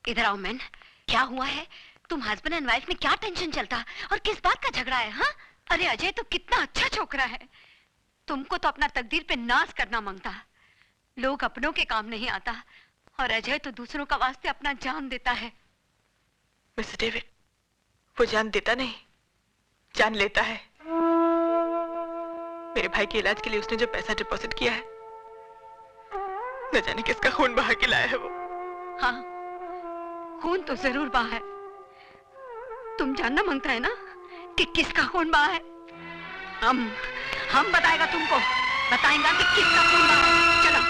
Speaker 7: इधर आओ मैन, क्या हुआ है? तुम हस्बैंड एंड वाइफ में क्या टेंशन चलता और किस बात का झगड़ा है? हाँ, अरे अजय तो कितना अच्छा छोकरा है, तुमको तो अपना तकदीर पे नाज करना मांगता। लोग अपनों के काम नहीं आता और अजय तो दूसरों का वास्ते अपना जान देता है।
Speaker 12: मिस्टर डेविड, वो जान देता नहीं, जान लेता है। मेरे भाई के इलाज के लिए उसने जो पैसा डिपॉजिट किया है, न जाने किसका खून बहा के लाया है वो।
Speaker 7: हाँ, खून तो जरूर बहा है। तुम जानना मांगता है ना कि किसका खून बहा है? हम बताएगा तुमको, बताएंगा कि किसका खून बहा है। चलो।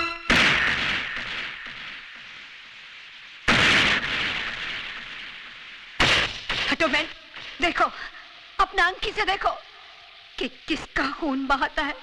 Speaker 7: हटो मैं, देखो अपना आंखी से देखो कि किसका खून बहाता है।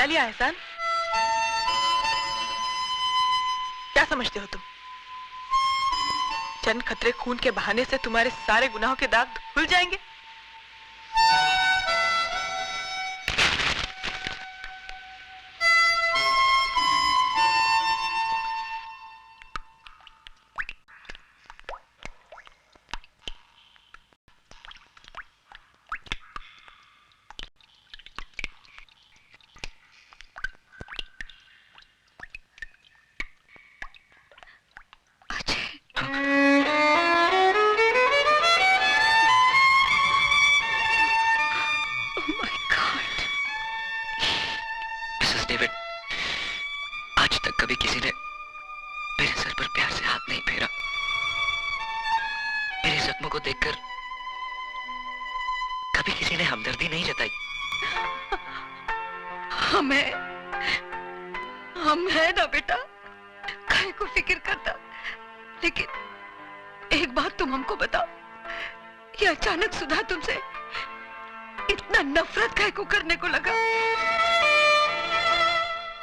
Speaker 12: लिया एहसान, क्या समझते हो तुम? चंद खतरे खून के बहाने से तुम्हारे सारे गुनाहों के दाग धुल जाएंगे? हम है ना बेटा, काहे को फिक्र करता। लेकिन एक बात तुम हमको बताओ, ये अचानक सुधा तुमसे इतना नफरत काहे को करने को लगा?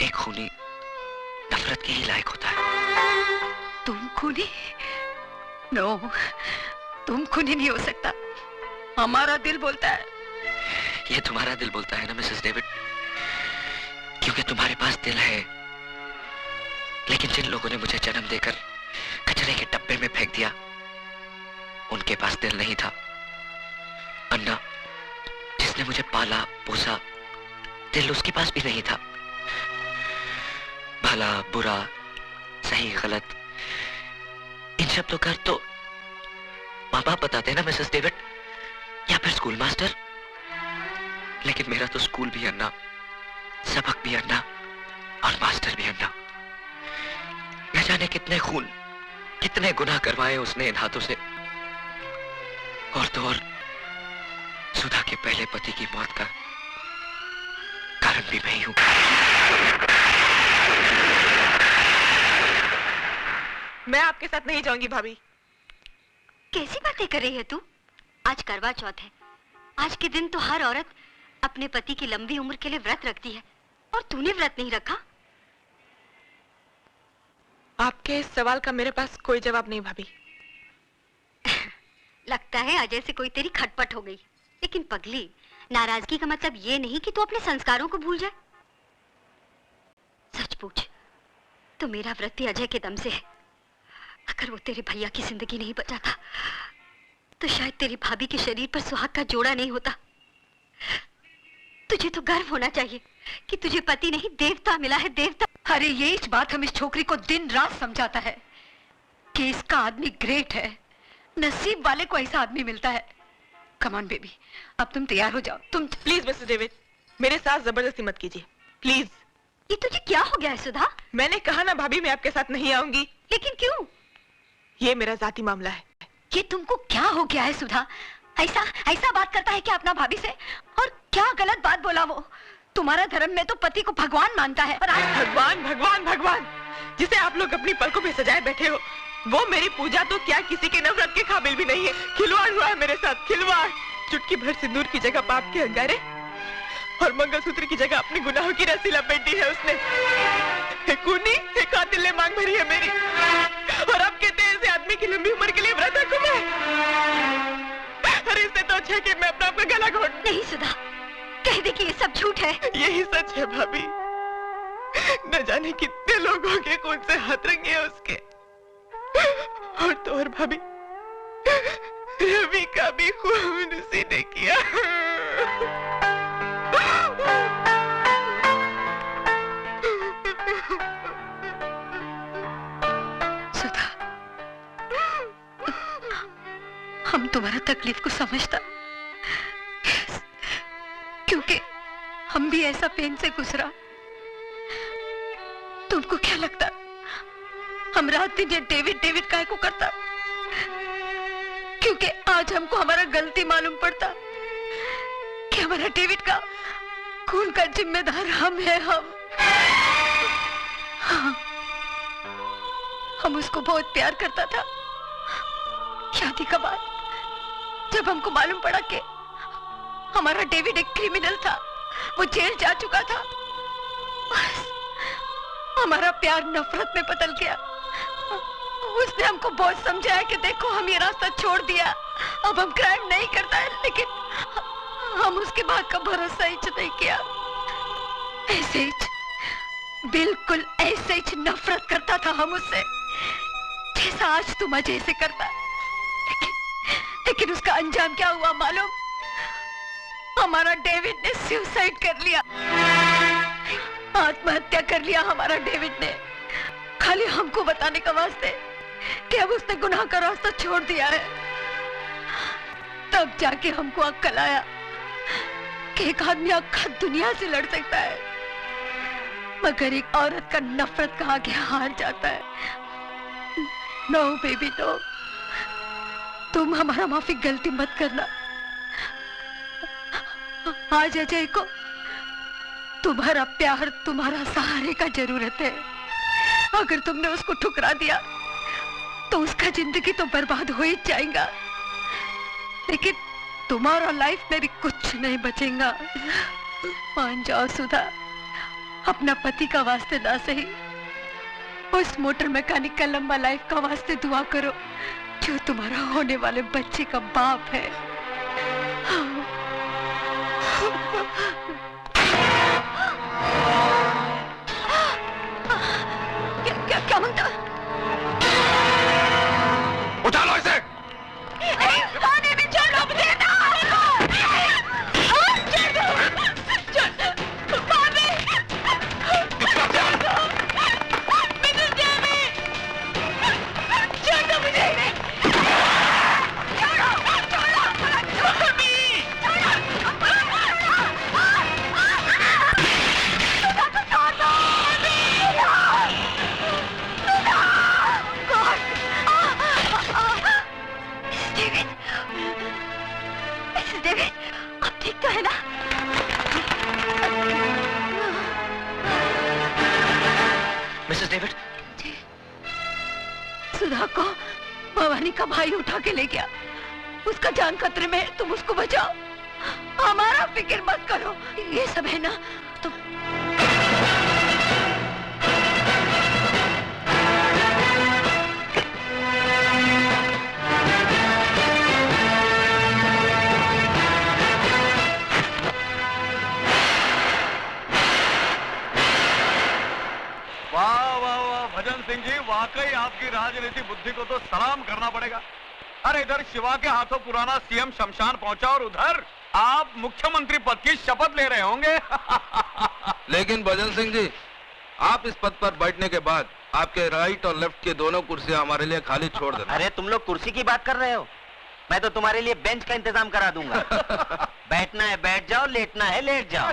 Speaker 10: एक खूनी नफरत के ही लायक होता है।
Speaker 7: तुम खूनी? नो, तुम खूनी नहीं हो सकता। हमारा दिल बोलता है।
Speaker 10: ये तुम्हारा दिल बोलता है ना मिसेस डेविड, क्योंकि तुम्हारे पास दिल है। लेकिन जिन लोगों ने मुझे जन्म देकर कचरे के डब्बे में फेंक दिया, उनके पास दिल नहीं था। अन्ना, जिसने मुझे पाला पोसा, दिल उसके पास भी नहीं था। भला बुरा, सही गलत, इन शब्दों का तो माँ बाप बताते हैं ना मिसेस डेविड, या फिर स्कूल मास्टर। लेकिन मेरा तो स्कूल भी अन्ना, सबक भी अन्ना और मास्टर भी अन्ना। न जाने कितने खून, कितने गुनाह करवाए उसने इन हाथों से। और तो और सुधा के पहले पति की मौत का कारण भी मैं ही हूं।
Speaker 12: मैं आपके साथ नहीं जाऊंगी भाभी।
Speaker 7: कैसी बातें कर रही है तू? आज करवा चौथ है। आज के दिन तो हर औरत अपने पति की लंबी उम्र के लिए व्रत रखती है, और तूने व्रत नहीं रखा।
Speaker 12: आपके इस सवाल का मेरे पास कोई जवाब नहीं भाभी।
Speaker 7: लगता है अजय से कोई तेरी खटपट हो गई। लेकिन पगली, नाराजगी का मतलब ये नहीं कि तू अपने संस्कारों को भूल जाए। सच पूछ, तो मेरा व्रत ही अजय के दम से है। अगर वो तेरे भैया की जिंदगी नहीं बचाता, तो शायद तेरी भाभी के शरीर पर सुहाग का जोड़ा नहीं होता। तुझे तो गर्व होना चाहिए कि तुझे पति नहीं देवता मिला है, देवता। अरे ये इस बात हम इस छोकरी को दिन रात समझाता है कि इसका आदमी ग्रेट है, नसीब वाले को ऐसा आदमी मिलता है। कम ऑन बेबी, अब तुम तैयार हो जाओ। तुम
Speaker 12: प्लीज मिस्टर डेविड, मेरे साथ जबरदस्ती मत कीजिए प्लीज।
Speaker 7: ये तुझे क्या हो गया है सुधा?
Speaker 12: मैंने कहा ना भाभी, मैं आपके साथ नहीं आऊंगी।
Speaker 7: लेकिन क्यों?
Speaker 12: ये मेरा जाती मामला है।
Speaker 7: ये तुमको क्या हो गया है सुधा? ऐसा बात करता है क्या अपना भाभी से? और क्या गलत बात बोला वो? तुम्हारा धर्म में तो पति को भगवान मानता है, और आज
Speaker 12: भगवान भगवान भगवान जिसे आप लोग अपनी पलकों पे सजाए बैठे हो, वो मेरी पूजा तो क्या किसी के नफरत के काबिल भी नहीं है। खिलवाड़ हुआ है मेरे साथ, खिलवाड़। चुटकी भर सिंदूर की जगह पाप के अंगारे, और मंगलसूत्र की जगह अपने गुनाहों की रस्सी लपेटी है उसने। एक खूनी, एक कातिल ने मांग भरी है मेरी, और अब कहते हैं ऐसे आदमी की लंबी उम्र के लिए व्रत रखूं मैं। अरे इससे तो अच्छा है कि मैं अपना गला घोट।
Speaker 7: नहीं सुधा, कह दे कि ये सब झूठ है।
Speaker 12: यही सच है भाभी। न जाने कितने लोगों के खून से हाथ रंगे हैं उसके। और तो और भाभी, रवि का भी खून उसी ने किया।
Speaker 7: सुधा, हम तुम्हारा तकलीफ को समझता, क्योंकि हम भी ऐसा पेन से गुजरा। तुमको क्या लगता हम रात दिन ये डेविड डेविड काहे को करता? क्योंकि आज हमको हमारा गलती मालूम पड़ता कि हमारा डेविड का खून का जिम्मेदार हम है। हम उसको बहुत प्यार करता था। शादी के बाद जब हमको मालूम पड़ा कि हमारा डेविड एक क्रिमिनल था, वो जेल जा चुका था, हमारा प्यार नफरत में बदल गया। उसने हमको बहुत समझाया कि देखो हम ये रास्ता छोड़ दिया, अब हम क्राइम नहीं करता है, लेकिन हम उसके बाद का भरोसा ही नहीं किया। ऐसे ही, बिल्कुल ऐसे ही नफरत करता था हम उससे, जैसा आज तुम अजय से करता। लेकिन उसका अंजाम क्या हुआ मालूम? हमारा डेविड ने सुसाइड कर लिया, आत्महत्या कर लिया हमारा डेविड ने, खाली हमको बताने का वास्ते कि अब उसने गुनाह का रास्ता छोड़ दिया है। तब जाके हमको अक्ल आया कि एक आदमी आखा दुनिया से लड़ सकता है, मगर एक औरत का नफरत का आगे हार जाता है। नो बेबी नो, तुम हमारा माफी गलती मत करना। आज अजय को तुम्हारा प्यार, तुम्हारा सहारे का जरूरत है। अगर तुमने उसको ठुकरा दिया तो उसका जिंदगी तो बर्बाद हो ही जाएगा, लेकिन तुम्हारा लाइफ में भी कुछ नहीं बचेगा। मान जाओ सुधा, अपना पति का वास्ते ना सही, उस मोटर मैकेनिक का लंबा लाइफ का वास्ते दुआ करो, जो तुम्हारा होने वाले बच्चे का बाप है। क्या मांगता?
Speaker 9: उठा लो इसे।
Speaker 12: पानी में छोड़ दो मुझे ना।
Speaker 10: मिसेस डेविड,
Speaker 7: सुधा को भवानी का भाई उठा के ले गया, उसका जान खतरे में है, तुम उसको बचाओ, हमारा फिक्र मत करो। ये सब है ना तुम।
Speaker 15: वाह वाह वाह भजन सिंह जी, वाकई आपकी राजनीति बुद्धि को तो सलाम करना पड़ेगा। अरे इधर शिवा के हाथों पुराना सीएम शमशान पहुंचा और उधर आप मुख्यमंत्री पद की शपथ ले रहे होंगे।
Speaker 1: लेकिन भजन सिंह जी, आप इस पद पर बैठने के बाद आपके राइट और लेफ्ट की दोनों कुर्सियां हमारे लिए खाली छोड़ देना।
Speaker 2: अरे तुम लोग कुर्सी की बात कर रहे हो, मैं तो तुम्हारे लिए बेंच का इंतजाम करा दूंगा। बैठना है बैठ जाओ, लेटना है लेट जाओ।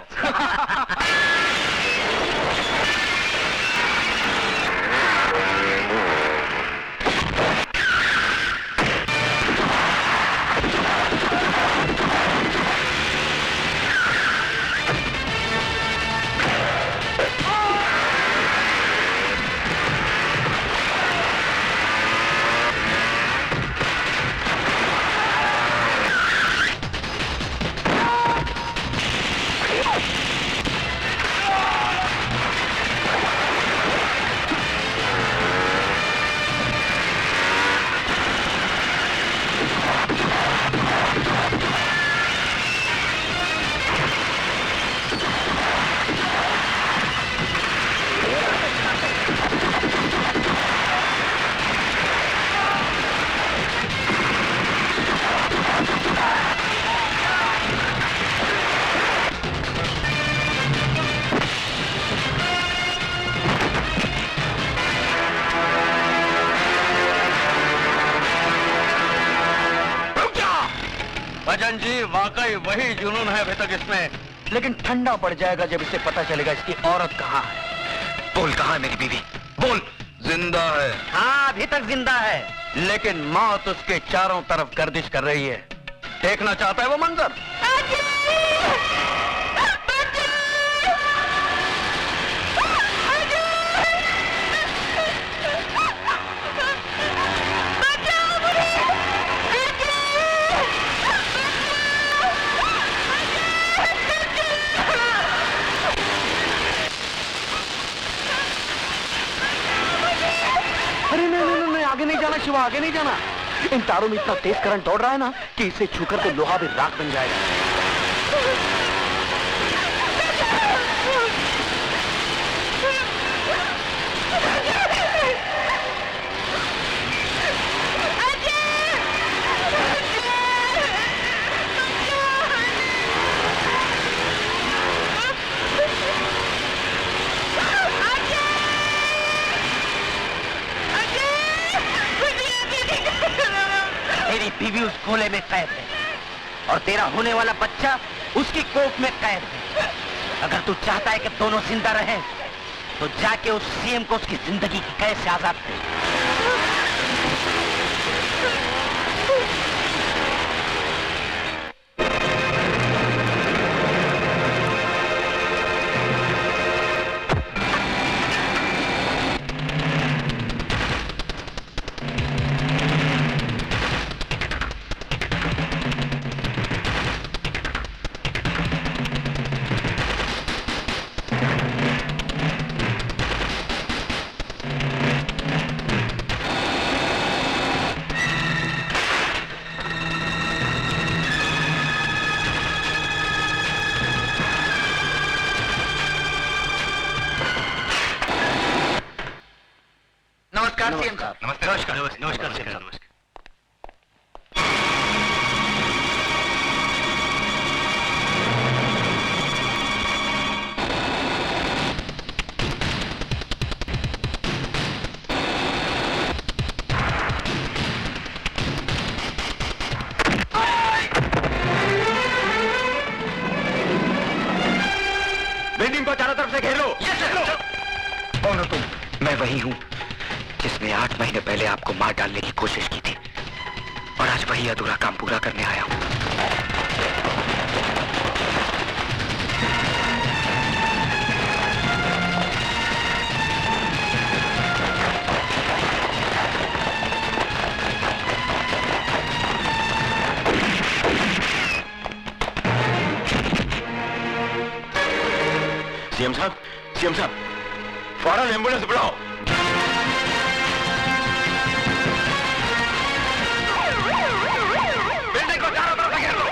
Speaker 4: भजन जी वाकई वही जुनून है अभी तक इसमें, लेकिन ठंडा पड़ जाएगा जब इसे पता चलेगा इसकी औरत कहाँ है। बोल कहाँ है मेरी बीवी, बोल।
Speaker 1: जिंदा है।
Speaker 2: हाँ अभी तक जिंदा है,
Speaker 4: लेकिन मौत उसके चारों तरफ गर्दिश कर रही है। देखना चाहता है वो मंजर। अरे नहीं, आगे नहीं जाना शिवा, आगे नहीं जाना। इन तारों में इतना तेज करंट दौड़ रहा है ना कि इसे छूकर तो लोहा भी राख बन जाएगा।
Speaker 2: तेरी बीवी उस गोले में कैद है और तेरा होने वाला बच्चा उसकी कोख में कैद है। अगर तू चाहता है कि दोनों जिंदा रहें, तो जाके उस सीएम को उसकी जिंदगी की कैद से आजाद कर। नमस्कार सीएम साहब।
Speaker 4: नमस्कार नमस्कार सीएम साहब।
Speaker 10: बिल्डिंग को चारों तरफ से घेर लो।
Speaker 4: कौन हो तुम? मैं वही हूँ जिसने 8 महीने पहले आपको मार डालने की कोशिश की थी, और आज वही अधूरा काम पूरा करने आया हूँ।
Speaker 6: सीएम साहब, फौरन एम्बुलेंस बुलाओ।
Speaker 10: बिल्डिंग को चारों तरफ से घेर लो।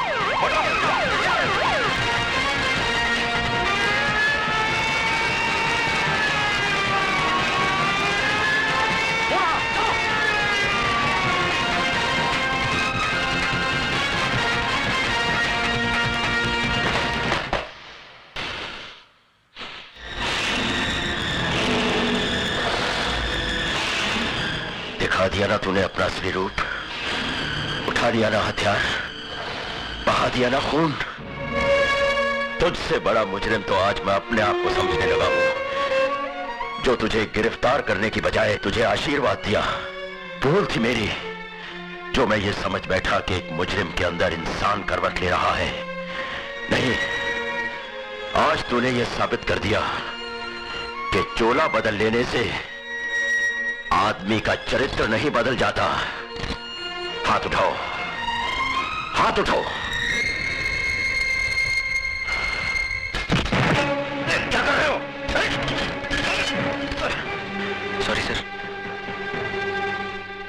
Speaker 6: दिखा दिया ना तूने अपना असली रूप, उठा दिया ना हथियार, बहा दिया ना खून। तुझसे बड़ा मुजरिम तो आज मैं अपने आप को समझने लगा हूं, जो तुझे गिरफ्तार करने की बजाय तुझे आशीर्वाद दिया। भूल थी मेरी, जो मैं ये समझ बैठा कि एक मुजरिम के अंदर इंसान करवट ले रहा है। नहीं, आज तूने ये साबित कर दिया कि चोला बदल लेने से आदमी का चरित्र नहीं बदल जाता। हाथ उठाओ, हाथ उठाओ। क्या कर रहे हो?
Speaker 4: सॉरी सर,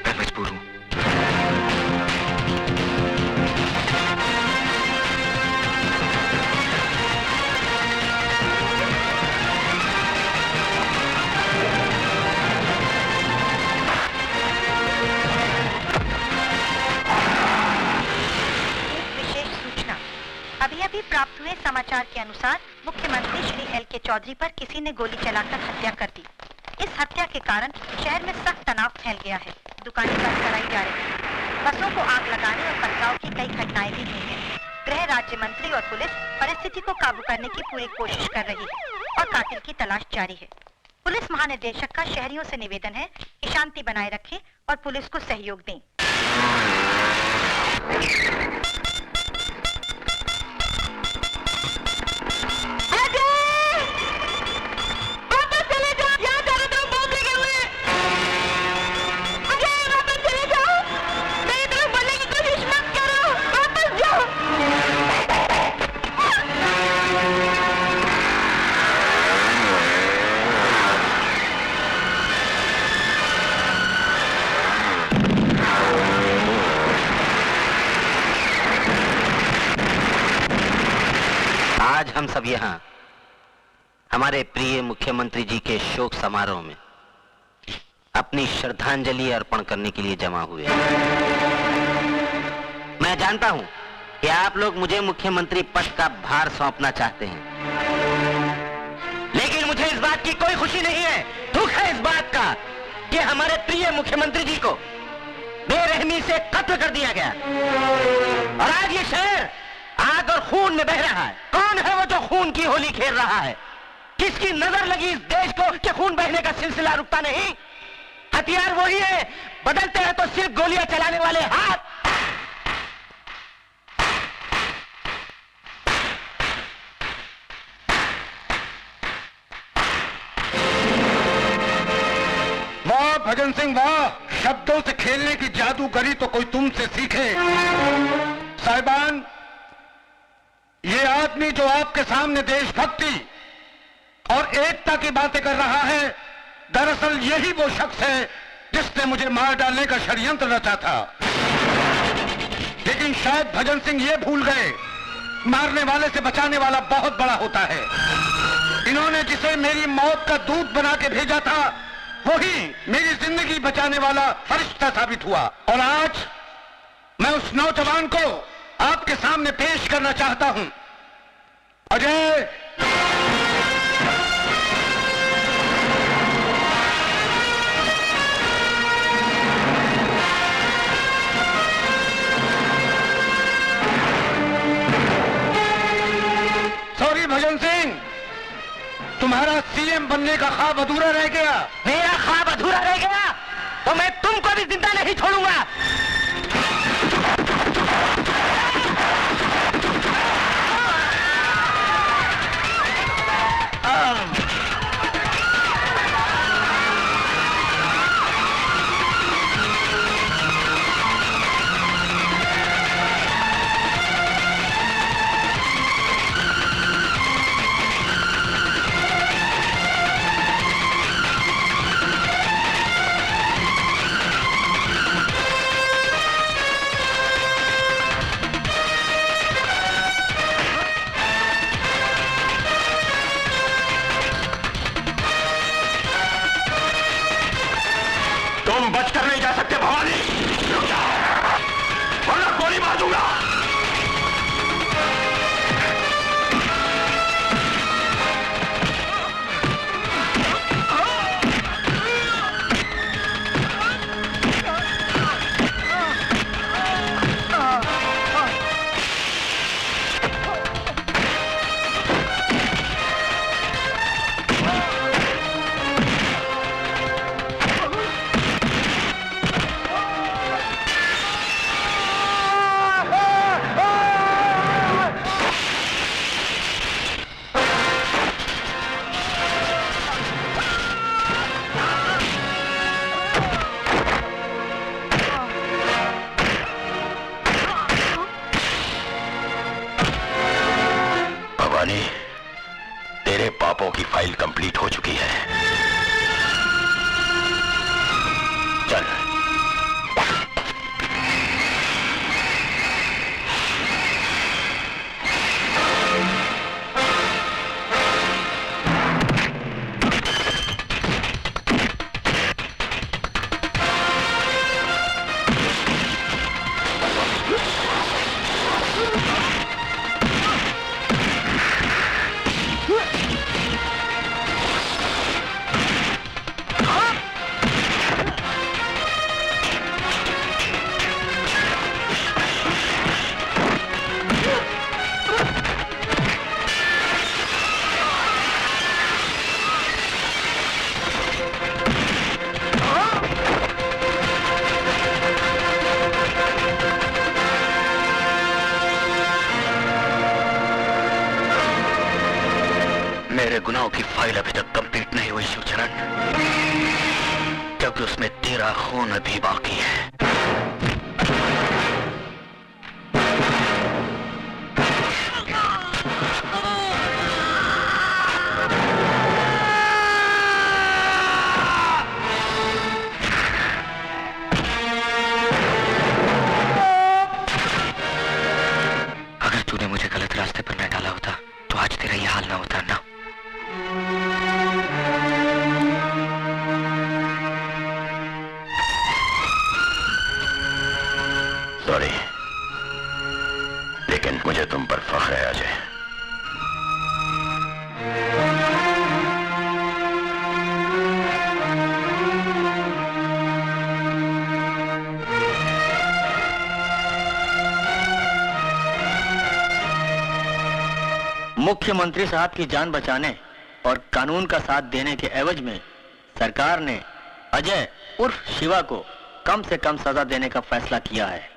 Speaker 4: मैं मजबूर हूं।
Speaker 5: अभी प्राप्त हुए समाचार के अनुसार मुख्यमंत्री श्री एल.के. चौधरी पर किसी ने गोली चलाकर हत्या कर दी। इस हत्या के कारण शहर में सख्त तनाव फैल गया है। दुकानें बंद कराई जा रही हैं। बसों को आग लगाने और पथराव की कई घटनाएं भी हुई हैं। गृह राज्य मंत्री और पुलिस परिस्थिति को काबू करने की पूरी कोशिश कर रही है और कातिल की तलाश जारी है। पुलिस महानिदेशक का शहरियों से निवेदन है कि शांति बनाए रखें और पुलिस को सहयोग दें।
Speaker 2: आज हम सब यहाँ हमारे प्रिय मुख्यमंत्री जी के शोक समारोह में अपनी श्रद्धांजलि अर्पण करने के लिए जमा हुए हैं। मैं जानता हूँ कि आप लोग मुझे मुख्यमंत्री पद का भार सौंपना चाहते हैं, लेकिन मुझे इस बात की कोई खुशी नहीं है। दुख है इस बात का कि हमारे प्रिय मुख्यमंत्री जी को बेरहमी से कत्ल कर दिया गया और आज ये शहर आग और खून में बह रहा है। कौन है वो जो खून की होली खेल रहा है? किसकी नजर लगी इस देश को कि खून बहने का सिलसिला रुकता नहीं? हथियार वही है, बदलते हैं तो सिर्फ गोलियां चलाने वाले हाथ।
Speaker 9: वाह भजन सिंह वाह, शब्दों से खेलने की जादूगरी तो कोई तुमसे सीखे। साहिबान, ये आदमी जो आपके सामने देशभक्ति और एकता की बातें कर रहा है, दरअसल यही वो शख्स है जिसने मुझे मार डालने का षड्यंत्र रचा था। लेकिन शायद भजन सिंह ये भूल गए, मारने वाले से बचाने वाला बहुत बड़ा होता है। इन्होंने जिसे मेरी मौत का दूत बना के भेजा था, वही मेरी जिंदगी बचाने वाला फरिश्ता साबित हुआ। और आज मैं उस नौजवान को आपके सामने पेश करना चाहता हूं। अजय, सॉरी भजन सिंह, तुम्हारा सीएम बनने का ख्वाब अधूरा रह गया।
Speaker 2: मेरा ख्वाब अधूरा रह गया तो मैं तुमको भी जिंदा नहीं छोड़ूंगा।
Speaker 6: तुम बचकर नहीं जा सकते भवानी, वरना गोली मार दूंगा। तेरे पापों की फाइल कंप्लीट हो चुकी है। चल।
Speaker 4: तेरे गुनाहों की फाइल अभी तक कंप्लीट नहीं हुई शिवचरण, क्योंकि उसमें तेरा खून अभी बाकी है। अगर तूने मुझे गलत रास्ते पर न डाला होता तो आज तेरा ये हाल ना होता ना।
Speaker 6: सॉरी, लेकिन मुझे तुम पर फख्र है अजय।
Speaker 10: मुख्यमंत्री साहब की जान बचाने और कानून का साथ देने के एवज में सरकार ने अजय उर्फ शिवा को कम से कम सजा देने का फैसला किया है।